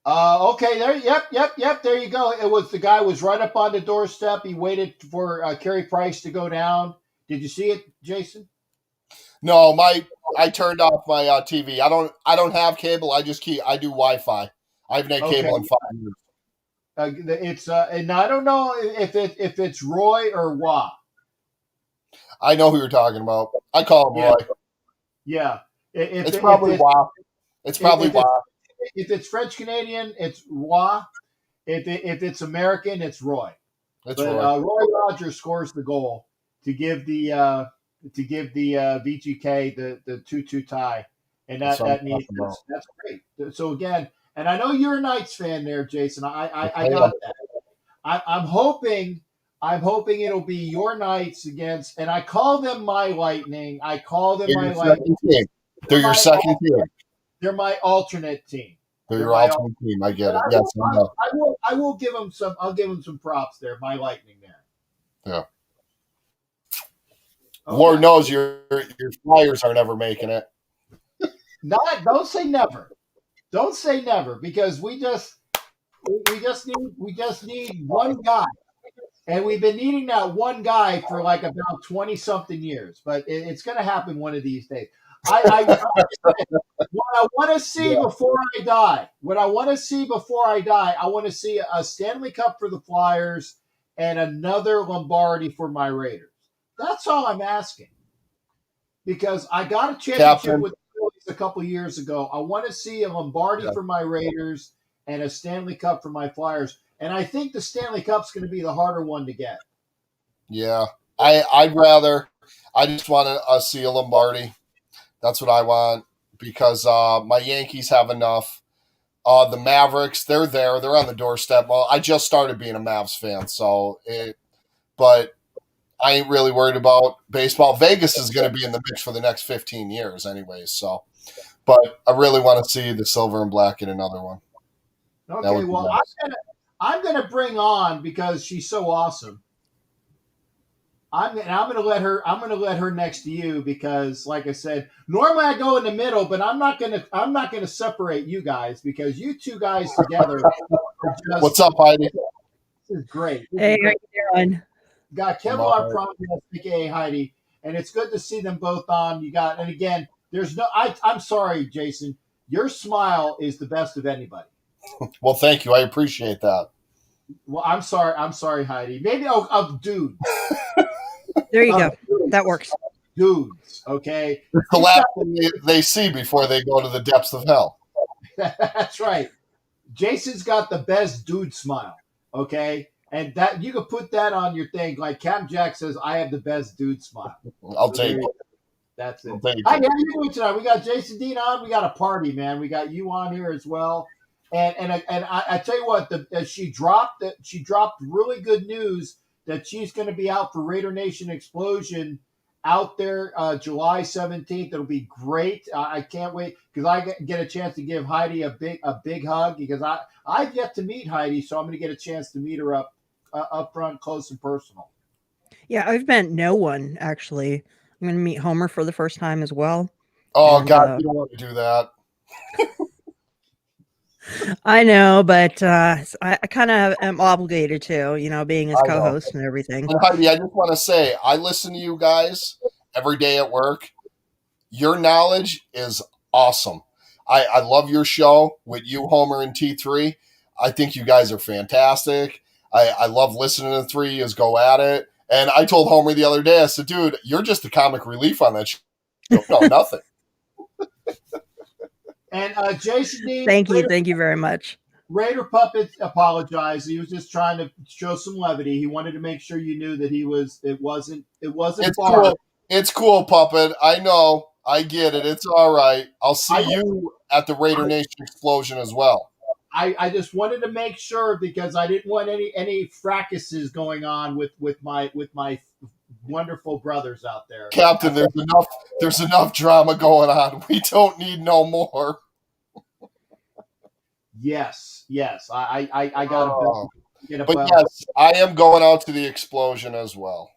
Okay, there. Yep. There you go. The guy was right up on the doorstep. He waited for Carey Price to go down. Did you see it, Jason? No, I turned off my TV. I don't have cable. I do Wi-Fi. I haven't had cable in 5 years. It's and I don't know if it's Roy or Wah. I know who you're talking about. I call him Roy. Yeah, it's probably Wah. It's probably Wah. If it's French Canadian, it's Wah. If it's American, it's Roy. That's Roy. Roy Rogers scores the goal to give the VGK the 2-2 tie, and that's great. So again, and I know you're a Knights fan there, Jason. I got that. I'm hoping it'll be your Knights against, and I call them my Lightning. I call them my Lightning. They're your second team. They're my alternate team. They're your alternate team. I get it. Yes, I will give them some. I'll give them some props there. My Lightning there. Yeah. Okay. Lord knows your Flyers are never making it. Don't say never. Don't say never because we just need one guy, and we've been needing that one guy for like about 20-something years. But it's going to happen one of these days. What I want to see before I die, I want to see a Stanley Cup for the Flyers and another Lombardi for my Raiders. That's all I'm asking. Because I got a championship with the Phillies a couple years ago. I want to see a Lombardi for my Raiders and a Stanley Cup for my Flyers. And I think the Stanley Cup's going to be the harder one to get. Yeah. I just want to see a Lombardi. That's what I want because my Yankees have enough. The Mavericks, they're there. They're on the doorstep. Well, I just started being a Mavs fan, but I ain't really worried about baseball. Vegas is going to be in the mix for the next 15 years anyways. So, but I really want to see the silver and black in another one. Okay, well, nice. I'm going to bring on because she's so awesome. I'm going to let her next to you because, like I said, normally I go in the middle, but I'm not going to separate you guys because you two guys together. What's up, Heidi? This is great. Hey, how you doing? Got Kevlar Promise, aka Heidi, and it's good to see them both on. And again, I'm sorry, Jason. Your smile is the best of anybody. Well, thank you. I appreciate that. Well, I'm sorry, Heidi. Maybe of dudes. There you go. That works. Dudes, okay? It's the last thing they see before they go to the depths of hell. That's right. Jason's got the best dude smile, okay? And that you could put that on your thing. Like Cam Jack says, I have the best dude smile. I'll take it. That's it. Hi, how you doing tonight? We got Jason Dean on. We got a party, man. We got you on here as well. And I tell you what, she dropped really good news that she's going to be out for Raider Nation Explosion out there July 17th. It'll be great. I can't wait because I get a chance to give Heidi a big hug because I've yet to meet Heidi, so I'm going to get a chance to meet her up front, close and personal. Yeah, I've met no one actually. I'm going to meet Homer for the first time as well. Oh, God, you don't want to do that. I know, but I kind of am obligated to, being his co-host and everything. And Heidi, I just want to say, I listen to you guys every day at work. Your knowledge is awesome. I love your show with you, Homer, and T3. I think you guys are fantastic. I love listening to the three of you go at it. And I told Homer the other day, I said, dude, you're just the comic relief on that show. No, nothing. And Jason Dean, thank you very much. Raider Puppet apologized. He was just trying to show some levity. He wanted to make sure you knew that it wasn't it's far. cool. It's cool, Puppet. I know. I get it. It's all right. I'll see you at the Raider Nation explosion as well. I just wanted to make sure because I didn't want any fracases going on with my wonderful brothers out there. Captain, there's enough drama going on. We don't need no more. Yes. I got to. But yes, I am going out to the explosion as well.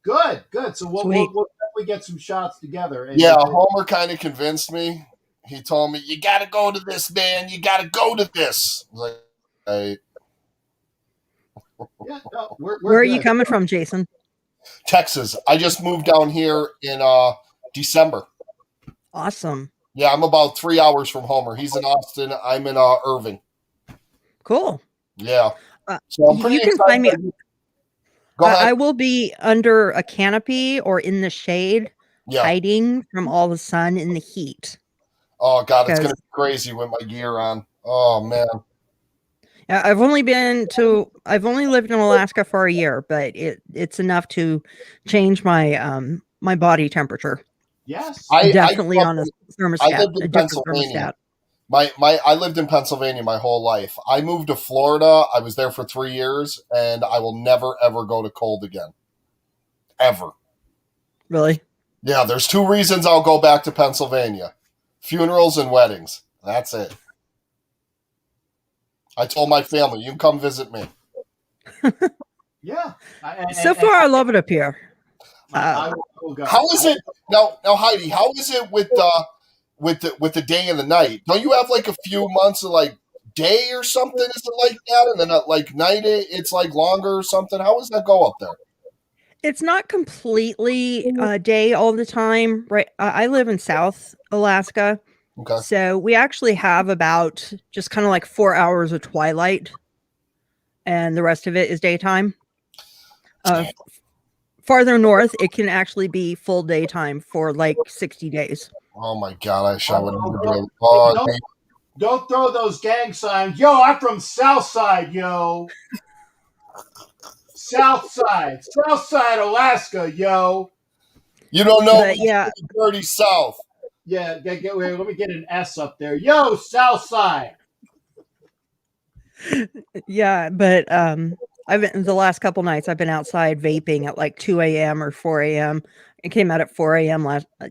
Good. So we'll definitely get some shots together. And yeah, Homer kind of convinced me. He told me, "You got to go to this, man. You got to go to this." I was like, yeah, no, we're Where are you coming from, Jason? Texas. I just moved down here in December. Awesome. Yeah, I'm about 3 hours from Homer. He's in Austin. I'm in Irving. Cool. Yeah. So I'm pretty you can excited. find me. Go ahead. I will be under a canopy or in the shade, hiding from all the sun and the heat. Oh God, it's gonna be crazy with my gear on. Oh man. Yeah, I've only lived in Alaska for a year, but it's enough to change my my body temperature. Yes, definitely on a thermostat. I lived in Pennsylvania. I lived in Pennsylvania my whole life. I moved to Florida. I was there for 3 years, and I will never ever go to cold again. Ever. Really? Yeah, there's 2 reasons I'll go back to Pennsylvania: funerals and weddings. That's it. I told my family, you can come visit me. Yeah. So far, I love it up here. How is it now, Heidi? How is it with the day and the night? Don't you have like a few months of like day or something? Is it like that, and then like night it's like longer or something? How does that go up there? It's not completely day all the time, right? I live in South Alaska. Okay. So we actually have about just kind of like 4 hours of twilight, and the rest of it is daytime. Farther north, it can actually be full daytime for like 60 days. Oh my God! I would never do it. Don't throw those gang signs. Yo, I'm from Southside, yo. Southside, Alaska, yo. You don't know, but yeah, dirty South. Yeah, let me get an S up there. Yo, Southside. Yeah, but I've been the last couple nights. I've been outside vaping at like 2 a.m. or 4 a.m. I came out at 4 a.m.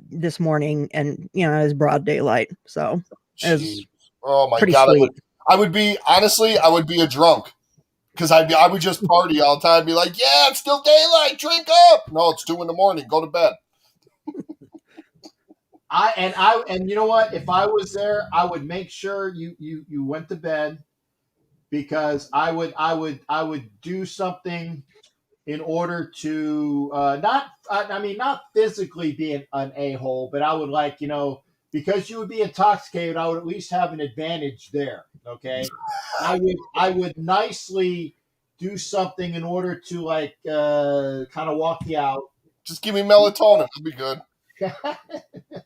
this morning, and it was broad daylight. So it was oh my pretty God, sweet. I would be a drunk because I would just party all the time. Be like, yeah, it's still daylight. Drink up. No, it's 2 a.m. Go to bed. And you know what? If I was there, I would make sure you went to bed, because I would do something in order to not physically be an a-hole, but I would because you would be intoxicated, I would at least have an advantage there. Okay. I would nicely do something in order to kind of walk you out. Just give me melatonin. It'll be good.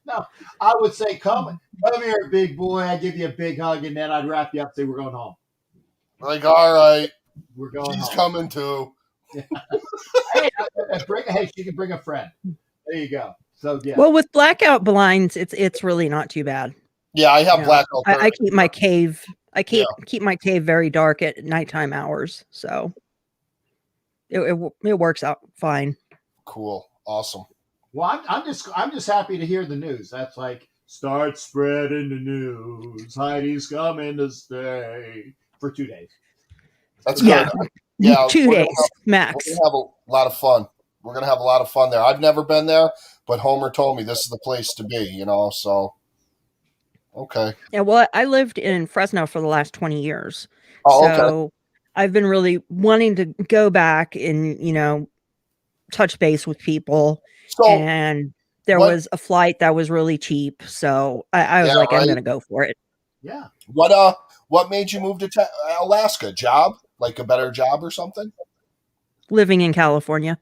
No, I would say, come here, big boy. I'd give you a big hug, and then I'd wrap you up and say, we're going home. Like, all right. We're going She's home. coming too. Hey, she can bring a friend. There you go. So yeah. Well, with blackout blinds, it's really not too bad. Yeah, I have blackout. I keep my cave. Keep my cave very dark at nighttime hours, so it works out fine. Cool, awesome. Well, I'm just happy to hear the news. That's like, start spreading the news. Heidi's coming to stay for 2 days. That's good. Yeah, 2 days max. We're gonna have a lot of fun. We're gonna have a lot of fun there. I've never been there, but Homer told me this is the place to be. So okay. Yeah, well, I lived in Fresno for the last 20 years, okay. I've been really wanting to go back and touch base with people. And there was a flight that was really cheap, so I was like, I'm going to go for it. Yeah. What made you move to Alaska? Job? Like a better job or something? Living in California.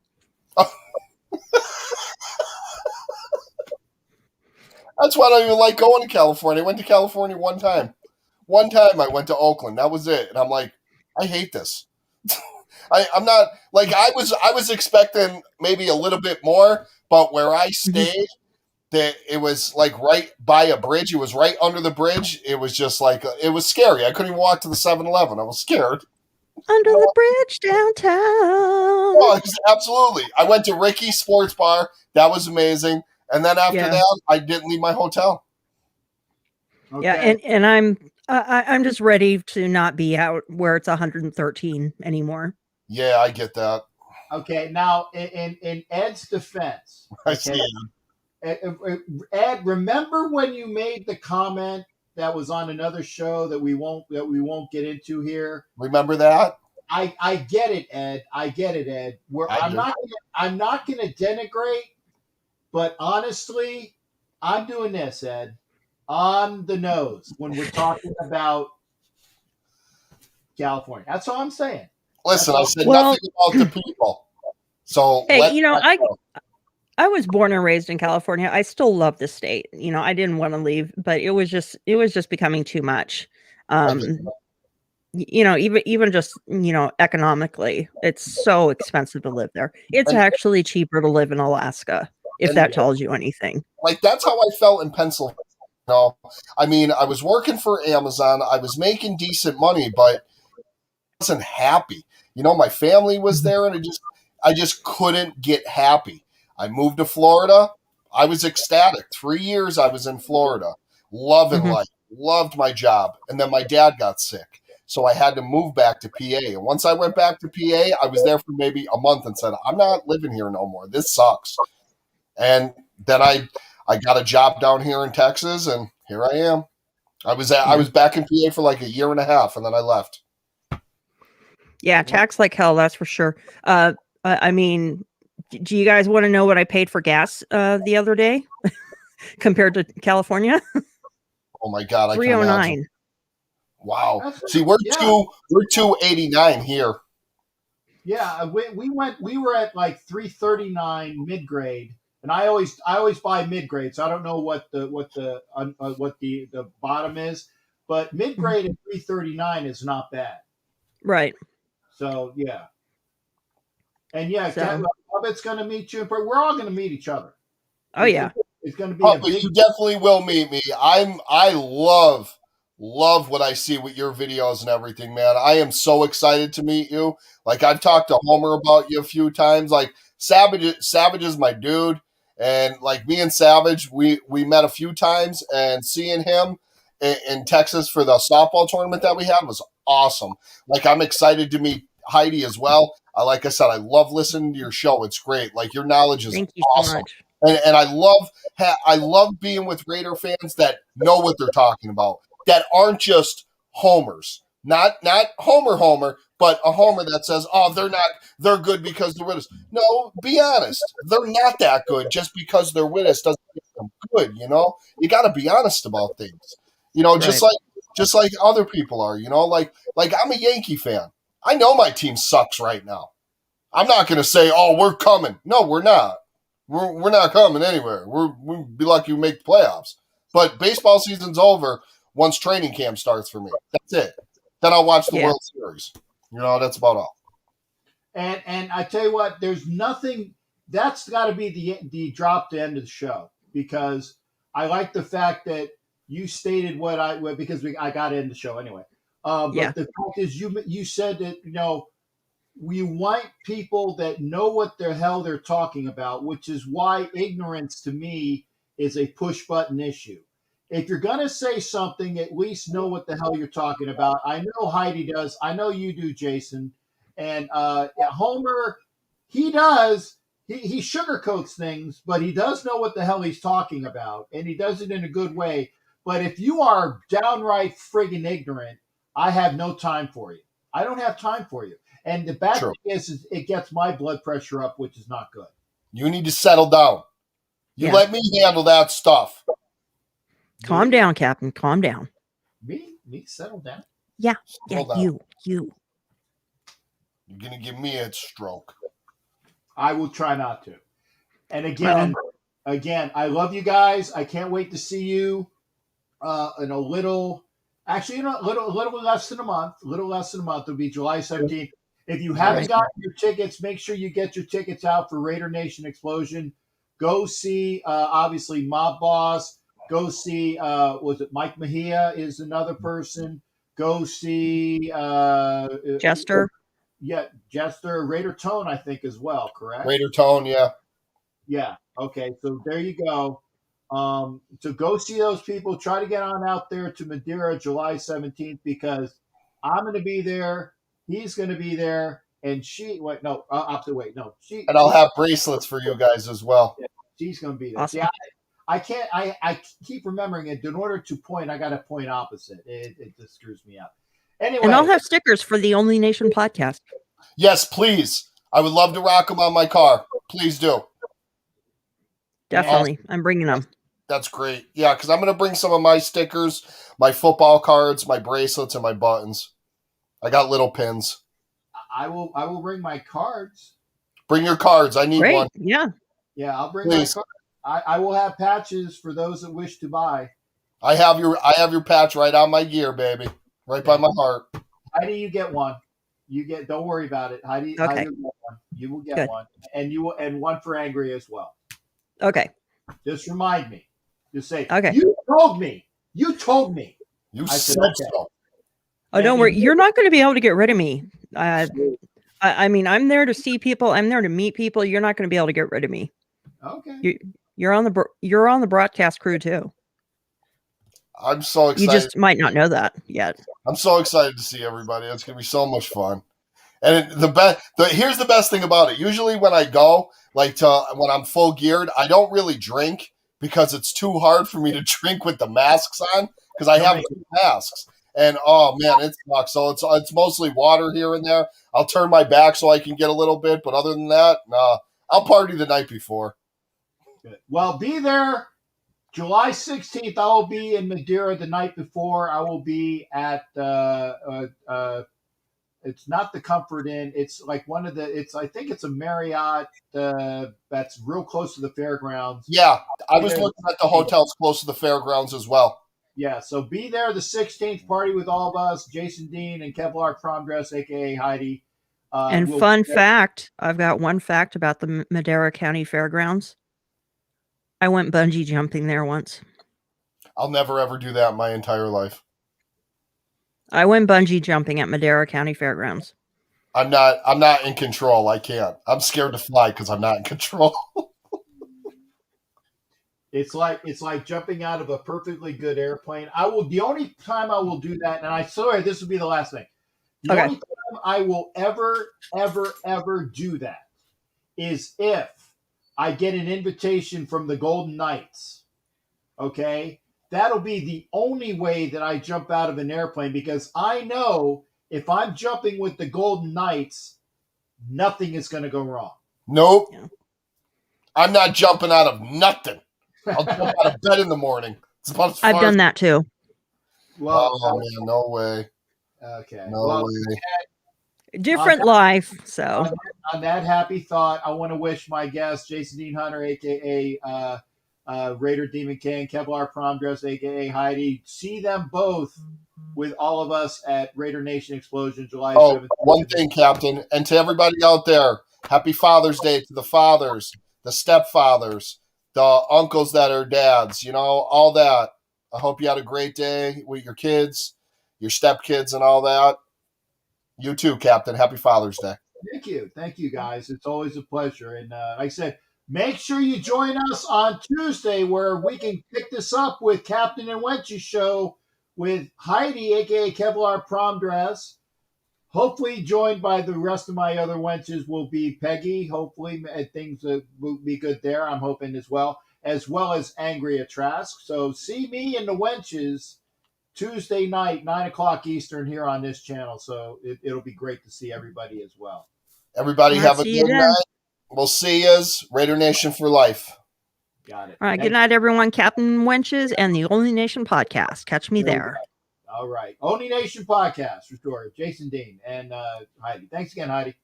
That's why I don't even like going to California. I went to California one time. One time I went to Oakland. That was it. And I'm like, I hate this. I'm not like I was expecting maybe a little bit more, but where I stayed, that it was like right by a bridge. It was right under the bridge. It was just like it was scary. I couldn't even walk to the 7-Eleven. I was scared. Under the bridge downtown. Oh, absolutely. I went to Ricky's Sports Bar. That was amazing. And then after that, I didn't leave my hotel. Yeah, and I'm just ready to not be out where it's 113 anymore. Yeah, I get that. Okay, now in Ed's defense, I see. Ed, remember when you made the comment that was on another show that we won't get into here? Remember that? I get it, Ed. I get it, Ed. I'm not going to denigrate, but honestly, I'm doing this, Ed, on the nose when we're talking about California. That's all I'm saying. Listen, I said nothing about the people. So hey, I was born and raised in California. I still love the state. I didn't want to leave, but it was just becoming too much. Even just, economically, it's so expensive to live there. It's actually cheaper to live in Alaska, if that tells you anything. Like, that's how I felt in Pennsylvania. I mean, I was working for Amazon. I was making decent money, but I wasn't happy. My family was there, and I just couldn't get happy. I moved to Florida. I was ecstatic. 3 years I was in Florida, loving life, loved my job. And then my dad got sick. So I had to move back to PA. And once I went back to PA, I was there for maybe a month and said, I'm not living here no more. This sucks. And then I got a job down here in Texas, and here I am. I was back in PA for like a year and a half, and then I left. Yeah, tax like hell, that's for sure. I mean, do you guys want to know what I paid for gas the other day compared to California? Oh my God, I $3.09. can wow. See, we're 289 here. Yeah, we were at like 339 mid grade, and I always buy mid grade, so I don't know what the bottom is, but mid grade at 339 is not bad. Right. So yeah. And Bubba's going to meet you. We're all going to meet each other. Oh yeah, it's going to be. You definitely will meet me. I love what I see with your videos and everything, man. I am so excited to meet you. Like, I've talked to Homer about you a few times. Like, Savage is my dude, and like me and Savage, we met a few times, and seeing him in Texas for the softball tournament that we had was awesome. Like, I'm excited to meet Heidi as well. Like I said, I love listening to your show. It's great. Like, your knowledge is awesome. So and I love being with Raider fans that know what they're talking about, that aren't just homers. Not Homer, but a homer that says, "Oh, they're good because they're with us." No, be honest. They're not that good just because they're with us doesn't make them good, You got to be honest about things. Just like other people are, like I'm a Yankee fan. I know my team sucks right now. I'm not going to say, "Oh, we're coming." No, we're not. We're not coming anywhere. We'll be lucky we make the playoffs. But baseball season's over once training camp starts for me. That's it. Then I'll watch the World Series. That's about all. And I tell you what, there's nothing that's got to be the drop to end of the show, because I like the fact that you stated because I got to end the show anyway. But the fact is, you said that we want people that know what the hell they're talking about, which is why ignorance to me is a push button issue. If you're going to say something, at least know what the hell you're talking about. I know Heidi does. I know you do, Jason. And Homer, he does. He sugarcoats things, but he does know what the hell he's talking about, and he does it in a good way. But if you are downright friggin' ignorant, I have no time for you. I don't have time for you. And the bad thing is it gets my blood pressure up, which is not good. You need to settle down. You let me handle that stuff. Calm down, Captain. Calm down. Me settle down. Yeah. Settle You. You're gonna give me a stroke. I will try not to. And again, I love you guys. I can't wait to see you in a little. Actually, a little less than a month. A little less than a month. It'll be July 17th. If you haven't gotten your tickets, make sure you get your tickets out for Raider Nation Explosion. Go see, obviously, Mob Boss. Go see, was it Mike Mejia is another person. Go see Jester. Yeah, Jester. Raider Tone, I think, as well, correct? Raider Tone, yeah. Yeah. Okay. So there you go. So go see those people. Try to get on out there to Madeira July 17th because I'm going to be there. He's going to be there. And she, wait, no, opposite way. No, she. And I'll have bracelets for you guys as well. Yeah, she's going to be there. Awesome. Yeah. I can't, I keep remembering it. In order to point, I got to point opposite. It just screws me up. Anyway. And I'll have stickers for the Only Nation podcast. Yes, please. I would love to rock them on my car. Please do. Definitely. I'm bringing them. That's great. Yeah, because I'm going to bring some of my stickers, my football cards, my bracelets, and my buttons. I got little pins. I will bring my cards. Bring your cards. I need one. Yeah. Yeah, I'll bring my cards. I will have patches for those that wish to buy. I have your patch right on my gear, baby. Right by my heart. Heidi, you get one. Don't worry about it. Heidi, Okay. Heidi will get one. You will get Good. one. And one for Angry as well. Okay. Just remind me. Just say, Okay. You told me. You told me. You I said so. Oh, don't worry. You're not going to be able to get rid of me. I mean, I'm there to see people. I'm there to meet people. You're not going to be able to get rid of me. Okay. You're on the broadcast crew too. I'm so excited. You just might not know that yet. I'm so excited to see everybody. It's going to be so much fun. And here's the best thing about it. Usually when I go, when I'm full geared, I don't really drink because it's too hard for me to drink with the masks on because I have two masks. And oh man, it sucks. So it's mostly water here and there. I'll turn my back so I can get a little bit, but other than that, nah. I'll party the night before. Good. Well, be there. July 16th, I will be in Madeira the night before. I will be at it's not the Comfort Inn. It's like I think it's a Marriott that's real close to the fairgrounds. Yeah, I was looking at the hotels close to the fairgrounds as well. Yeah, so be there the 16th, party with all of us, Jason Dean and Kevlar Prom Dress, a.k.a. Heidi. And fun fact, I've got one fact about the Madera County Fairgrounds. I went bungee jumping there once. I'll never ever do that in my entire life. I went bungee jumping at Madera County Fairgrounds. I'm not in control. I can't. I'm scared to fly because I'm not in control. It's like jumping out of a perfectly good airplane. The only time I will do that, and I swear this will be the last thing. The only time I will ever do that is if I get an invitation from the Golden Knights. Okay? That'll be the only way that I jump out of an airplane because I know if I'm jumping with the Golden Knights, nothing is going to go wrong. Nope. Yeah. I'm not jumping out of nothing. I'll jump out of bed in the morning. I've done that too. Well, oh man, no way. Okay. No way. Different life. So on that happy thought, I want to wish my guest, Jason Dean Hunter, aka Raider Demon King, Kevlar Prom Dress, aka Heidi. See them both with all of us at Raider Nation Explosion, July 7th. One thing, Captain, and to everybody out there, happy Father's Day to the fathers, the stepfathers, the uncles that are dads, all that. I hope you had a great day with your kids, your stepkids, and all that. You too, Captain. Happy Father's Day. Thank you, guys. It's always a pleasure. And like I said, make sure you join us on Tuesday where we can pick this up with Captain and Wench's show with Heidi, aka Kevlar Prom Dress. Hopefully joined by the rest of my other wenches will be Peggy. Hopefully things will be good there. I'm hoping as well as Angria Trask. So see me and the wenches Tuesday night, 9:00 Eastern here on this channel. So it'll be great to see everybody as well. Everybody have a good night. We'll see yous. Raider Nation for life. Got it. All right. Good night, everyone. Captain Wenches and the Only Nation podcast. Catch me there. All right. Only Nation podcast for sure. Jason Dean and Heidi. Thanks again, Heidi.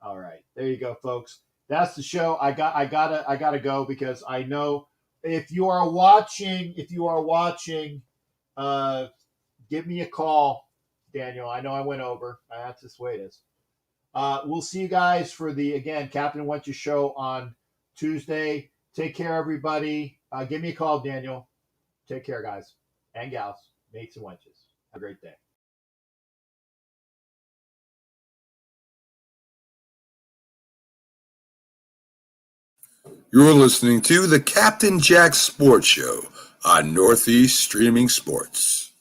All right. There you go, folks. That's the show. I gotta go because I know if you are watching, give me a call, Daniel. I know I went over. That's just the way it is. We'll see you guys for the, again, Captain Wench's show on Tuesday. Take care, everybody. Give me a call, Daniel. Take care, guys and gals, mates and wenches. Have a great day. You're listening to the Captain Jack Sports Show on Northeast Streaming Sports.